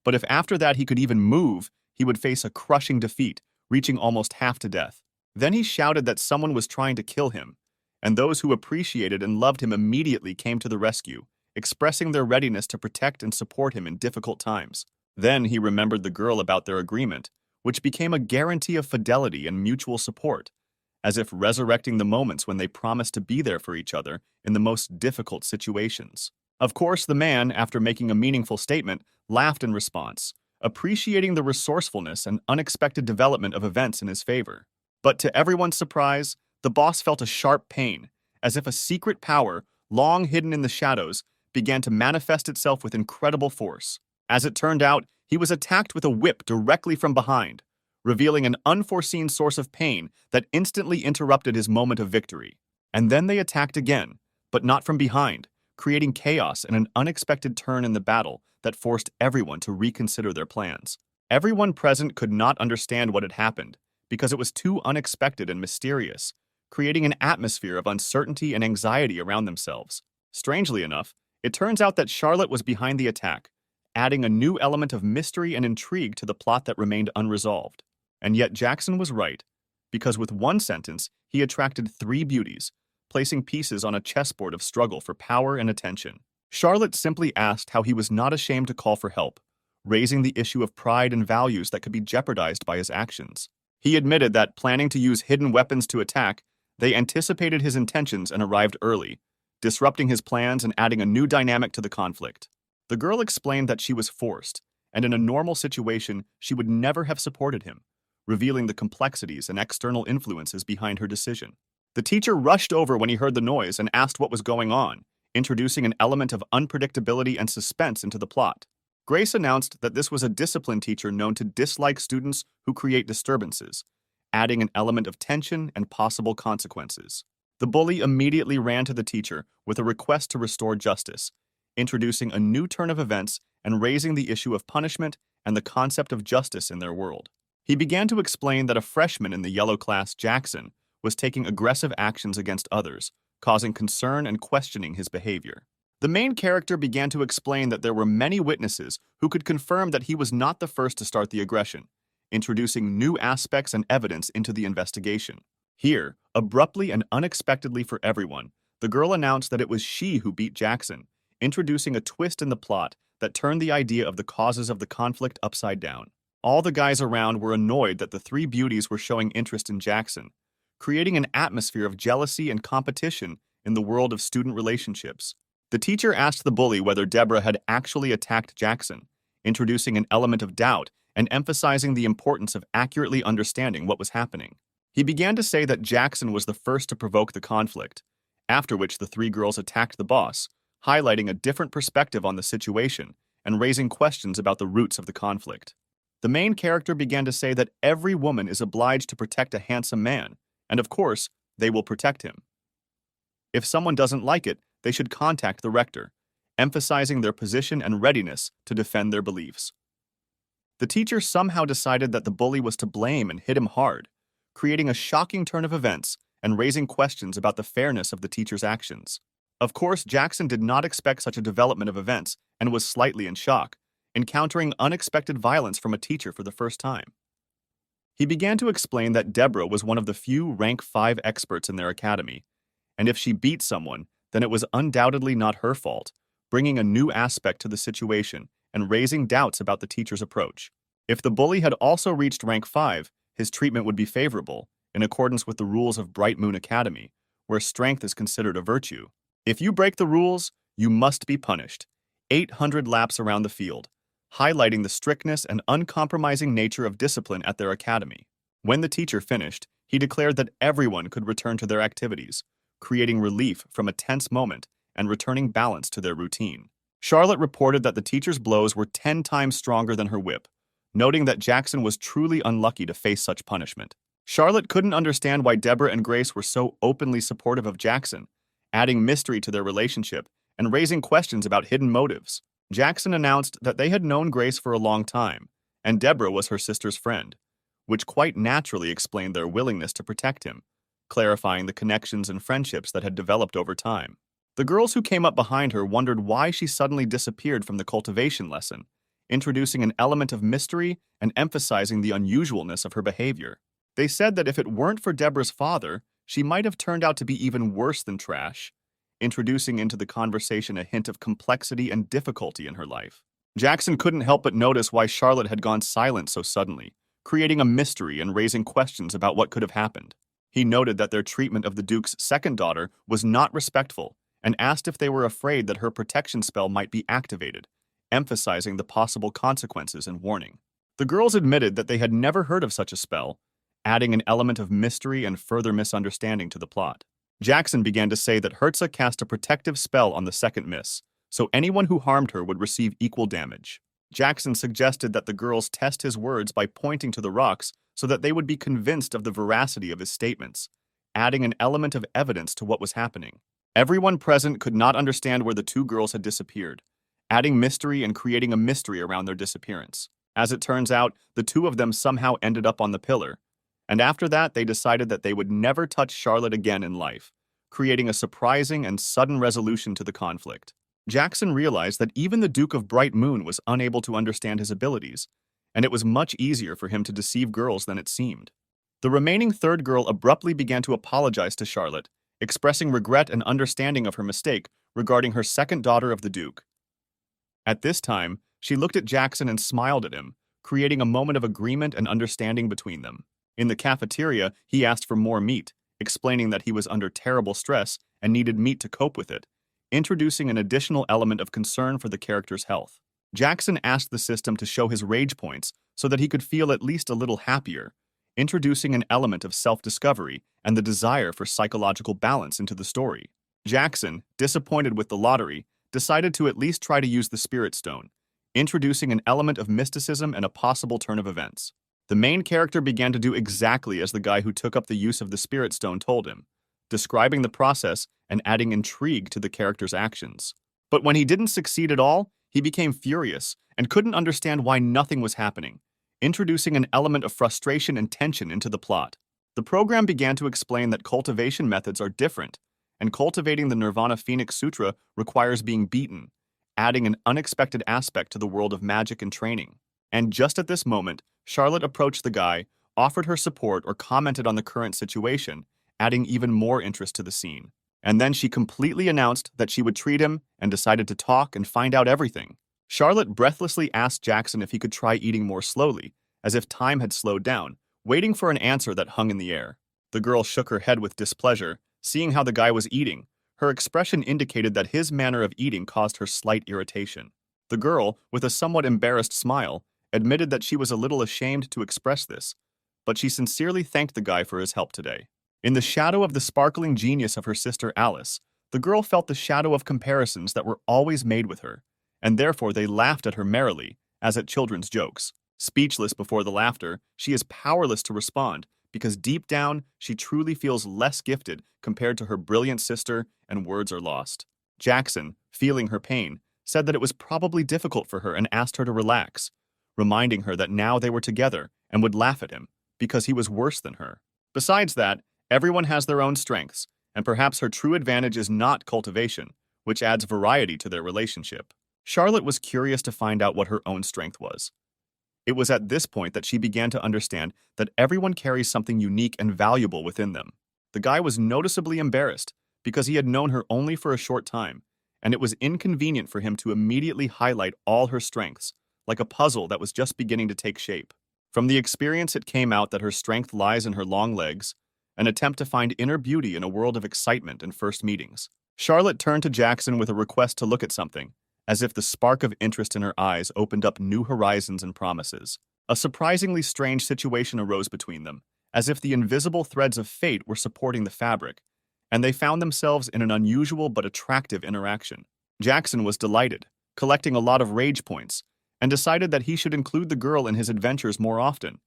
but if after that he could even move, he would face a crushing defeat, reaching almost half to death. Then he shouted that someone was trying to kill him, and those who appreciated and loved him immediately came to the rescue, expressing their readiness to protect and support him in difficult times. Then he remembered the girl about their agreement, which became a guarantee of fidelity and mutual support, as if resurrecting the moments when they promised to be there for each other in the most difficult situations. Of course, the man, after making a meaningful statement, laughed in response, appreciating the resourcefulness and unexpected development of events in his favor. But to everyone's surprise, the boss felt a sharp pain, as if a secret power, long hidden in the shadows, began to manifest itself with incredible force. As it turned out, he was attacked with a whip directly from behind, revealing an unforeseen source of pain that instantly interrupted his moment of victory. And then they attacked again, but not from behind, creating chaos and an unexpected turn in the battle that forced everyone to reconsider their plans. Everyone present could not understand what had happened, because it was too unexpected and mysterious, creating an atmosphere of uncertainty and anxiety around themselves. Strangely enough, it turns out that Charlotte was behind the attack, adding a new element of mystery and intrigue to the plot that remained unresolved. And yet Jackson was right, because with one sentence, he attracted 3 beauties, placing pieces on a chessboard of struggle for power and attention. Charlotte simply asked how he was not ashamed to call for help, raising the issue of pride and values that could be jeopardized by his actions. He admitted that, planning to use hidden weapons to attack, they anticipated his intentions and arrived early, disrupting his plans and adding a new dynamic to the conflict. The girl explained that she was forced, and in a normal situation, she would never have supported him, revealing the complexities and external influences behind her decision. The teacher rushed over when he heard the noise and asked what was going on, introducing an element of unpredictability and suspense into the plot. Grace announced that this was a discipline teacher known to dislike students who create disturbances, adding an element of tension and possible consequences. The bully immediately ran to the teacher with a request to restore justice, introducing a new turn of events and raising the issue of punishment and the concept of justice in their world. He began to explain that a freshman in the yellow class, Jackson, was taking aggressive actions against others, causing concern and questioning his behavior. The main character began to explain that there were many witnesses who could confirm that he was not the first to start the aggression, introducing new aspects and evidence into the investigation. Here, abruptly and unexpectedly for everyone, the girl announced that it was she who beat Jackson, introducing a twist in the plot that turned the idea of the causes of the conflict upside down. All the guys around were annoyed that the 3 beauties were showing interest in Jackson, creating an atmosphere of jealousy and competition in the world of student relationships. The teacher asked the bully whether Deborah had actually attacked Jackson, introducing an element of doubt and emphasizing the importance of accurately understanding what was happening. He began to say that Jackson was the first to provoke the conflict, after which the three girls attacked the boss, highlighting a different perspective on the situation and raising questions about the roots of the conflict. The main character began to say that every woman is obliged to protect a handsome man, and of course, they will protect him. If someone doesn't like it, they should contact the rector, emphasizing their position and readiness to defend their beliefs. The teacher somehow decided that the bully was to blame and hit him hard, creating a shocking turn of events and raising questions about the fairness of the teacher's actions. Of course, Jackson did not expect such a development of events and was slightly in shock, encountering unexpected violence from a teacher for the first time. He began to explain that Deborah was one of the few rank 5 experts in their academy, and if she beat someone, then it was undoubtedly not her fault, bringing a new aspect to the situation and raising doubts about the teacher's approach. If the bully had also reached rank 5, his treatment would be favorable, in accordance with the rules of Bright Moon Academy, where strength is considered a virtue. If you break the rules, you must be punished. 800 laps around the field, highlighting the strictness and uncompromising nature of discipline at their academy. When the teacher finished, he declared that everyone could return to their activities, creating relief from a tense moment and returning balance to their routine. Charlotte reported that the teacher's blows were 10 times stronger than her whip, noting that Jackson was truly unlucky to face such punishment. Charlotte couldn't understand why Deborah and Grace were so openly supportive of Jackson, adding mystery to their relationship and raising questions about hidden motives. Jackson announced that they had known Grace for a long time, and Deborah was her sister's friend, which quite naturally explained their willingness to protect him, clarifying the connections and friendships that had developed over time. The girls who came up behind her wondered why she suddenly disappeared from the cultivation lesson, introducing an element of mystery and emphasizing the unusualness of her behavior. They said that if it weren't for Deborah's father, she might have turned out to be even worse than trash, introducing into the conversation a hint of complexity and difficulty in her life. Jackson couldn't help but notice why Charlotte had gone silent so suddenly, creating a mystery and raising questions about what could have happened. He noted that their treatment of the Duke's second daughter was not respectful and asked if they were afraid that her protection spell might be activated, emphasizing the possible consequences and warning. The girls admitted that they had never heard of such a spell, adding an element of mystery and further misunderstanding to the plot. Jackson began to say that Hertza cast a protective spell on the second miss, so anyone who harmed her would receive equal damage. Jackson suggested that the girls test his words by pointing to the rocks so that they would be convinced of the veracity of his statements, adding an element of evidence to what was happening. Everyone present could not understand where the two girls had disappeared, adding mystery and creating a mystery around their disappearance. As it turns out, the two of them somehow ended up on the pillar, and after that they decided that they would never touch Charlotte again in life, creating a surprising and sudden resolution to the conflict. Jackson realized that even the Duke of Bright Moon was unable to understand his abilities, and it was much easier for him to deceive girls than it seemed. The remaining third girl abruptly began to apologize to Charlotte, expressing regret and understanding of her mistake regarding her second daughter of the Duke. At this time, she looked at Jackson and smiled at him, creating a moment of agreement and understanding between them. In the cafeteria, he asked for more meat, explaining that he was under terrible stress and needed meat to cope with it, introducing an additional element of concern for the character's health. Jackson asked the system to show his rage points so that he could feel at least a little happier, introducing an element of self-discovery and the desire for psychological balance into the story. Jackson, disappointed with the lottery, decided to at least try to use the Spirit Stone, introducing an element of mysticism and a possible turn of events. The main character began to do exactly as the guy who took up the use of the Spirit Stone told him, describing the process and adding intrigue to the character's actions. But when he didn't succeed at all, he became furious and couldn't understand why nothing was happening, introducing an element of frustration and tension into the plot. The program began to explain that cultivation methods are different, and cultivating the Nirvana Phoenix Sutra requires being beaten, adding an unexpected aspect to the world of magic and training. And just at this moment, Charlotte approached the guy, offered her support, or commented on the current situation, adding even more interest to the scene. And then she completely announced that she would treat him and decided to talk and find out everything. Charlotte breathlessly asked Jackson if he could try eating more slowly, as if time had slowed down, waiting for an answer that hung in the air. The girl shook her head with displeasure, seeing how the guy was eating. Her expression indicated that his manner of eating caused her slight irritation. The girl, with a somewhat embarrassed smile, admitted that she was a little ashamed to express this, but she sincerely thanked the guy for his help today. In the shadow of the sparkling genius of her sister Alice, the girl felt the shadow of comparisons that were always made with her, and therefore they laughed at her merrily, as at children's jokes. Speechless before the laughter, she is powerless to respond, because deep down, she truly feels less gifted compared to her brilliant sister, and words are lost. Jackson, feeling her pain, said that it was probably difficult for her and asked her to relax, reminding her that now they were together and would laugh at him, because he was worse than her. Besides that, everyone has their own strengths, and perhaps her true advantage is not cultivation, which adds variety to their relationship. Charlotte was curious to find out what her own strength was. It was at this point that she began to understand that everyone carries something unique and valuable within them. The guy was noticeably embarrassed because he had known her only for a short time, and it was inconvenient for him to immediately highlight all her strengths, like a puzzle that was just beginning to take shape. From the experience, it came out that her strength lies in her long legs, an attempt to find inner beauty in a world of excitement and first meetings. Charlotte turned to Jackson with a request to look at something, as if the spark of interest in her eyes opened up new horizons and promises. A surprisingly strange situation arose between them, as if the invisible threads of fate were supporting the fabric, and they found themselves in an unusual but attractive interaction. Jackson was delighted, collecting a lot of rage points, and decided that he should include the girl in his adventures more often,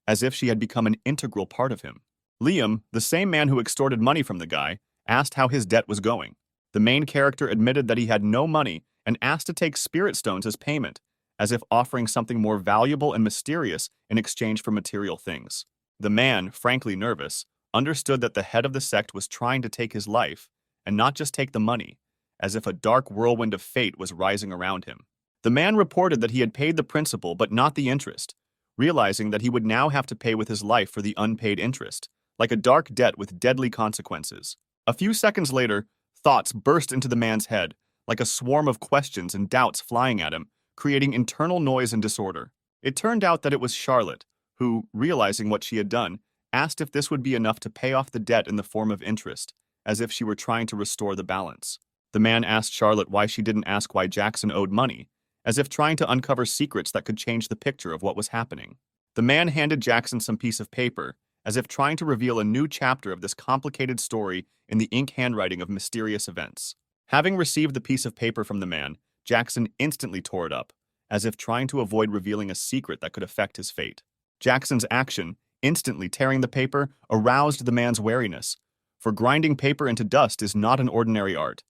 as if she had become an integral part of him. Liam, the same man who extorted money from the guy, asked how his debt was going. The main character admitted that he had no money and asked to take spirit stones as payment, as if offering something more valuable and mysterious in exchange for material things. The man, frankly nervous, understood that the head of the sect was trying to take his life, and not just take the money, as if a dark whirlwind of fate was rising around him. The man reported that he had paid the principal but not the interest, realizing that he would now have to pay with his life for the unpaid interest, like a dark debt with deadly consequences. A few seconds later, thoughts burst into the man's head, like a swarm of questions and doubts flying at him, creating internal noise and disorder. It turned out that it was Charlotte, who, realizing what she had done, asked if this would be enough to pay off the debt in the form of interest, as if she were trying to restore the balance. The man asked Charlotte why she didn't ask why Jackson owed money, as if trying to uncover secrets that could change the picture of what was happening. The man handed Jackson some piece of paper, as if trying to reveal a new chapter of this complicated story in the ink handwriting of mysterious events. Having received the piece of paper from the man, Jackson instantly tore it up, as if trying to avoid revealing a secret that could affect his fate. Jackson's action, instantly tearing the paper, aroused the man's wariness, for grinding paper into dust is not an ordinary art.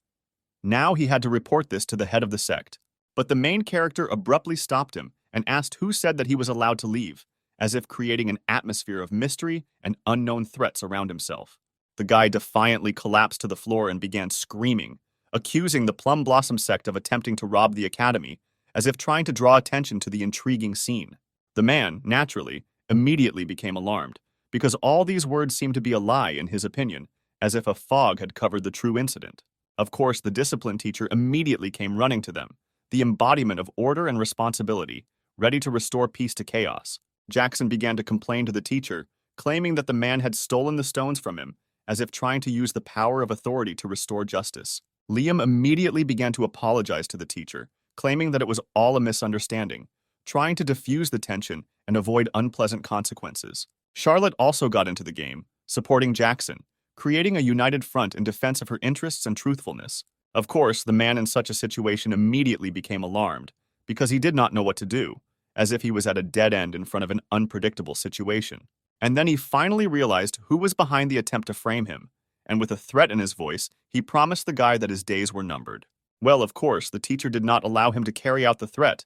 Now he had to report this to the head of the sect. But the main character abruptly stopped him and asked who said that he was allowed to leave, as if creating an atmosphere of mystery and unknown threats around himself. The guy defiantly collapsed to the floor and began screaming, accusing the Plum Blossom sect of attempting to rob the academy, as if trying to draw attention to the intriguing scene. The man, naturally, immediately became alarmed, because all these words seemed to be a lie in his opinion, as if a fog had covered the true incident. Of course, the discipline teacher immediately came running to them, the embodiment of order and responsibility, ready to restore peace to chaos. Jackson began to complain to the teacher, claiming that the man had stolen the stones from him, as if trying to use the power of authority to restore justice. Liam immediately began to apologize to the teacher, claiming that it was all a misunderstanding, trying to diffuse the tension and avoid unpleasant consequences. Charlotte also got into the game, supporting Jackson, creating a united front in defense of her interests and truthfulness. Of course, the man in such a situation immediately became alarmed, because he did not know what to do, as if he was at a dead end in front of an unpredictable situation. And then he finally realized who was behind the attempt to frame him, and with a threat in his voice, he promised the guy that his days were numbered. Well, of course, the teacher did not allow him to carry out the threat,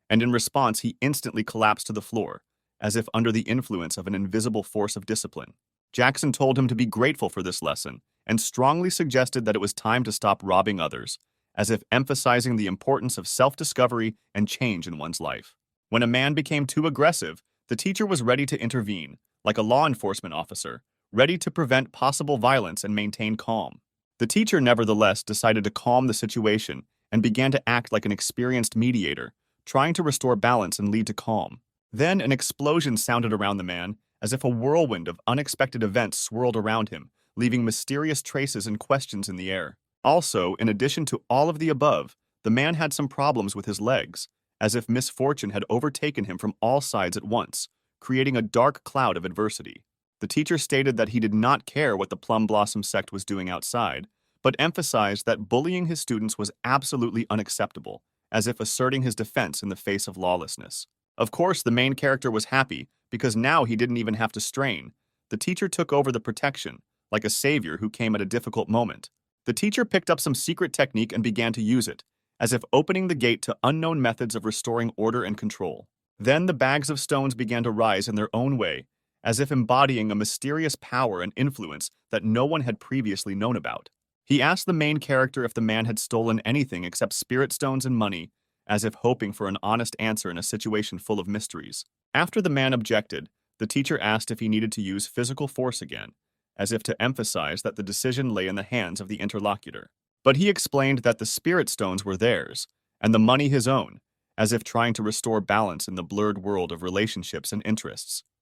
and in response he instantly collapsed to the floor, as if under the influence of an invisible force of discipline. Jackson told him to be grateful for this lesson, and strongly suggested that it was time to stop robbing others, as if emphasizing the importance of self-discovery and change in one's life. When a man became too aggressive, the teacher was ready to intervene, like a law enforcement officer, ready to prevent possible violence and maintain calm. The teacher, nevertheless, decided to calm the situation and began to act like an experienced mediator, trying to restore balance and lead to calm. Then an explosion sounded around the man, as if a whirlwind of unexpected events swirled around him, leaving mysterious traces and questions in the air. Also, in addition to all of the above, the man had some problems with his legs, as if misfortune had overtaken him from all sides at once, creating a dark cloud of adversity. The teacher stated that he did not care what the Plum Blossom sect was doing outside, but emphasized that bullying his students was absolutely unacceptable, as if asserting his defense in the face of lawlessness. Of course, the main character was happy, because now he didn't even have to strain. The teacher took over the protection, like a savior who came at a difficult moment. The teacher picked up some secret technique and began to use it, as if opening the gate to unknown methods of restoring order and control. Then the bags of stones began to rise in their own way, as if embodying a mysterious power and influence that no one had previously known about. He asked the main character if the man had stolen anything except spirit stones and money, as if hoping for an honest answer in a situation full of mysteries. After the man objected, the teacher asked if he needed to use physical force again, as if to emphasize that the decision lay in the hands of the interlocutor. But he explained that the spirit stones were theirs, and the money his own, as if trying to restore balance in the blurred world of relationships and interests.